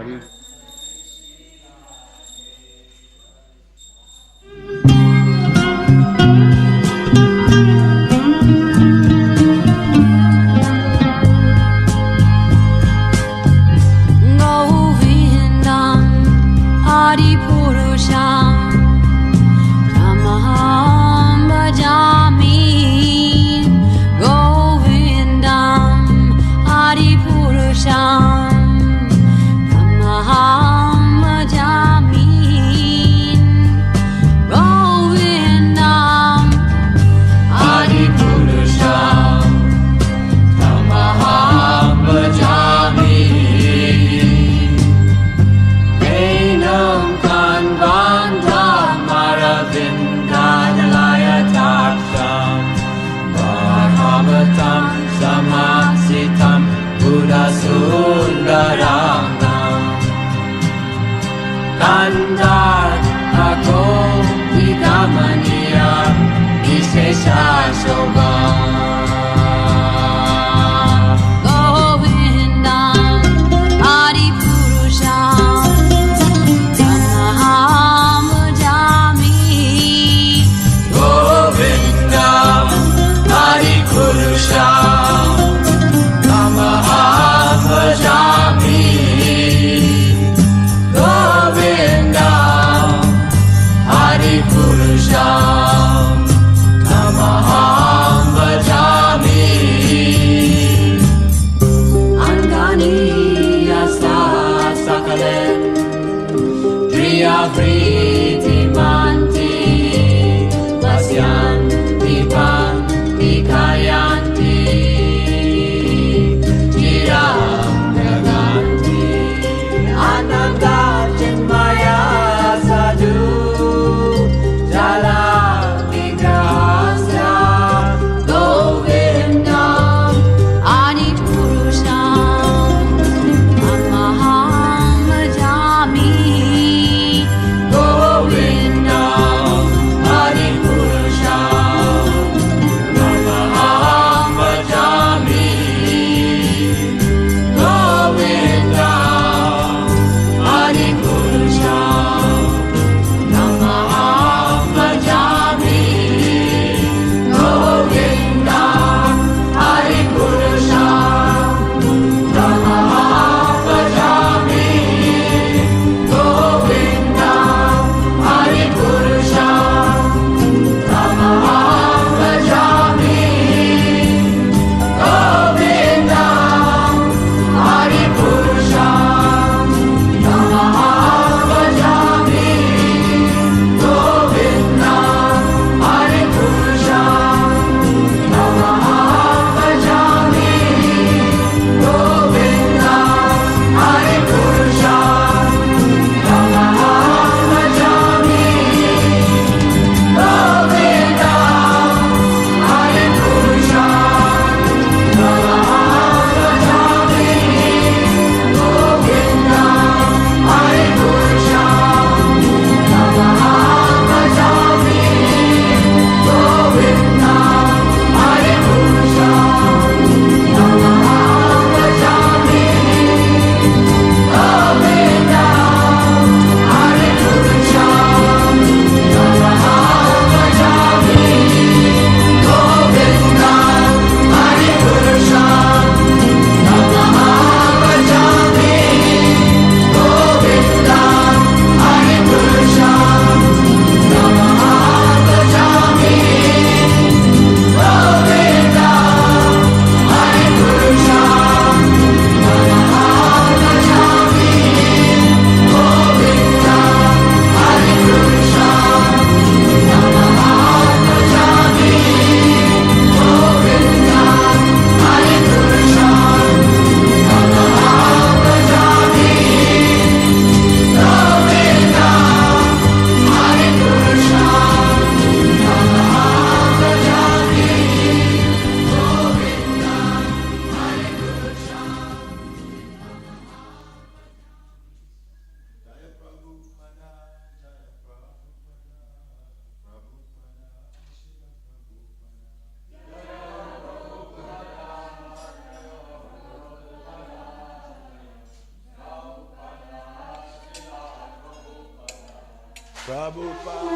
Prabhupada,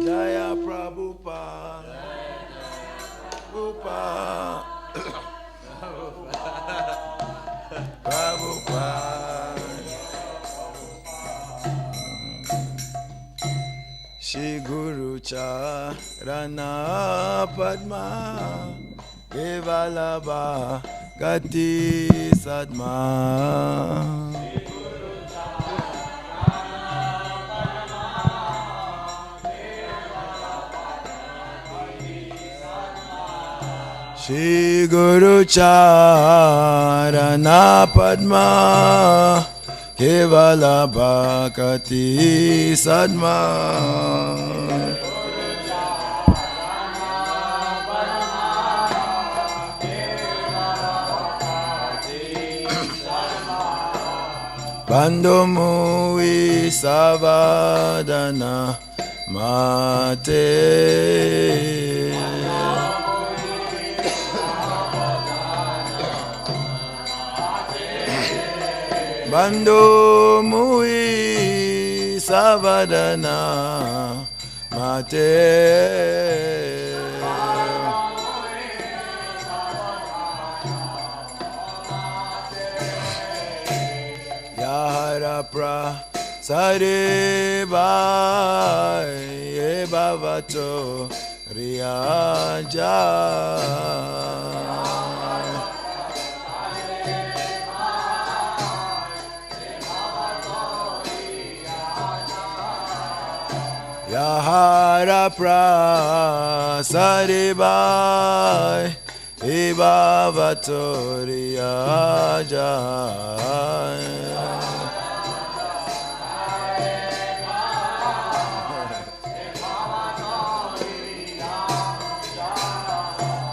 Jaya Prabhupada, Prabhupada, Shri Guru Charana Padma, Kevalabha Gati Sadma. Shri Guru Charana Padma, Kevala Bhakati Sadma. Bandhu Mui Savadana Mate. Bandhu Mui Savadana Mate. Yahara Prasadevai Bhavato Riyaja. Yahara Prasadevai Bhavato Riyaja.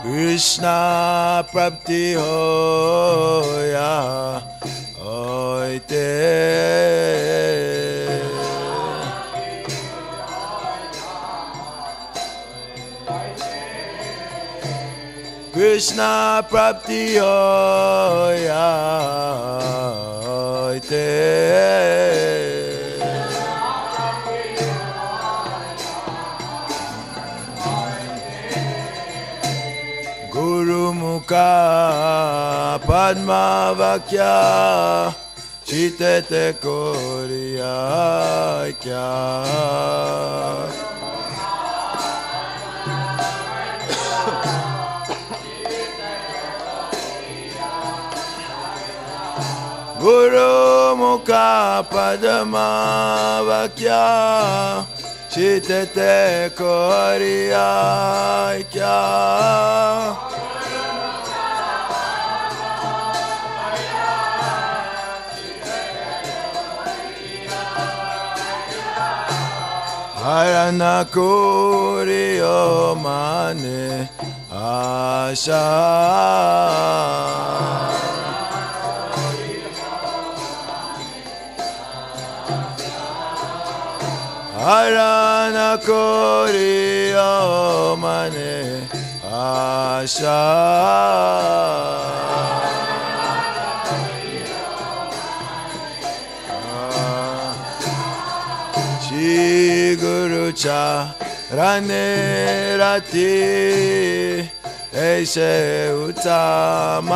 Krishna Prapti Hoya Oite. Krishna Prapti Hoya Oite. Guru Mukha Padma Vakya Chitete Koriya Kya. Guru Mukha Padma Vakya Chitete Koriya Kya. Harana Kuriyo Mane Asha. Harana Kuriyo Mane Asha. Shri Guru Charane Rati Eishe Uttamagati.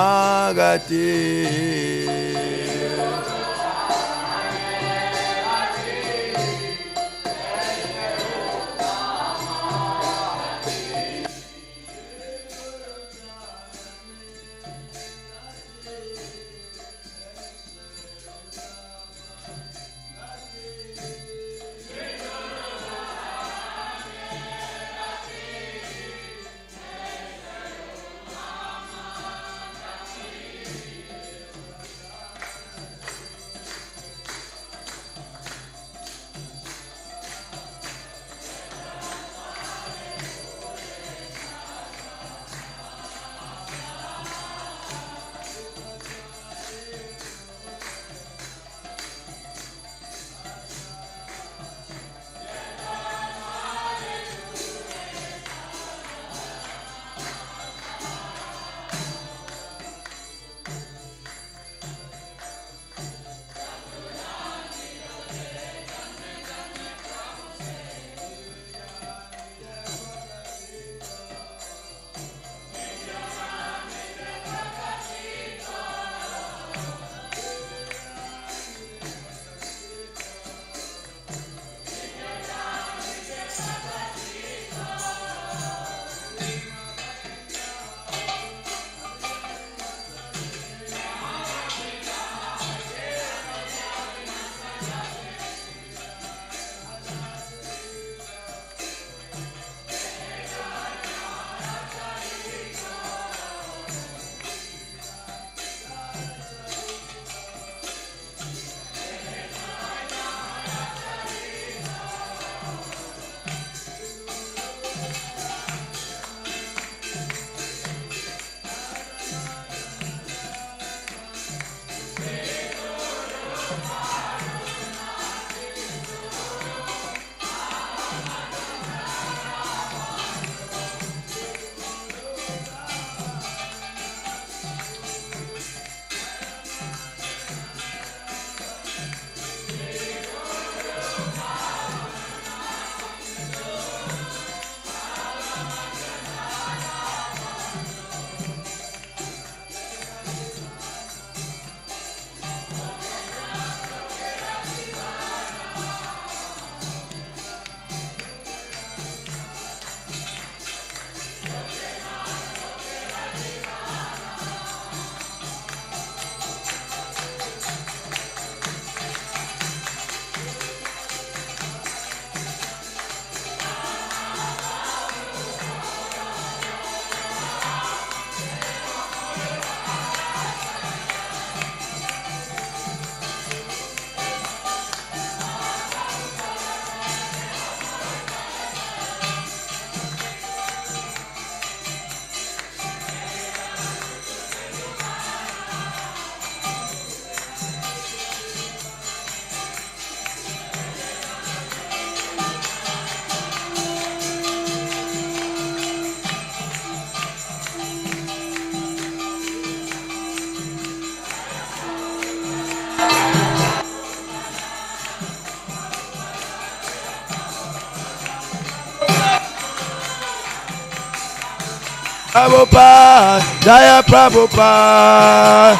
Prabhupada, Jaya Prabhupada.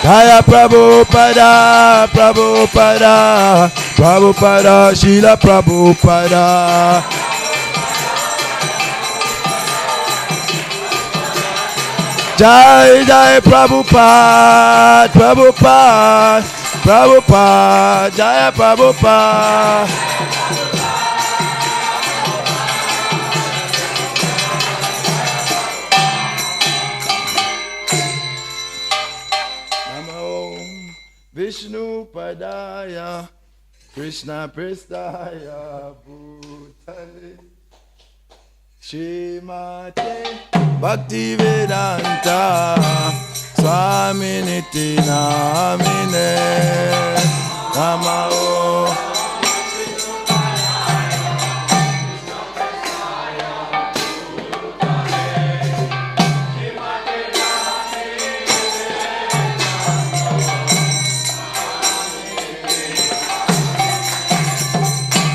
Jaya Prabhupada, Prabhupada, Prabhupada, Srila Prabhupada. Jai Jai Prabhupada, Prabhupada, Prabhupada, Jaya Prabhupada. Vishnu Padaya, Krishna Prestaya Bhutale, Srimate Bhakti Vedanta Swaminiti Namine Namao.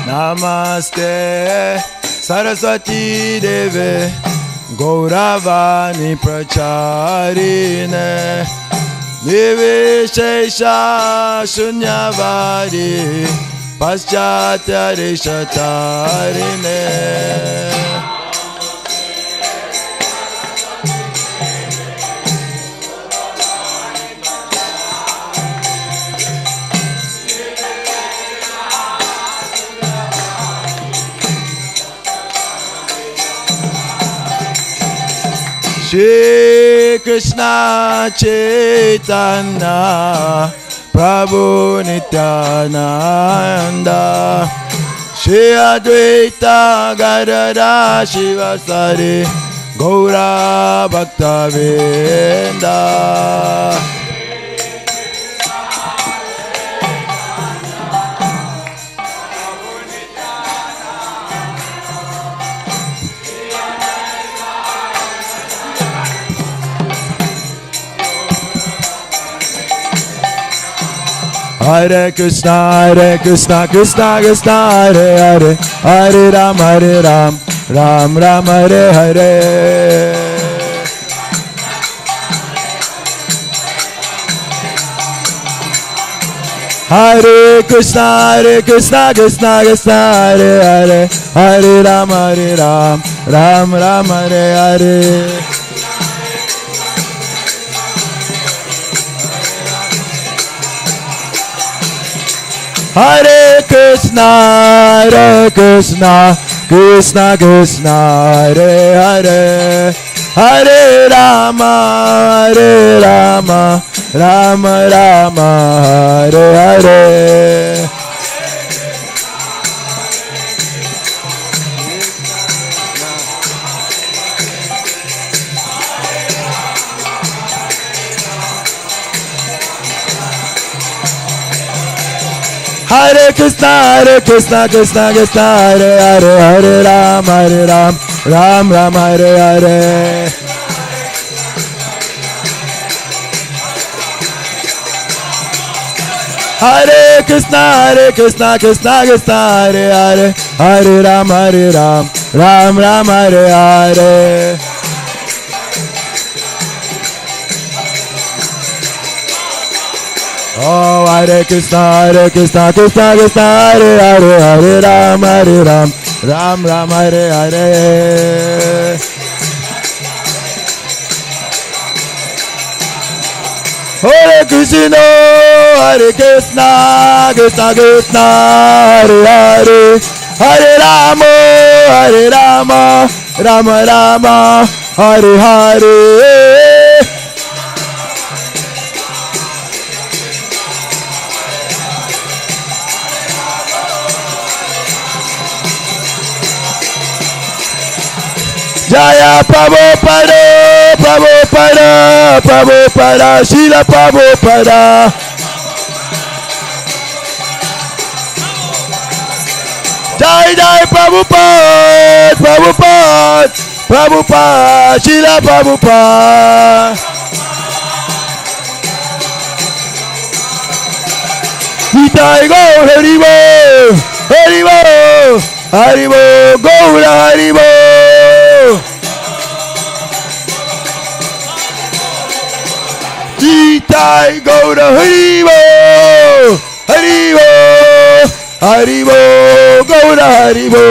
Namaste Saraswati Deve Gauravani Pracharine Nivishesha Shunyavadi Paschatya Rishatarine. Shri Krishna Chaitanya Prabhu Nityananda Shri Advaita Gadadhara Shivasari Gaura Bhakta Vrinda. Hare Krishna, Krishna Krishna, Hare Hare, Hare Ram, Ram Ram, Hare Hare. Hare Krishna, Krishna Krishna, Hare Hare, Hare Ram, Ram Ram, Hare Hare. Hare Krishna, Krishna Krishna, Hare Hare, Hare Rama, Rama Rama, Hare Hare. Hare Krishna, Krishna Krishna, Hare Hare, Hare Ram, Ram Ram, Hare Hare. Hare Krishna, Krishna Krishna, Hare Hare, Hare Ram, Ram Ram, Hare Hare. Oh, Hare Krishna, Krishna Krishna, Hare Hare, Hare Ram, Ram Ram, Hare Hare. Hare Krishna, Hare Krishna, Krishna Krishna, Hare Hare, Hare Rama, Rama Rama, Hare Hare. Jaya Prabhupada, Prabhupada, Prabhupada, Srila Prabhupada. Jai Jai Prabhupada, Prabhupada, Prabhupada, Srila Prabhupada. Nitai Gaur Haribo, Haribo, Haribo, Gaura Haribo. Nitai Gaura Haribo, Haribo, Haribo, Gaura Haribo.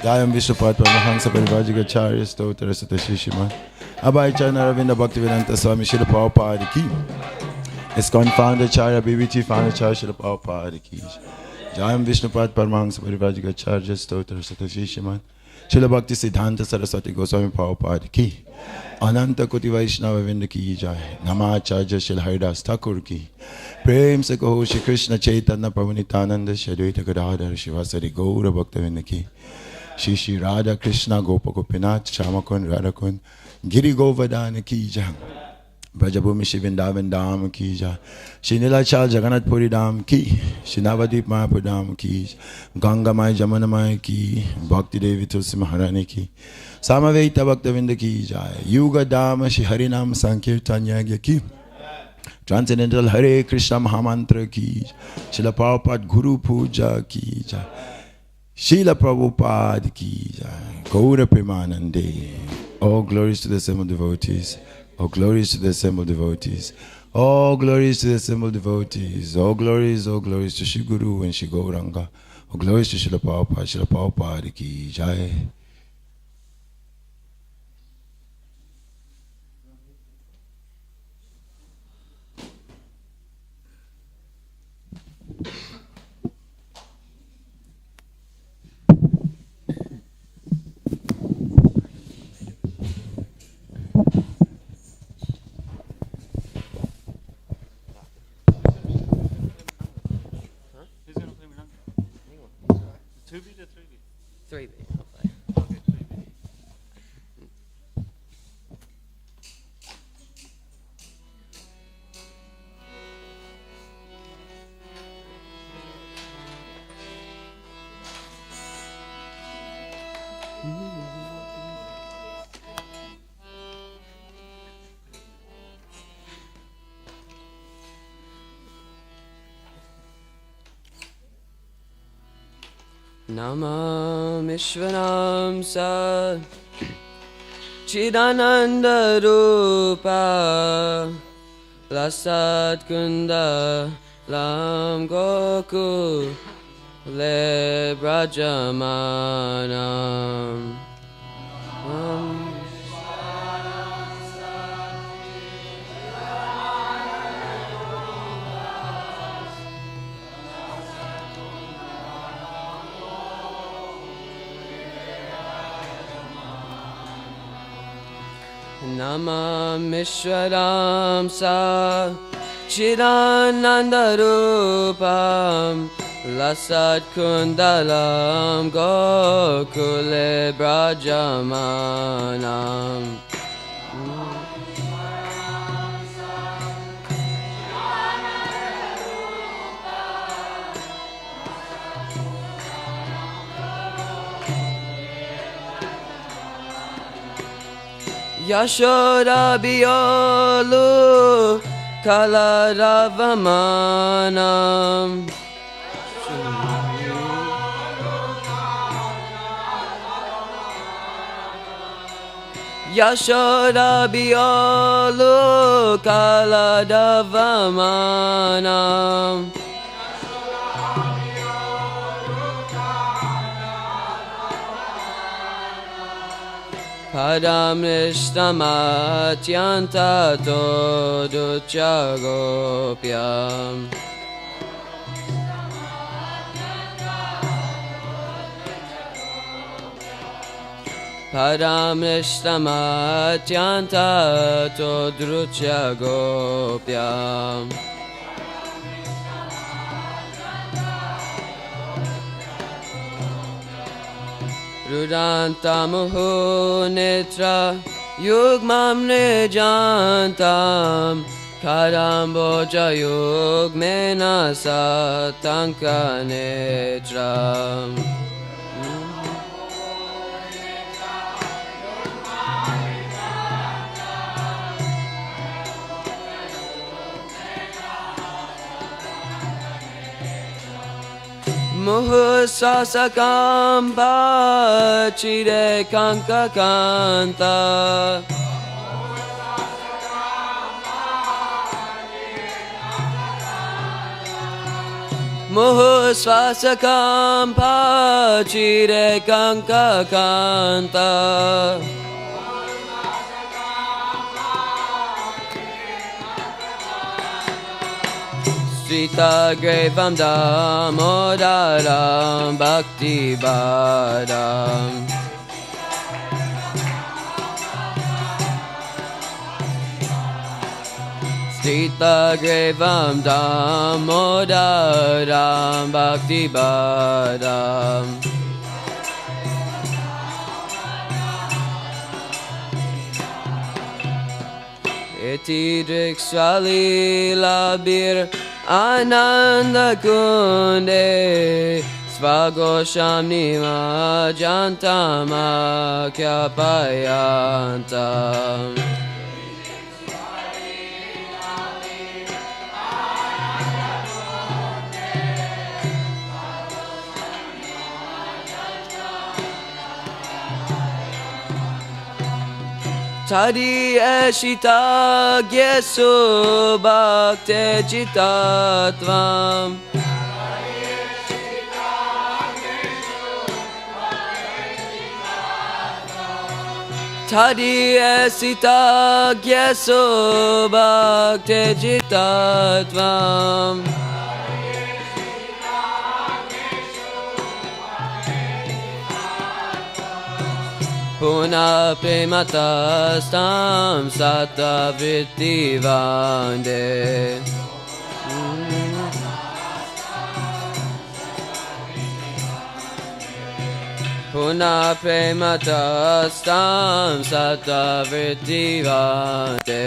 Jayam Vishnupat Paramahansa Parivajigacharya Stotra Satashishiman Abhay Chana Ravinda Bhaktivedanta Swami Srila Prabhupada Ki ISKCON founder Charya BBT founder Charya Srila Prabhupada Ki Jayam Vishnupat Paramahansa Parivajigacharya Stotra Satashishiman Srila Bhakti Siddhanta Saraswati Goswami Prabhupada Ki Ananta Koti Vaishnava Vinda Ki Jai Namacharya Srila Haridas Thakur Ki Prem Se Kaho Shri Krishna Chaitanya Prabhu Nityananda Shri Advaita Gadadhar Shivasari Gaura Bhaktavinda Ki Shri Shri Radha Krishna Gopa Gopinath Shamakun Radhakun Giri Govardhana Ki Jai Brajabhumi Shri Vrindavan Dham Ki Jai Shri Nilachal Jagannath Puri Dham Ki Shri Navadvip Mayapur Dham Ki Ganga Mai Jamuna Mai Ki Bhakti Devi Tulsi Maharani Ki Samaveta Bhaktavinda Ki Jai Yuga Dham Shri Harinam Sankirtanya Ki Transcendental Hare Krishna Mahamantra Ki Srila Prabhupada Guru Puja Ki Jai Srila Prabhupada Ki Jai Gaura Premanande. All glories to the assembled devotees. All glories to the assembled devotees. All glories to the assembled devotees. All glories to Shri Guru and Shri Gauranga. All glories to Srila Prabhupada Ki Jai. Namam Ishvaram Sa Chidananda Rupa Lasat Kunda Lam Goku Le Brajamanam Namam Ishwaram Sa Chidananda Rupam Lasat kundalam gokule brajamanam. Yashoda biyolu kalaravamanam. Yashoda biyolu kalaravamanam. Padam nishtamatyanta toduchagopyam. Padam nishtamatyanta toduchagopyam. Rudantamuhu netra yugmam nejantam karamboja yugmena satanka netram. Muhusasakamba chire kanka kanta. Muhusasakamba chire kanka kanta. Sita Grevam Damodaram Bhakti Badam. Sita Grevam Damodaram Bhakti Badam. Eti Drikshali Labir Ananda Kunde Svagosham Nima Jantama Kyapayantam. Tadi eshita gyesu bhakte jitatvam. Tadi eshita gyesu bhakte jitatvam. Puna prematastam sata vritti vande. Puna prematastam sata vritti vande.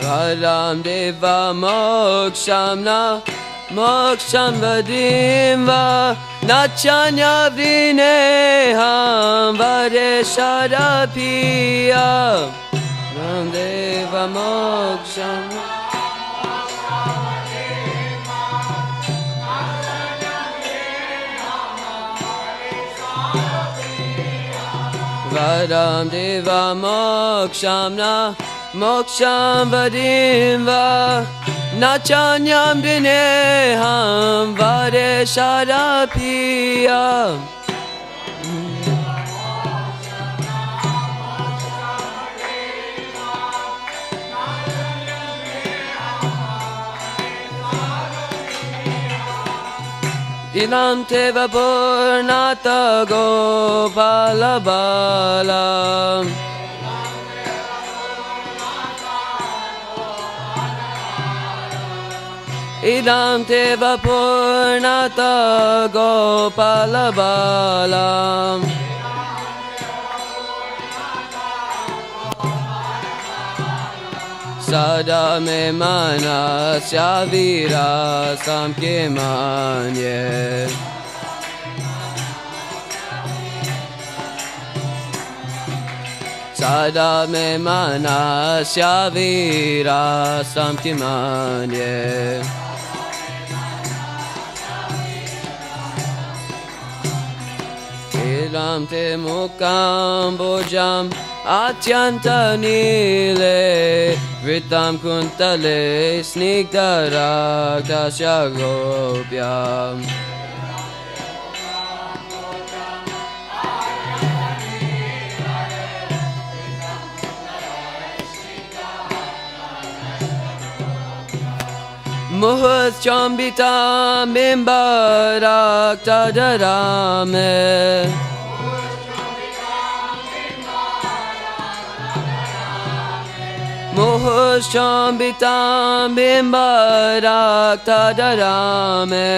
Radam deva mokshamna Moksham vadimva nachanya vineham vadeshadapiya. Ramdeva moksham Vadam deva mokshamna moksham vadimva Nachanyam dineham vadeshadapiya. Dinam teva purnata gopala bala. Idam teva purnata gopalabalam Sada me manasya vira samkimanye Sada me manasya vira samkimanye Idam te mukam bojam Atyanta nile Vritam kuntale snigdharaktasya gopyam Muhachambita mimbarakta darame Muhachambita mimbarakta darame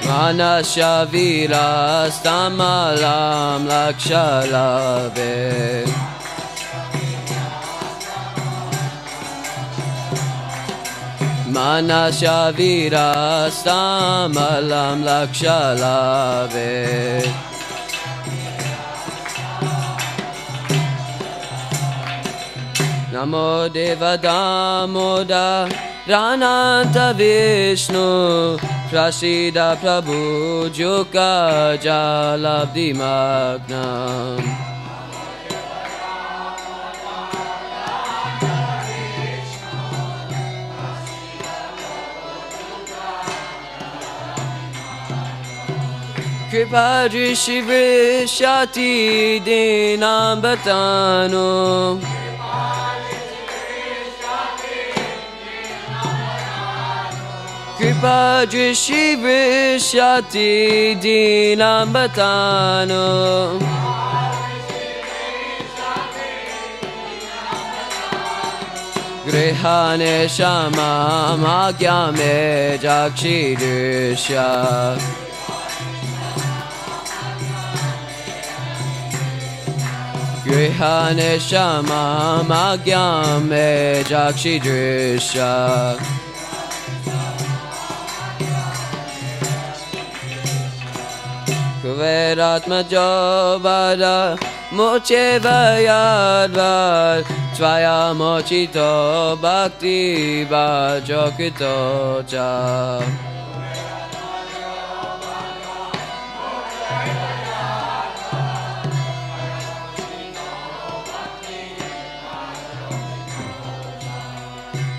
Manasya virastamalam lakshalave Manasya virastamalam lakshalave Namo Deva Damoda Rananta Vishnu Prasida Prabhu Juka Jalabdi Magnam Kripa Drishi Vrishati Dinam Bhatanu Kripa Drishi Vrishati Dinam Bhatanu Grihane Shama Magyame Jakshi Drishya Grihane Shama Magyame Jakshi Drishya Kuveratmajo Vada Moche Vayadvar Tvaya Mochito Bhakti Vajokito Cha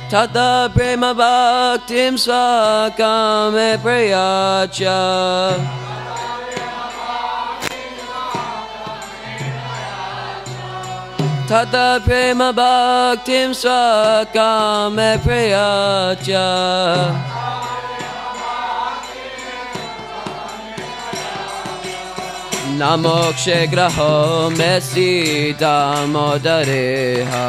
Tata Prema Bhaktim Swakame Prayacha Tata Prema Bhaktim Swakame Prayacha Namokshe Graho Mesi Damodareha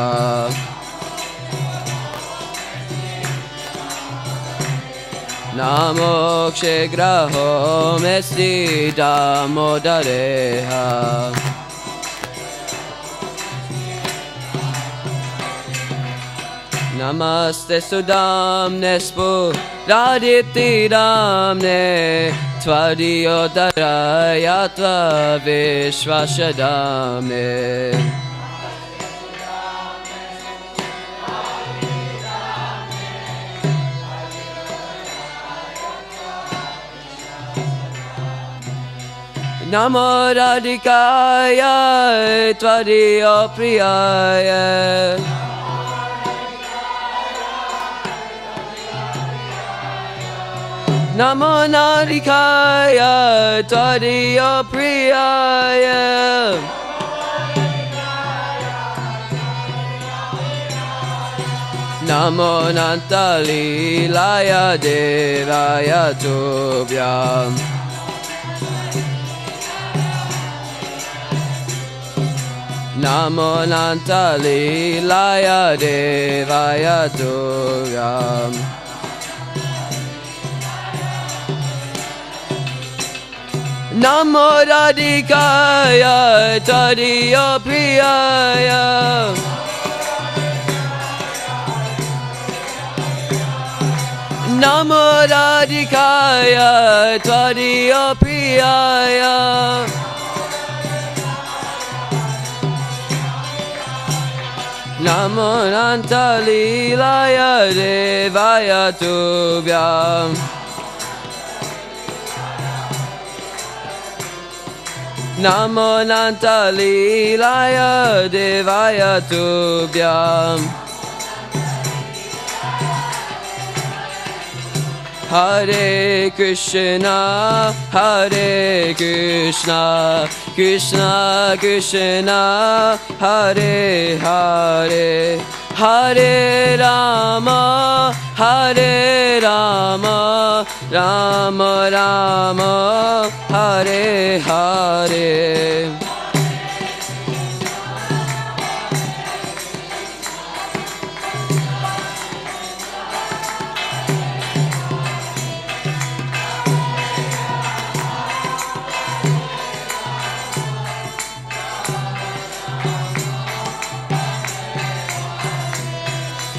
Namokshe Graho Mesi Damodareha Namaste Sudamne Spudadipti Damne Tvadiyodaraya Tva Vishvashadamne Namo Radhikaya Tvadiyopriyaya Namo Narikaya Tadiya Priyaya Namo Nantali Laya Devaya Tubhyam Namo Nanta Lilaya Devaya Turyam. Namo Radhikaya Tadiya Priyaya. Namo Radhikaya Tadiya Priyaya. Namo Nanta Lilaya Devaya Tubhyam. Namo Nanta Lilaya Devaya Tubhyam. Hare Krishna, Hare Krishna, Krishna Krishna, Hare Hare, Hare Rama, Hare Rama, Rama Rama, Hare Hare.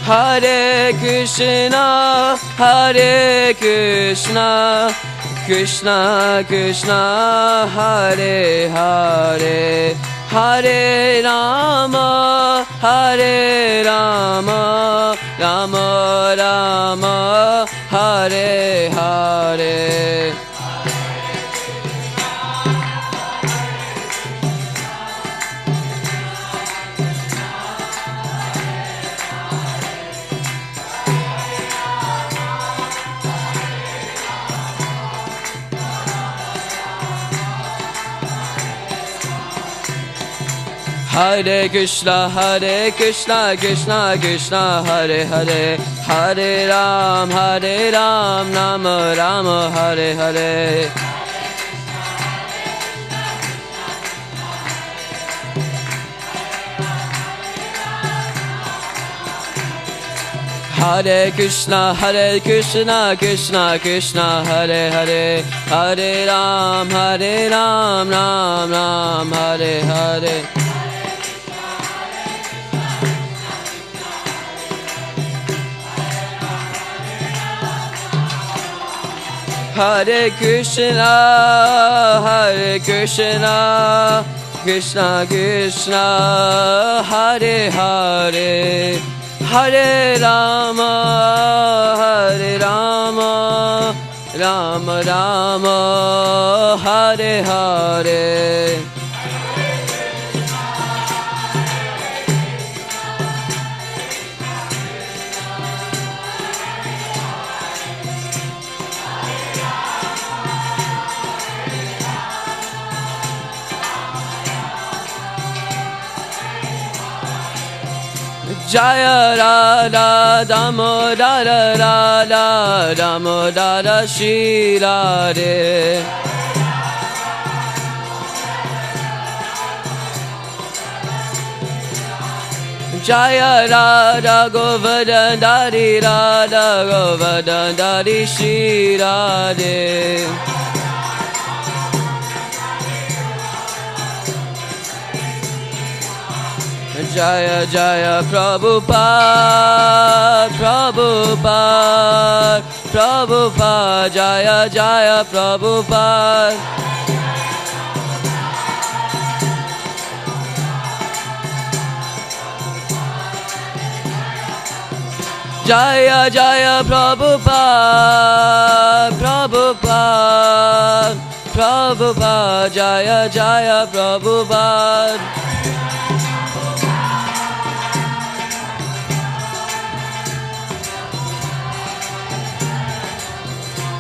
Hare Krishna, Hare Krishna, Krishna Krishna, Hare Hare, Hare Rama, Hare Rama, Rama Rama, Hare Hare. Hare Krishna, Krishna Krishna, Hare Hare, Hare Ram, Rama Rama, Hare Hare. Hare Krishna, Krishna Krishna, Hare Hare, Hare Ram, Ram Ram, Hare Hare. Hare Krishna, Krishna Krishna, Hare Hare, Hare Rama, Rama Rama, Hare Hare. Jaya Radha Damodara Radha Damodara Shri Radhe. Jaya Radha Govardhana Dari Radha Govardhana Dari Shri Radhe. Jaya Jaya Prabhupada, Prabhupada, Prabhupada, Jaya Jaya Prabhupada. Jaya Jaya Prabhupada, Prabhupada, Prabhupada, Jaya Jaya Prabhupada.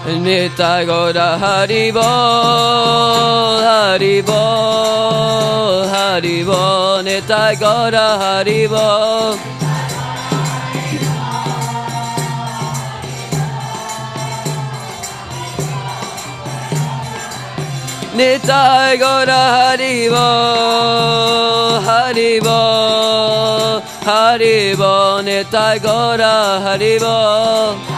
Nitai Gaura Hari Bol, Hari Bol, Hari Bol, Nitai Gaura Hari Bol. Nitai Gaura Haribo, Haribo, Haribo, Nitai Gaura Haribo.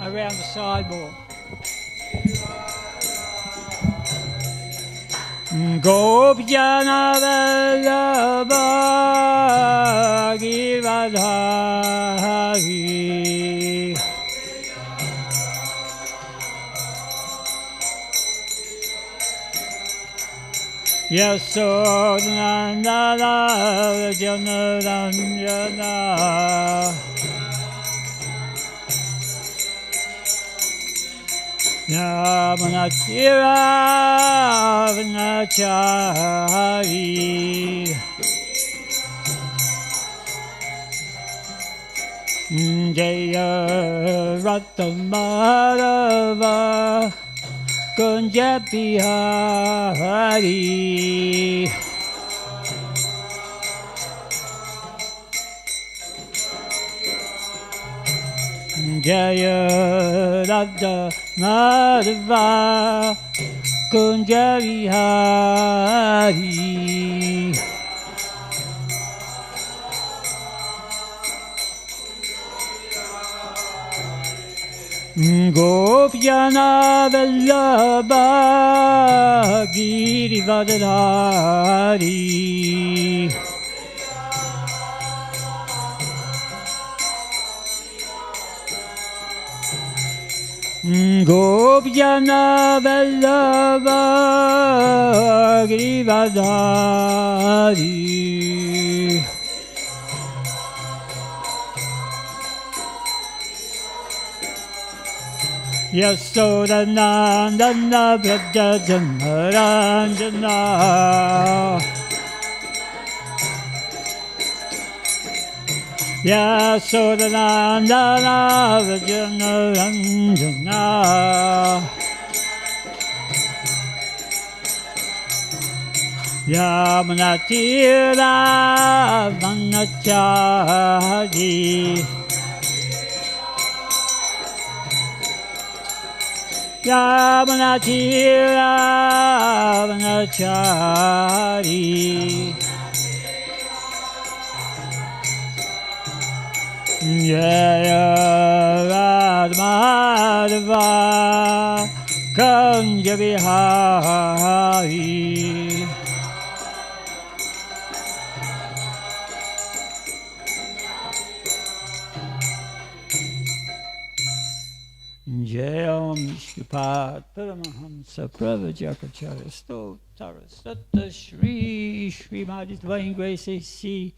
Around the sideboard. Gopjana Vallabha Giridhari Yasodhanandana Janaranjana Yamanatiravanachari Jaya Ratamadava Kunjabihari Jaya Radha Madhava Kunjabihari Gopjana Vallabha Giridhari Gopjana Vallabha Giridhari Yasodhanandana Braja Janaranjana Yasodhanandana Braja Janaranjana Yamanatiravanachari Yamanatiravanachari Jaya Radhamadhava Kunjabihari Jayam Shripat Paramahamsa Pravajakacharya Stotara Satta Shri Srimad Divine Grace A.C.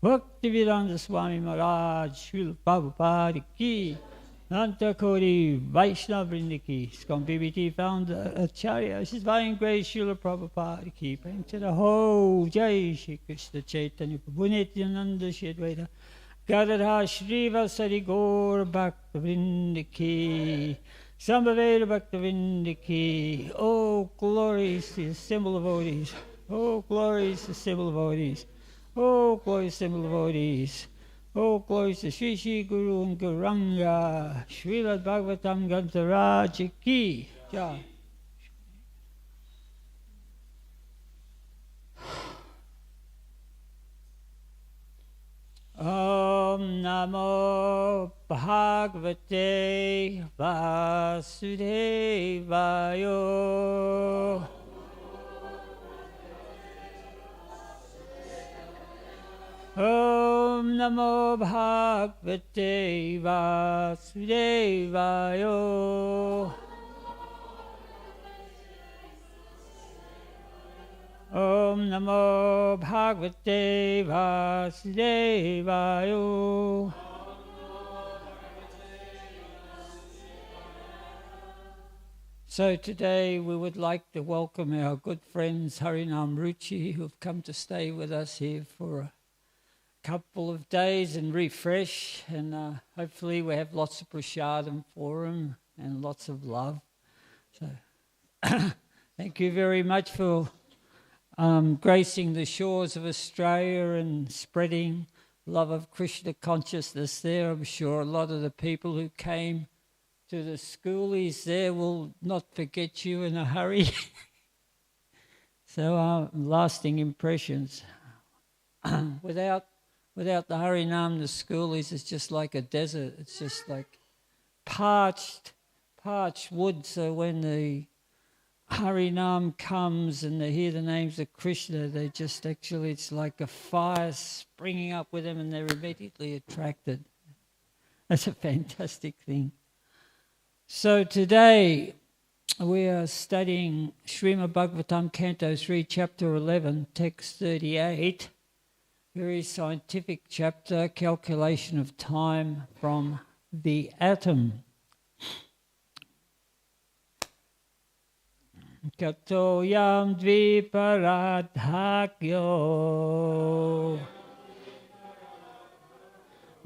Bhaktivedanta Swami Maharaj Srila Prabhupada Ki Nanta Kori Vaishnava Vrinda Ki ISKCON BBT founder Acharya His Divine Grace Srila Prabhupada Ki praying to the whole Jai Shri Krishna Chaitanya Prabhu Nityananda Shri Advaita Gadadhar Shri Vasari Gaur Bhakta Vrinda Ki Sambhaveda Bhakta Vrinda Ki. Oh, glories to the symbol of devotees. Oh, glories to the symbol of devotees. Oh, glories to the symbol of devotees. Oh, glories to Sri Sri Guru and Gauranga. Srimad Bhagavatam Gantaraja Ki. Jai. Om Namo Bhagavate Vasudevaya. Om Namo Bhagavate Vasudevaya. Om Namo Bhagavate Vasudevaya. So today we would like to welcome our good friends Harinam Ruchi, who have come to stay with us here for a couple of days and refresh, and hopefully we have lots of prasadam for them and lots of love. So thank you very much for gracing the shores of Australia and spreading love of Krishna consciousness there. I'm sure a lot of the people who came to the schoolies there will not forget you in a hurry. So lasting impressions. Without Without the Harinam, the schoolies is just like a desert. It's just like parched wood. So when the Harinam comes and they hear the names of Krishna, they just actually, it's like a fire springing up with them and they're immediately attracted. That's a fantastic thing. So today we are studying Srimad Bhagavatam, Canto 3, Chapter 11, Text 38. Very scientific chapter, calculation of time from the atom. Katoyam dviparadhakyo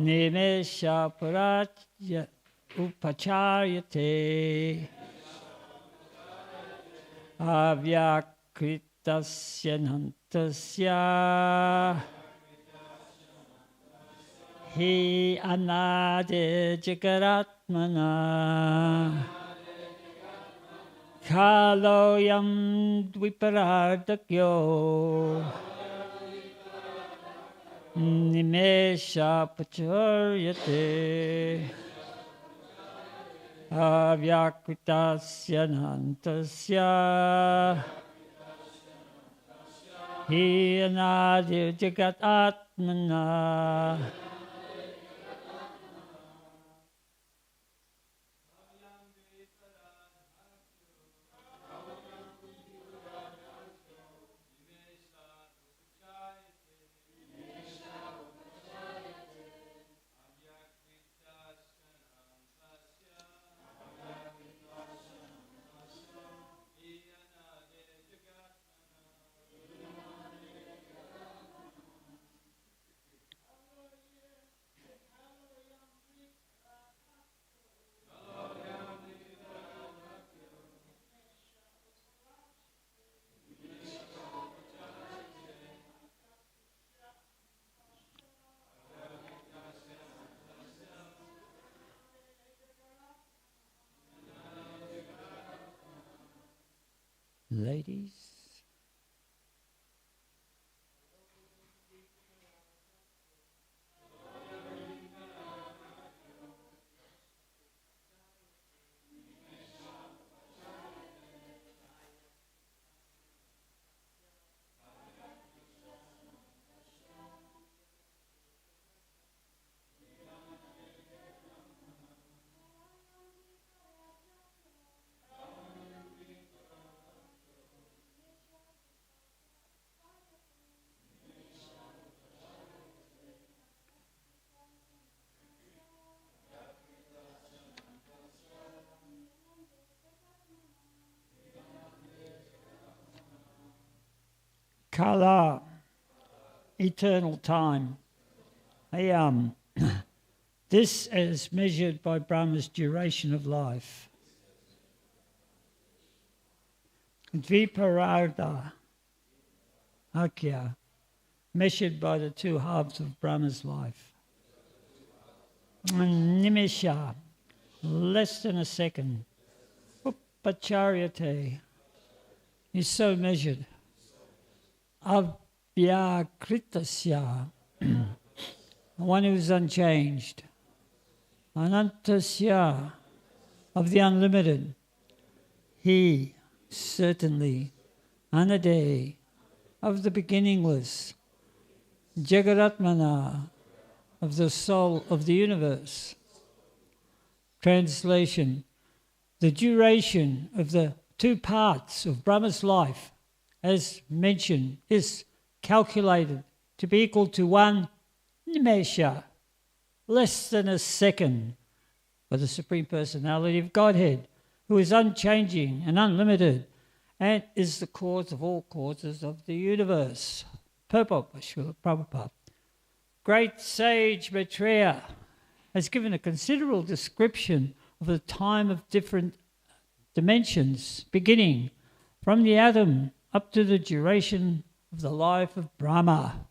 nimesha paratya upacharyate avyakritasya nantasya hi anade jagaratmana Kaloyam dviparadakyo nimesha pacharyate avyakritasya nantasya hi anadi jagat atmana. Ladies. Kala, eternal time. This is measured by Brahma's duration of life. Dviparada, Akya, measured by the two halves of Brahma's life. Nimisha, less than a second. Upacharyate is so measured. Avyakritasya, one who is unchanged. Anantasya, of the unlimited. He, certainly. Anade, of the beginningless. Jagaratmana, of the soul of the universe. Translation: the duration of the two parts of Brahma's life, as mentioned, is calculated to be equal to one nimesha, less than a second, for the Supreme Personality of Godhead, who is unchanging and unlimited and is the cause of all causes of the universe. Purport by Srila Prabhupada. Great sage Maitreya has given a considerable description of the time of different dimensions, beginning from the atom up to the duration of the life of Brahma.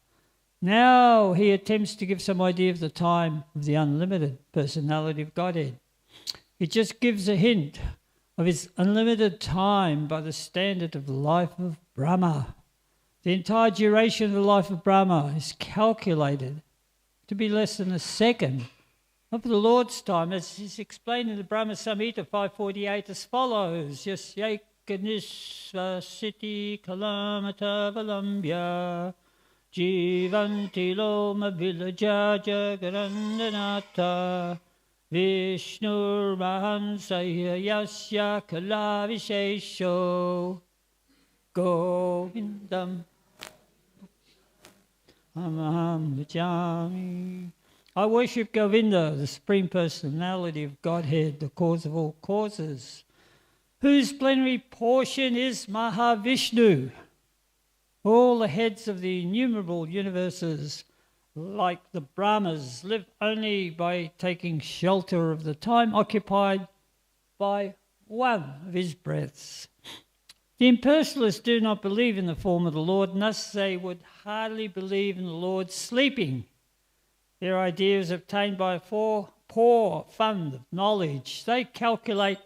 Now he attempts to give some idea of the time of the unlimited personality of Godhead. He just gives a hint of his unlimited time by the standard of the life of Brahma. The entire duration of the life of Brahma is calculated to be less than a second of the Lord's time, as is explained in the Brahma Samhita 548 as follows. Yasyekanisva siti kalamata valambya jivanti loma vilaja jagarandanata Vishnur Mahansaya Yasya Kala Vishesho Govindam Amaham Vajami. I worship Govinda, the Supreme Personality of Godhead, the cause of all causes, whose plenary portion is Mahavishnu. All the heads of the innumerable universes, like the Brahmas, live only by taking shelter of the time occupied by one of his breaths. The impersonalists do not believe in the form of the Lord, and thus they would hardly believe in the Lord sleeping. Their idea is obtained by a poor fund of knowledge. They calculate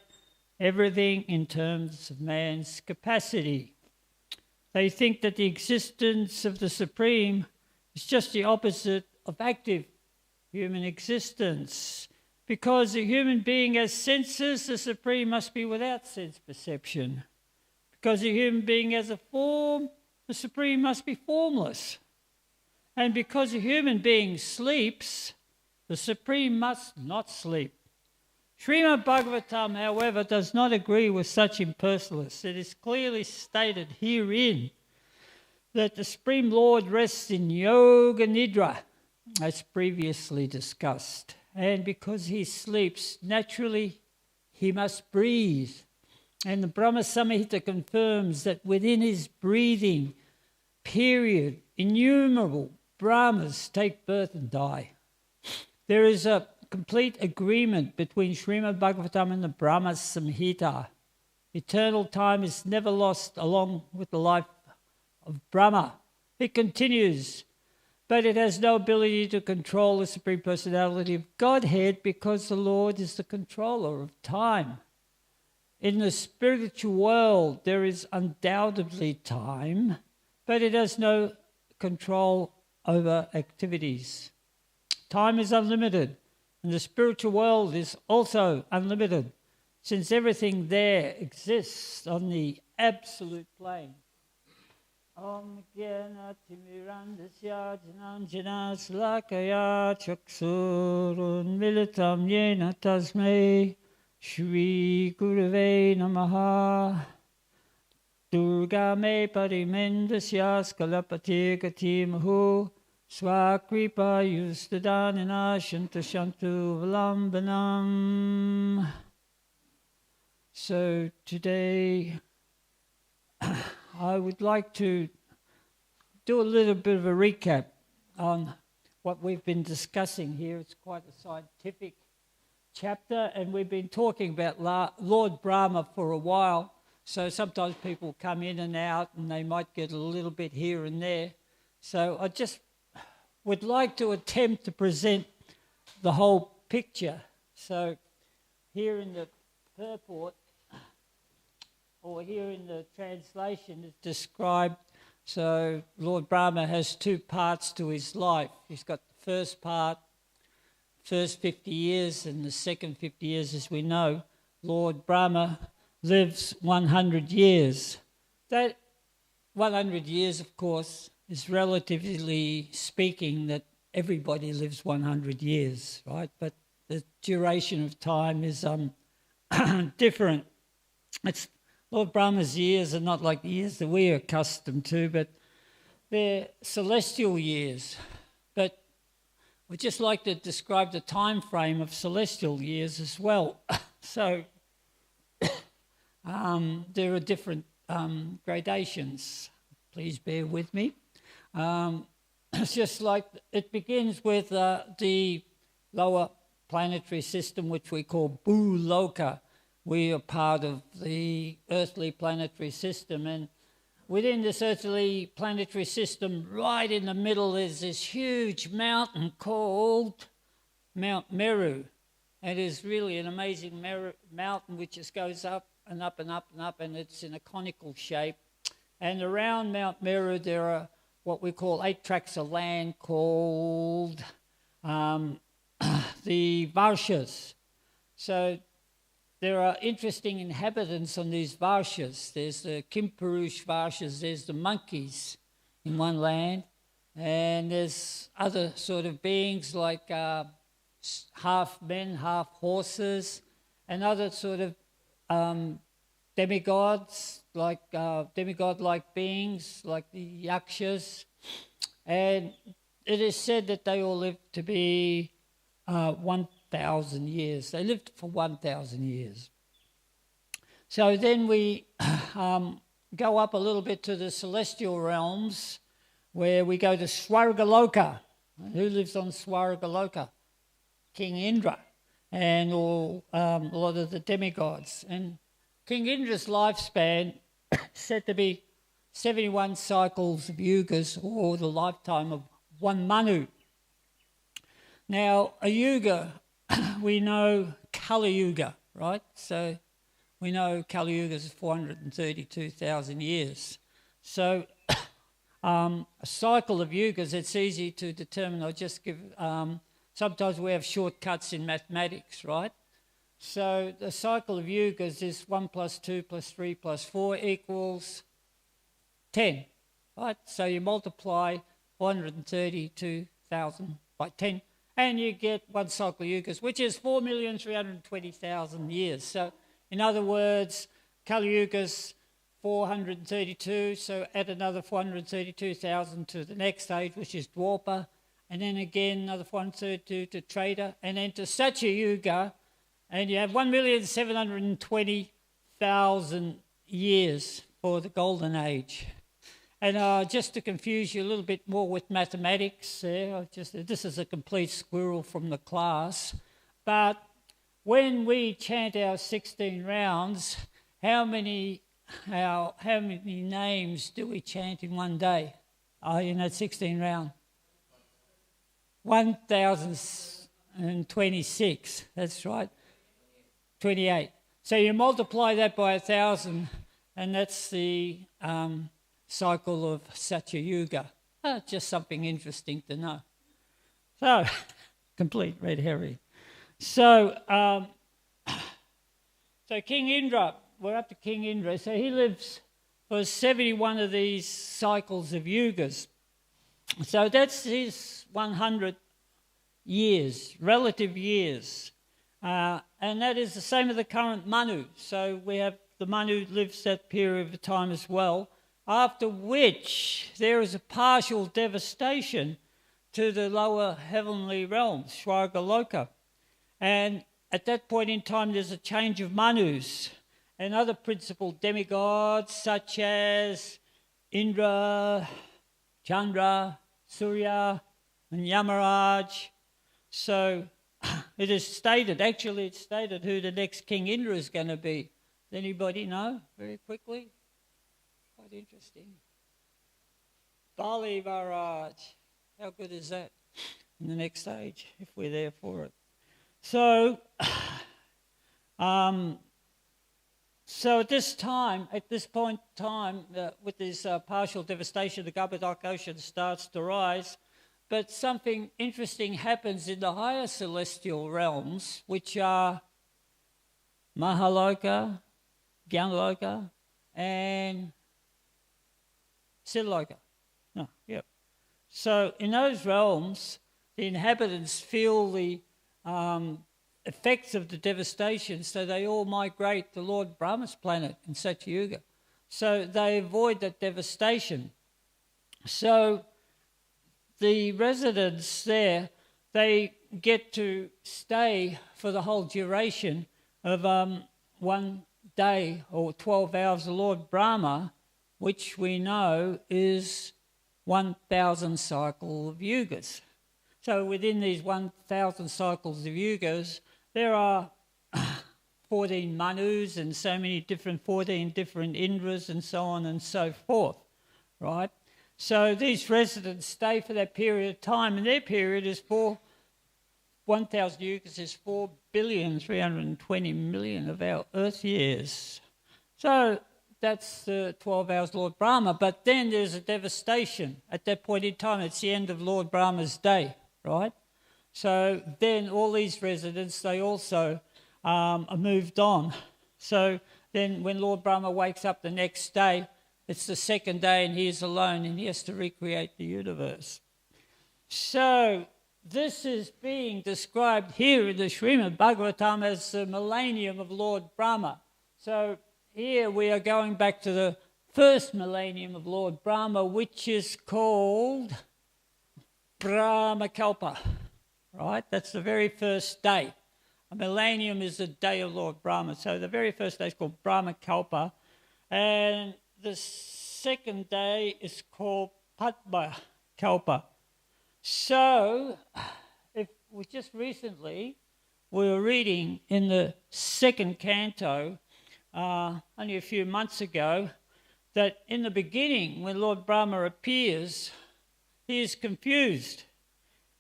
everything in terms of man's capacity. They think that the existence of the Supreme is just the opposite of active human existence. Because a human being has senses, the Supreme must be without sense perception. Because a human being has a form, the Supreme must be formless. And because a human being sleeps, the Supreme must not sleep. Srimad Bhagavatam, however, does not agree with such impersonalists. It is clearly stated herein that the Supreme Lord rests in Yoga Nidra, as previously discussed. And because he sleeps, naturally he must breathe. And the Brahma Samhita confirms that within his breathing period, innumerable Brahmas take birth and die. There is a complete agreement between Srimad Bhagavatam and the Brahma Samhita. Eternal time is never lost along with the life of Brahma. It continues, but it has no ability to control the Supreme Personality of Godhead because the Lord is the controller of time. In the spiritual world, there is undoubtedly time, but it has no control over activities. Time is unlimited, and the spiritual world is also unlimited, since everything there exists on the absolute plane. Om Gyana Timirandasya Jananjana Slakaya Chaksurun Militam Yena Tasmei Shri Gurave Namaha Durga Me Parimendasya Skalapati Gatimahu Swakripa Yustadanina Shantashantu Valambanam. So today I would like to do a little bit of a recap on what we've been discussing here. It's quite a scientific chapter, and we've been talking about Lord Brahma for a while. So sometimes people come in and out and they might get a little bit here and there. So I just would like to attempt to present the whole picture. So here in the purport, or here in the translation, it's described, so Lord Brahma has two parts to his life. He's got the first part, first 50 years, and the second 50 years, as we know, Lord Brahma lives 100 years. That 100 years, of course, is relatively speaking that everybody lives 100 years, right? But the duration of time is different. Lord Brahma's years are not like the years that we are accustomed to, but they're celestial years. But we'd just like to describe the time frame of celestial years as well. So there are different gradations. Please bear with me. It's just like it begins with the lower planetary system, which we call Bhuloka. We are part of the earthly planetary system, and within this earthly planetary system, right in the middle, is this huge mountain called Mount Meru. It is really an amazing mountain which just goes up and up and up and up, and it's in a conical shape. And around Mount Meru there are what we call 8 tracts of land called the Varshas. So there are interesting inhabitants on these Varshas. There's the Kimpurush Varshas, there's the monkeys in one land, and there's other sort of beings like half men, half horses, and other sort of demigods, like demigod-like beings, like the Yakshas. And it is said that they all lived to be 1,000 years. They lived for 1,000 years. So then we go up a little bit to the celestial realms, where we go to Swargaloka. Who lives on Swargaloka? King Indra and a lot of the demigods. And King Indra's lifespan said to be 71 cycles of yugas, or the lifetime of one Manu. Now, a yuga, we know Kali Yuga, right? So we know Kali Yuga is 432,000 years. So a cycle of yugas, it's easy to determine. I'll just give, sometimes we have shortcuts in mathematics, right? So the cycle of yugas is 1 + 2 + 3 + 4 equals 10, right? So you multiply 432,000 by 10, and you get one cycle of yugas, which is 4,320,000 years. So in other words, Kali Yuga's 432, so add another 432,000 to the next age, which is Dwapara, and then again another 432 to Treta, and then to Satya Yuga, and you have 1,720,000 years for the Golden Age. And just to confuse you a little bit more with mathematics, this is a complete squirrel from the class, but when we chant our 16 rounds, how many names do we chant in one day in that 16 round? 1,026, that's right, 28. So you multiply that by 1,000, and that's the cycle of Satya Yuga. Just something interesting to know. So, complete red herring. So, King Indra, we're up to King Indra. So he lives for 71 of these cycles of yugas. So that's his 100 years, relative years. And that is the same as the current Manu. So we have the Manu lives that period of time as well, after which there is a partial devastation to the lower heavenly realms, Swargaloka. And at that point in time, there's a change of Manus and other principal demigods such as Indra, Chandra, Surya, and Yamaraj. So it is stated, actually it's stated who the next King Indra is going to be. Does anybody know very quickly? Quite interesting. Bali Maharaj. How good is that in the next stage, if we're there for it? So, so at this point in time, with this partial devastation, the Govardhana Ocean starts to rise, but something interesting happens in the higher celestial realms, which are Mahaloka, Gyanaloka, and Siddhaloka. So in those realms, the inhabitants feel the effects of the devastation, so they all migrate to Lord Brahma's planet in Satya Yuga. So they avoid that devastation. So the residents there, they get to stay for the whole duration of 1 day or 12 hours of Lord Brahma, which we know is 1,000 cycles of yugas. So within these 1,000 cycles of yugas, there are 14 Manus and so many 14 different Indras and so on and so forth, right? So these residents stay for that period of time, and their period is 1,000 yugas is 4,320,000,000 of our Earth years. So that's the 12 hours Lord Brahma, but then there's a devastation at that point in time. It's the end of Lord Brahma's day, right? So then all these residents, they also are moved on. So then when Lord Brahma wakes up the next day, it's the second day and he is alone and he has to recreate the universe. So this is being described here in the Srimad Bhagavatam as the millennium of Lord Brahma. So here we are going back to the first millennium of Lord Brahma, which is called Brahmakalpa, right? That's the very first day. A millennium is the day of Lord Brahma. So the very first day is called Brahmakalpa. And the second day is called Padmakalpa. So, if we just recently, we were reading in the second canto, only a few months ago, that in the beginning, when Lord Brahma appears, he is confused.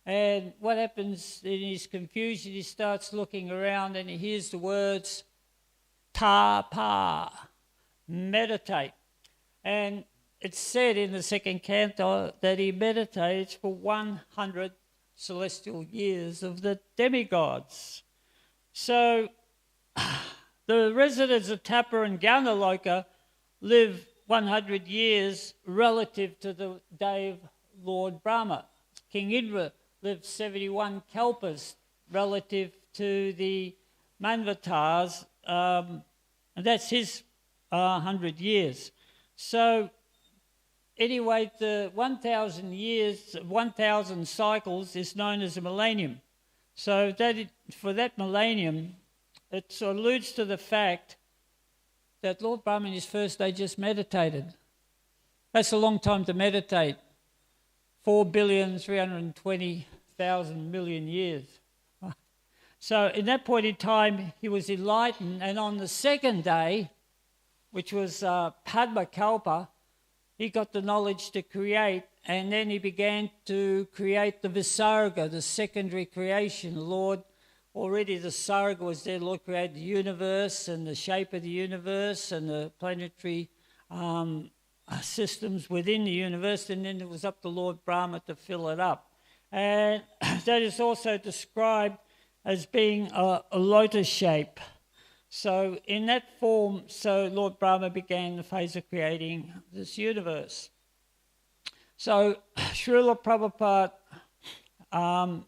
And what happens in his confusion, he starts looking around and he hears the words, tapa, meditate. And it's said in the second canto that he meditates for 100 celestial years of the demigods. So the residents of Tapa and Gyanaloka live 100 years relative to the day of Lord Brahma. King Indra lived 71 kalpas relative to the Manvatars, and that's his 100 years. So anyway, the 1,000 years, 1,000 cycles is known as a millennium. So for that millennium, it alludes to the fact that Lord Brahma in his first day just meditated. That's a long time to meditate. 4,320,000,000,000 years. So in that point in time, he was enlightened, and on the second day, which was Padmakalpa, he got the knowledge to create, and then he began to create the Visarga, the secondary creation. Lord, already the Sarga was there. Lord created the universe and the shape of the universe and the planetary systems within the universe, and then it was up to Lord Brahma to fill it up. And that is also described as being a lotus shape. So in that form, so Lord Brahma began the phase of creating this universe. So Srila Prabhupada,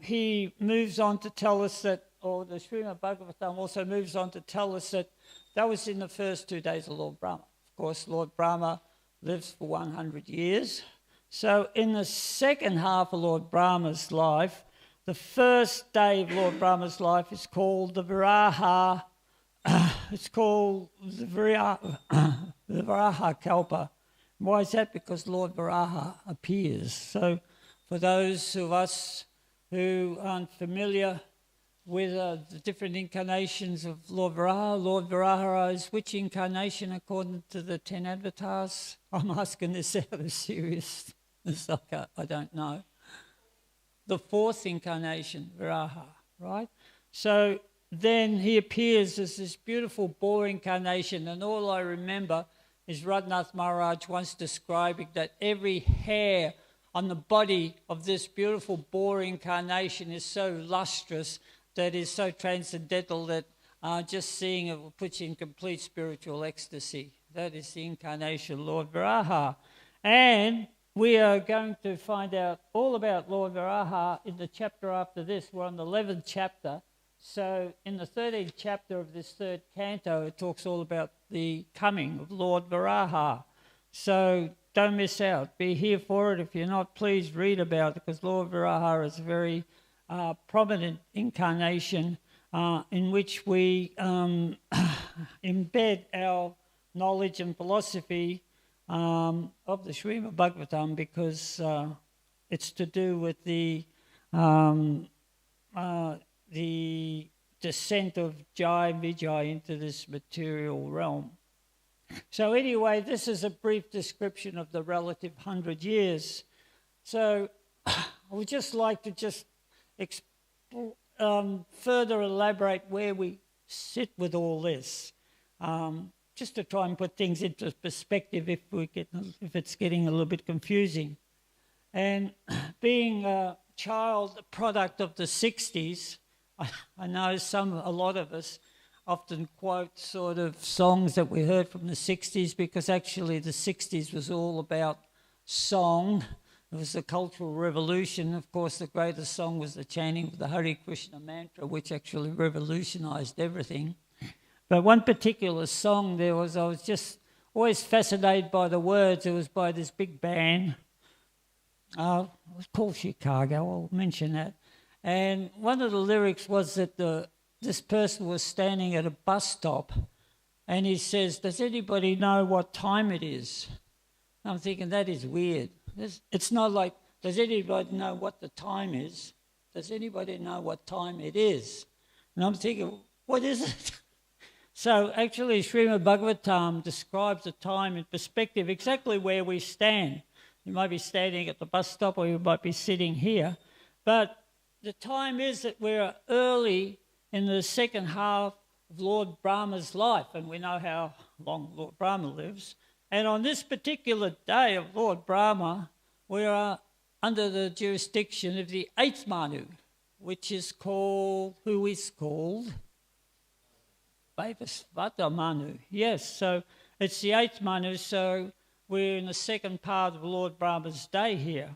he moves on to tell us that, or the Srimad Bhagavatam also moves on to tell us that that was in the first 2 days of Lord Brahma. Of course, Lord Brahma lives for 100 years. So in the second half of Lord Brahma's life, the first day of Lord Brahma's life is called the Viraha. It's called the Viraha Kalpa. Why is that? Because Lord Viraha appears. So for those of us who aren't familiar with the different incarnations of Lord Viraha is which incarnation according to the 10 avatars? I'm asking this out of seriousness. Like I don't know. The fourth incarnation, Viraha, right? So then he appears as this beautiful boar incarnation, and all I remember is Radhanath Maharaj once describing that every hair on the body of this beautiful boar incarnation is so lustrous, that is so transcendental that just seeing it will put you in complete spiritual ecstasy. That is the incarnation, Lord Viraha. And we are going to find out all about Lord Viraha in the chapter after this. We're on the 11th chapter. So in the 13th chapter of this third canto, it talks all about the coming of Lord Viraha. So don't miss out. Be here for it. If you're not, please read about it, because Lord Viraha is a very prominent incarnation in which we embed our knowledge and philosophy of the Srimad Bhagavatam, because it's to do with the descent of Jai Vijay into this material realm. So anyway, this is a brief description of the relative 100 years. So I would just like to further elaborate where we sit with all this, just to try and put things into perspective if it's getting a little bit confusing. And being child product of the 60s. I know a lot of us often quote sort of songs that we heard from the 60s, because actually the 60s was all about song. It was a cultural revolution. Of course, the greatest song was the chanting of the Hare Krishna mantra, which actually revolutionized everything. But one particular song I was just always fascinated by the words. It was by this big band. It was called Chicago, I'll mention that. And one of the lyrics was that this person was standing at a bus stop, and he says, "Does anybody know what time it is?" And I'm thinking, that is weird. It's not like, does anybody know what the time is? Does anybody know what time it is? And I'm thinking, what is it? So actually, Srimad Bhagavatam describes the time in perspective, exactly where we stand. You might be standing at the bus stop, or you might be sitting here. But the time is that we're early in the second half of Lord Brahma's life, and we know how long Lord Brahma lives. And on this particular day of Lord Brahma, we are under the jurisdiction of the 8th Manu, which is called, who is called? Vaivasvata Manu. Yes, so it's the 8th Manu, so we're in the second part of Lord Brahma's day here.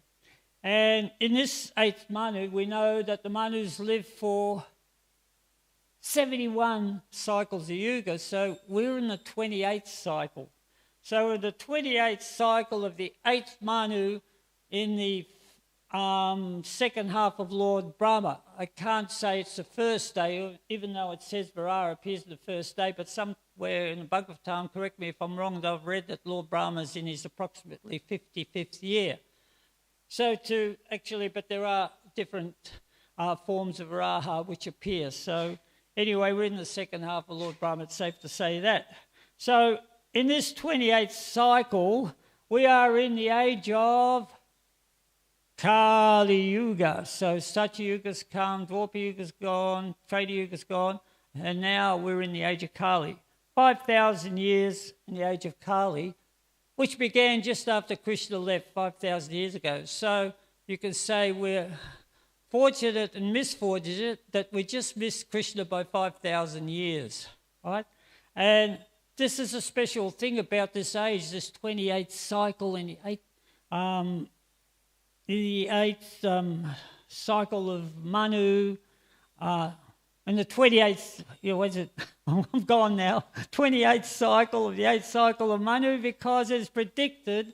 And in this 8th Manu, we know that the Manus live for 71 cycles of yuga, so we're in the 28th cycle. So in the 28th cycle of the 8th Manu in the second half of Lord Brahma. I can't say it's the first day, even though it says Vara appears in the first day, but somewhere in the Bhagavatam, correct me if I'm wrong, I've read that Lord Brahma's in his approximately 55th year. So but there are different forms of Varaha which appear. So anyway, we're in the second half of Lord Brahma, it's safe to say that. So in this 28th cycle, we are in the age of Kali Yuga. So Satya Yuga's come, Dwapara Yuga's gone, Treta Yuga's gone, and now we're in the age of Kali. 5,000 years in the age of Kali, which began just after Krishna left 5,000 years ago. So you can say we're fortunate and misfortunate that we just missed Krishna by 5,000 years, right? And this is a special thing about this age, this 28th cycle in the 8th cycle of Manu, and the 28th, what is it? I'm gone now. 28th cycle of the 8th cycle of Manu, because it's predicted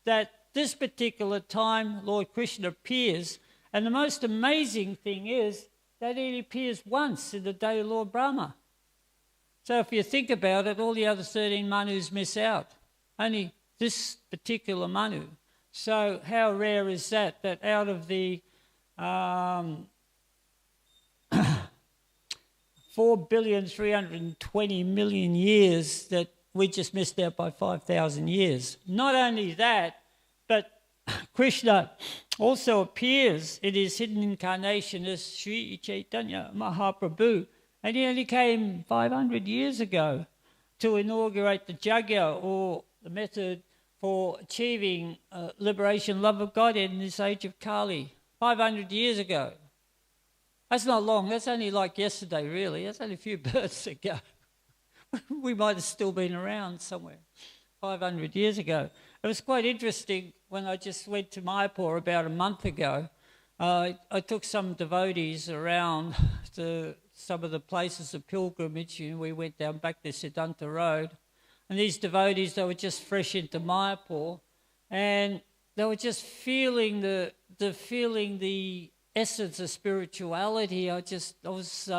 that this particular time Lord Krishna appears. And the most amazing thing is that he appears once in the day of Lord Brahma. So if you think about it, all the other 13 Manus miss out. Only this particular Manu. So how rare is that out of the 4,320,000,000 years that we just missed out by 5,000 years. Not only that, but Krishna also appears in his hidden incarnation as Sri Caitanya Mahaprabhu, and he only came 500 years ago to inaugurate the Jagya, or the method for achieving liberation, love of God in this age of Kali. 500 years ago. That's not long. That's only like yesterday, really. That's only a few births ago. We might have still been around somewhere 500 years ago. It was quite interesting when I just went to Mayapur about a month ago. I took some devotees around to some of the places of pilgrimage. We went down back the Siddhanta Road. And these devotees, they were just fresh into Mayapur. And they were just feeling the essence of spirituality. I was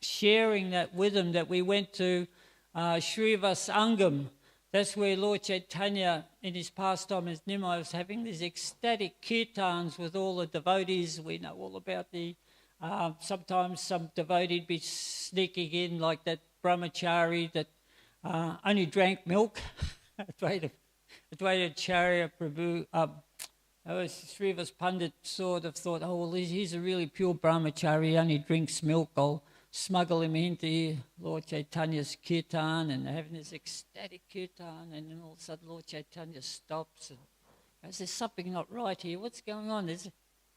sharing that with them, that we went to Srivas Angam. That's where Lord Caitanya, in his pastime as Nimai, was having these ecstatic kirtans with all the devotees. We know all about sometimes some devotee would be sneaking in, like that brahmachari that only drank milk. Advaita Charya Prabhu, Srivas Pandit sort of thought, oh, well, he's a really pure brahmachari, he only drinks milk. I'll smuggle him into Lord Chaitanya's kirtan, and they're having this ecstatic kirtan, and then all of a sudden Lord Chaitanya stops and goes, there's something not right here. What's going on?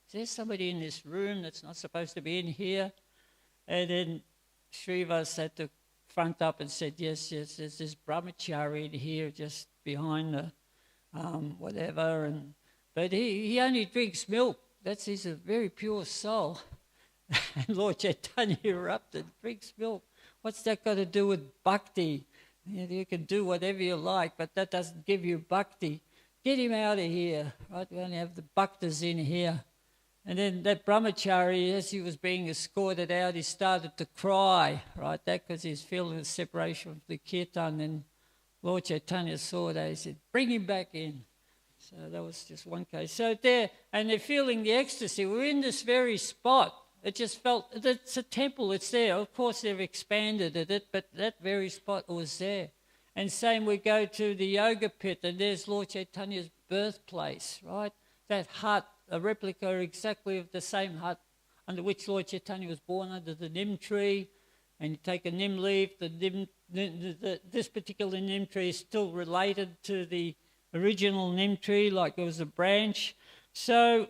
is there somebody in this room that's not supposed to be in here? And then Srivas had to front up and said, yes, there's this brahmachari in here just behind the whatever. But he only drinks milk. He's a very pure soul. And Lord Chaitanya erupted, drinks milk. What's that got to do with bhakti? You can do whatever you like, but that doesn't give you bhakti. Get him out of here, right? We only have the bhaktas in here. And then that brahmachari, as he was being escorted out, he started to cry, right? That because he's feeling the separation from the kirtan. And Lord Chaitanya saw that. He said, bring him back in. So that was just one case. So there, and they're feeling the ecstasy. We're in this very spot. It just felt, it's a temple, it's there. Of course, they've expanded it, but that very spot was there. And same, we go to the yoga pit, and there's Lord Chaitanya's birthplace, right? That hut, a replica exactly of the same hut under which Lord Chaitanya was born, under the nim tree. And you take a nim leaf, this particular nim tree is still related to the original nim tree, like it was a branch. So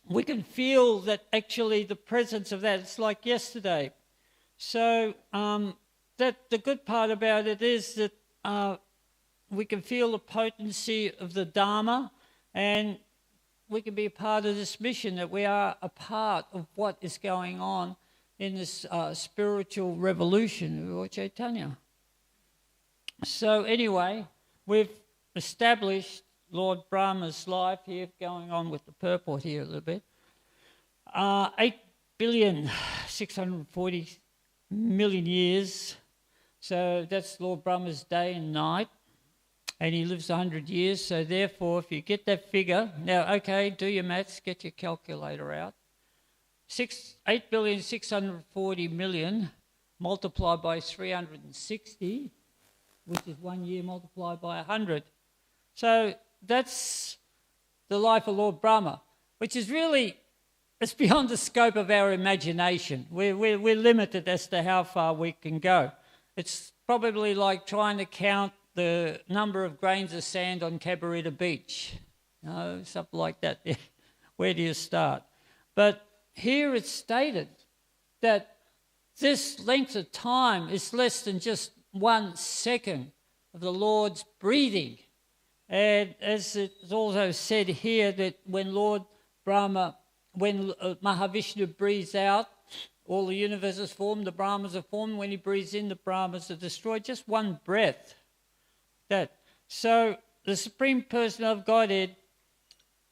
we can feel that actually the presence of that, it's like yesterday. So that the good part about it is that we can feel the potency of the Dharma, and we can be a part of this mission, that we are a part of what is going on in this spiritual revolution of Lord Chaitanya. So anyway, we've established Lord Brahma's life here, going on with the purport here a little bit. 8,640,000,000 years. So that's Lord Brahma's day and night. And he lives 100 years. So therefore, if you get that figure, now, okay, do your maths, get your calculator out. 8,640,000,000 multiplied by 360, which is 1 year multiplied by 100. So that's the life of Lord Brahma, which is really, it's beyond the scope of our imagination. We're limited as to how far we can go. It's probably like trying to count the number of grains of sand on Caritamrita beach. Something like that. Where do you start? But here it's stated that this length of time is less than just 1 second of the Lord's breathing. And as it's also said here, that when Lord Brahma, when Mahavishnu breathes out, all the universe is formed, the Brahmas are formed. When he breathes in, the Brahmas are destroyed. Just one breath. So the Supreme Person of Godhead,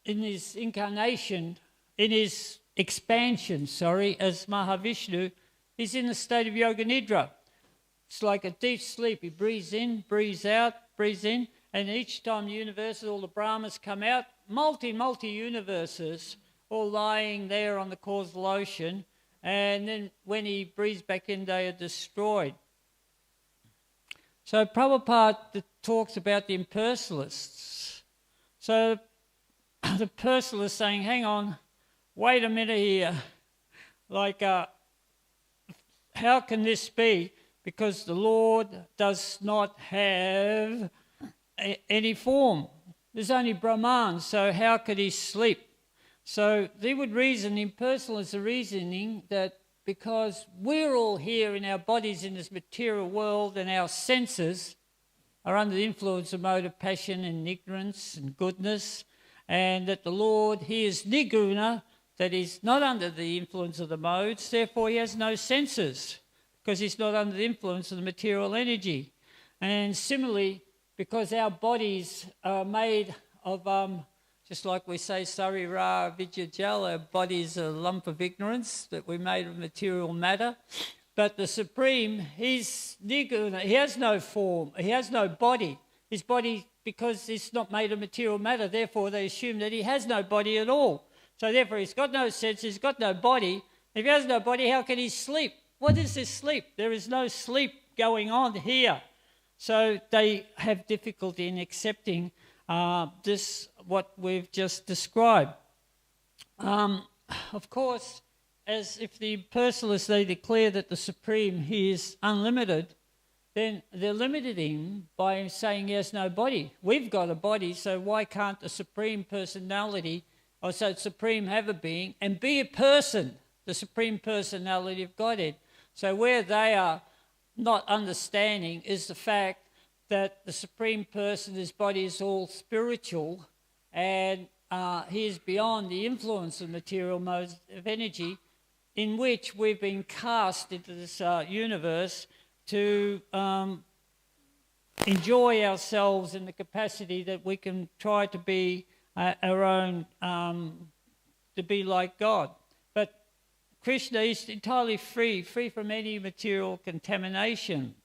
in his incarnation, in his expansion, as Mahavishnu, he's in a state of yoga nidra. It's like a deep sleep. He breathes in, breathes out, breathes in, and each time the universe, all the Brahmas come out, multi-universes, all lying there on the causal ocean, and then when he breathes back in, they are destroyed. So Prabhupada talks about the impersonalists. So the personalist saying, hang on, wait a minute here. Like, how can this be? Because the Lord does not have any form. There's only Brahman, so how could he sleep? So they would reason, impersonalists are reasoning that because we're all here in our bodies in this material world, and our senses are under the influence of motive passion and ignorance and goodness, and that the Lord, he is niguna, that he's not under the influence of the modes, therefore he has no senses, because he's not under the influence of the material energy. And similarly, because our bodies are made of, just like we say, sarira vidya jal, our body is a lump of ignorance, that we're made of material matter. But the Supreme, he's niguna, he has no form, he has no body. His body, because it's not made of material matter, therefore they assume that he has no body at all. So therefore he's got no sense, he's got no body. If he has no body, how can he sleep? What is this sleep? There is no sleep going on here. So they have difficulty in accepting this, what we've just described. Of course, as if the impersonalists, they declare that the Supreme, he is unlimited, then they're limiting him by saying he has no body. We've got a body, so why can't the Supreme Personality or so supreme have a being, and be a person, the supreme personality of Godhead. So where they are not understanding is the fact that the supreme person, his body is all spiritual, and he is beyond the influence of material modes of energy, in which we've been cast into this universe to enjoy ourselves in the capacity that we can try to be our own, to be like God. But Krishna is entirely free from any material contamination.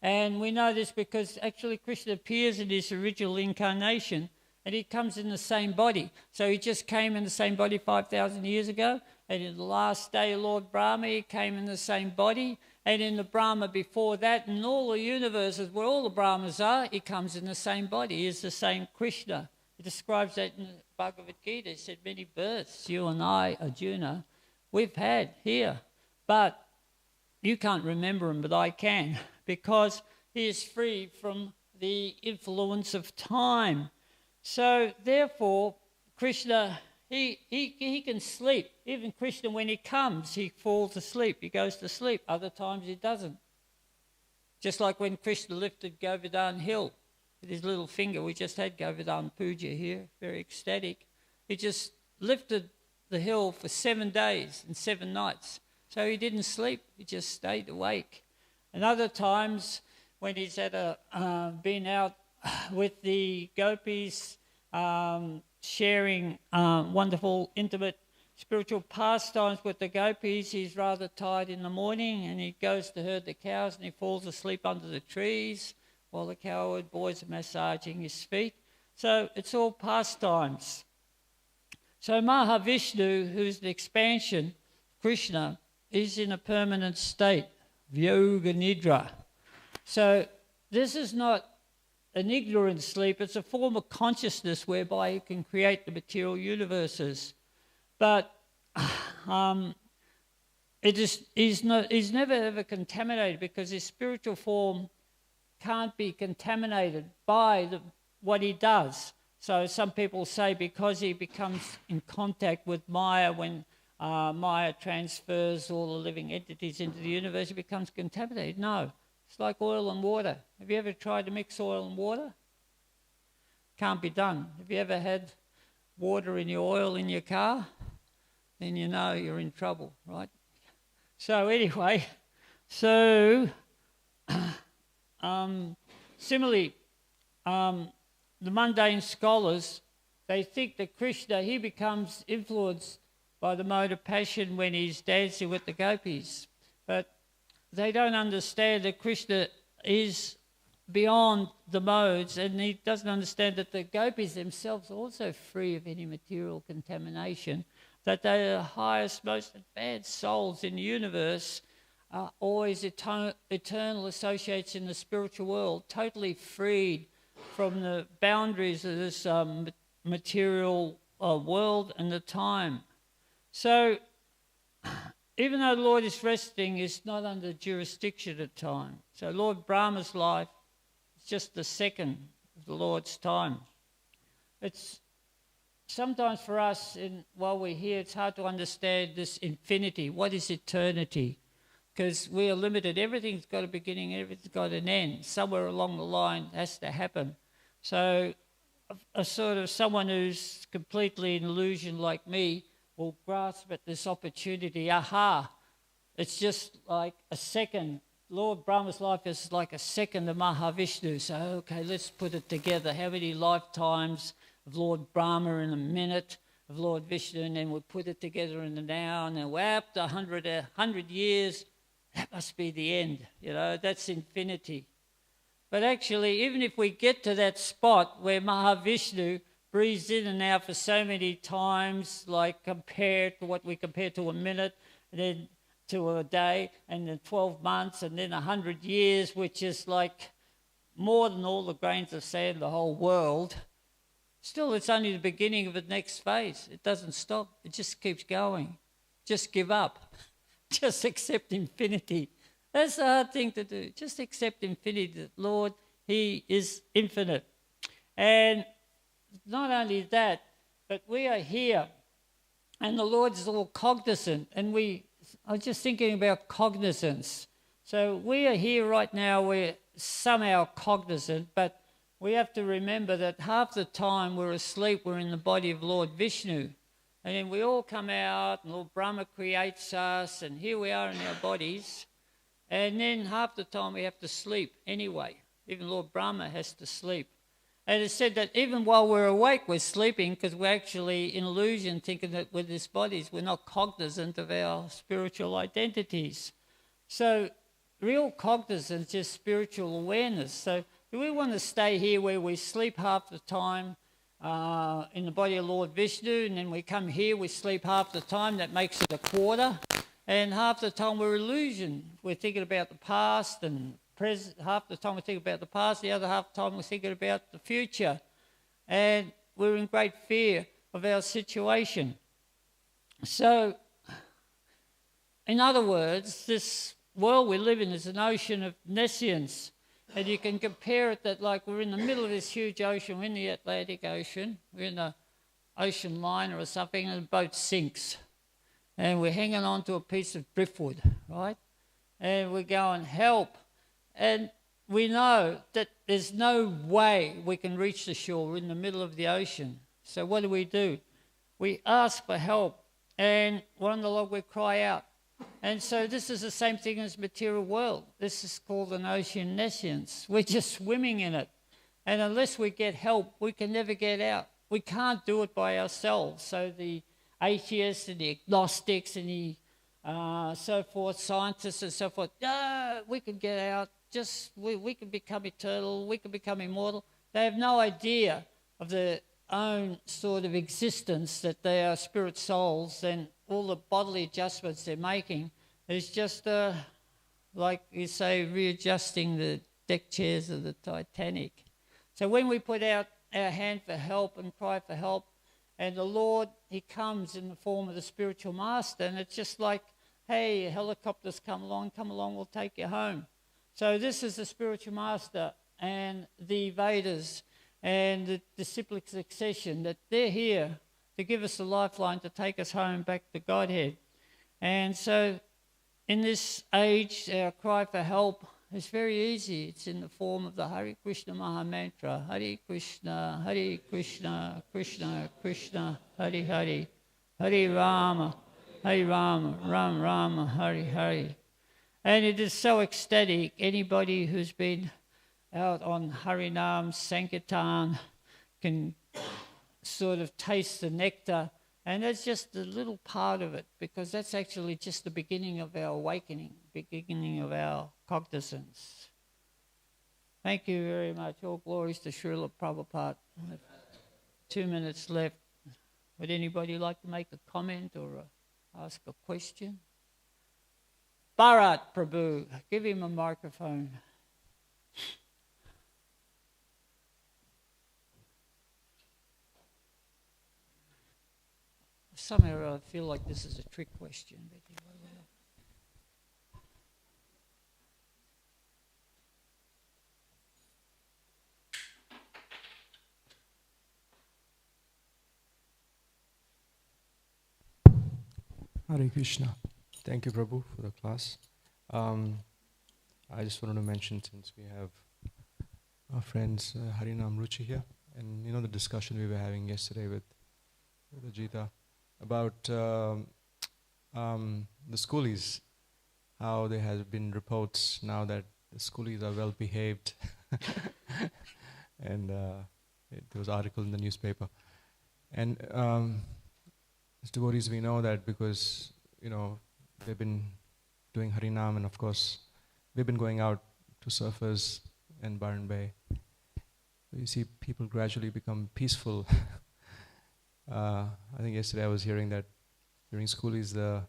And we know this because actually Krishna appears in his original incarnation, and he comes in the same body. So he just came in the same body 5,000 years ago, and in the last day, Lord Brahma, he came in the same body, and in the Brahma before that, and all the universes where all the Brahmas are, he comes in the same body. He is the same Krishna. He describes that in the Bhagavad Gita. He said, many births you and I, Arjuna, we've had here, but you can't remember him, but I can, because he is free from the influence of time. So therefore, Krishna, he can sleep. Even Krishna, when he comes, he falls asleep. He goes to sleep. Other times he doesn't. Just like when Krishna lifted Govardhana hill with his little finger. We just had Govardhana Puja here, very ecstatic. He just lifted the hill for 7 days and 7 nights. So he didn't sleep. He just stayed awake. And other times when he's been out with the gopis, sharing wonderful, intimate spiritual pastimes with the gopis, he's rather tired in the morning, and he goes to herd the cows, and he falls asleep under the trees while the cowherd boys are massaging his feet. So it's all pastimes. So Mahavishnu, who's the expansion, Krishna, is in a permanent state, Yoga Nidra. So this is not an ignorant sleep, it's a form of consciousness whereby he can create the material universes. But he's never ever contaminated, because his spiritual form can't be contaminated by what he does. So some people say because he becomes in contact with Maya, when Maya transfers all the living entities into the universe, he becomes contaminated. No, it's like oil and water. Have you ever tried to mix oil and water? Can't be done. Have you ever had water in your oil in your car? Then you know you're in trouble, right? So anyway, similarly, the mundane scholars, they think that Krishna, he becomes influenced by the mode of passion when he's dancing with the gopis. But they don't understand that Krishna is beyond the modes, and he doesn't understand that the gopis themselves are also free of any material contamination, that they are the highest, most advanced souls in the universe, always eternal associates in the spiritual world, totally freed from the boundaries of this material world and the time. So even though the Lord is resting, is not under jurisdiction of time. So Lord Brahma's life is just the second of the Lord's time. It's sometimes for us, while we're here, it's hard to understand this infinity. What is eternity? Because we are limited. Everything's got a beginning, everything's got an end. Somewhere along the line it has to happen. So a sort of someone who's completely in illusion like me will grasp at this opportunity. Aha, it's just like a second. Lord Brahma's life is like a second of Mahavishnu. So, okay, let's put it together. How many lifetimes of Lord Brahma in a minute, of Lord Vishnu, and then we put it together in the now, and then we're after 100 years, that must be the end. You know, that's infinity. But actually, even if we get to that spot where Mahavishnu breathes in and out for so many times, like compared to what we compare to a minute, and then to a day, and then 12 months, and then 100 years, which is like more than all the grains of sand, the whole world, still it's only the beginning of the next phase. It doesn't stop. It just keeps going. Just give up. Just accept infinity. That's the hard thing to do. Just accept infinity. The Lord, he is infinite. And not only that, but we are here, and the Lord is all cognizant, and I was just thinking about cognizance. So we are here right now, we're somehow cognizant, but we have to remember that half the time we're asleep, we're in the body of Lord Vishnu. And then we all come out, and Lord Brahma creates us, and here we are in our bodies. And then half the time we have to sleep anyway. Even Lord Brahma has to sleep. And it's said that even while we're awake, we're sleeping because we're actually in illusion, thinking that with these bodies, we're not cognizant of our spiritual identities. So real cognizance is spiritual awareness. So do we want to stay here where we sleep half the time in the body of Lord Vishnu, and then we come here, we sleep half the time, that makes it a quarter, and half the time we're illusion. We're thinking about the past, and half the time we think about the past, the other half the time we're thinking about the future. And we're in great fear of our situation. So, in other words, this world we live in is an ocean of nescience. And you can compare it that like we're in the middle of this huge ocean, we're in the Atlantic Ocean, we're in an ocean liner or something, and the boat sinks. And we're hanging on to a piece of driftwood, right? And we're going, help. And we know that there's no way we can reach the shore. We're in the middle of the ocean. So what do? We ask for help. And one the Lord, we cry out. And so this is the same thing as material world. This is called an ocean nescience. We're just swimming in it. And unless we get help, we can never get out. We can't do it by ourselves. So the atheists and the agnostics and the so forth, scientists and so forth, we can get out. We can become eternal. We can become immortal. They have no idea of their own sort of existence, that they are spirit souls, and all the bodily adjustments they're making is just like you say, readjusting the deck chairs of the Titanic. So when we put out our hand for help and cry for help, and the Lord, he comes in the form of the spiritual master, and it's just like, hey, helicopters come along, we'll take you home. So this is the spiritual master and the Vedas and the disciplic succession, that they're here to give us a lifeline to take us home back to Godhead. And so in this age, our cry for help is very easy. It's in the form of the Hare Krishna Maha Mantra. Hare Krishna, Krishna Krishna, Hare Hare, Hare Rama, Ram Rama, Hare Hare. And it is so ecstatic. Anybody who's been out on Harinam, Sankirtan can sort of taste the nectar, and that's just a little part of it, because that's actually just the beginning of our awakening, beginning of our cognizance. Thank you very much. All glories to Srila Prabhupada. 2 minutes left. Would anybody like to make a comment or ask a question? Bharat Prabhu, give him a microphone. Somehow I feel like this is a trick question. Hare Krishna. Thank you, Prabhu, for the class. I just wanted to mention, since we have our friends Harinam Ruchi here, and you know the discussion we were having yesterday with Ajita about the schoolies, how there has been reports now that the schoolies are well behaved, and there was an article in the newspaper. And as devotees, we know that because they've been doing Harinam, and of course they've been going out to surfers in Byron Bay. So you see people gradually become peaceful. I think yesterday I was hearing that during schoolies the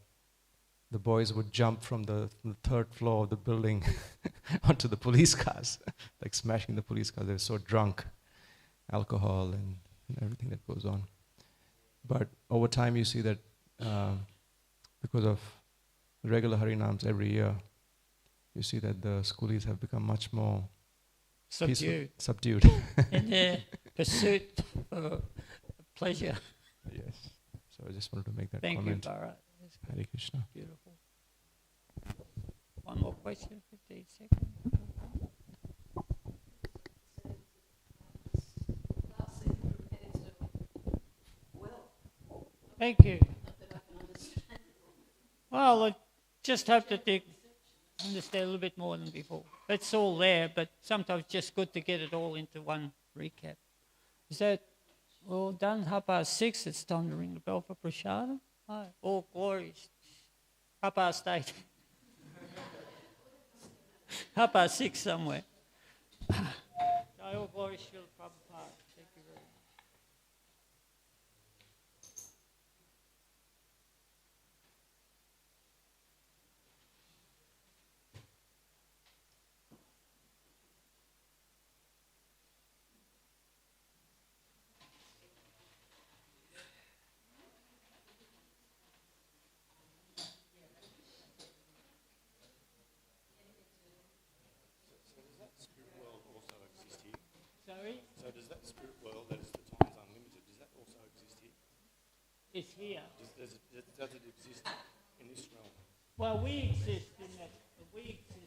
boys would jump from the third floor of the building onto the police cars, like smashing the police cars. They were so drunk, alcohol and everything that goes on. But over time you see that because of regular Harinams every year, you see that the schoolies have become much more subdued in their pursuit of pleasure. Yes. So I just wanted to make that Thank comment. you, Bharat. That's good. Hare Krishna. Beautiful. One more question, 15 seconds. Thank you. Well, I just hope that they understand a little bit more than before. It's all there, but sometimes it's just good to get it all into one recap. Is that all done? 6:30, it's time to ring the bell for Prashadam. Oh, all glories. 8:30. 6:30 somewhere. All glories, Srila Prabhupada. Thank you very much. Sorry? So does that spirit world, that is the times unlimited, does that also exist here? It's here. Does it exist in this realm? Well, we exist in that. We exist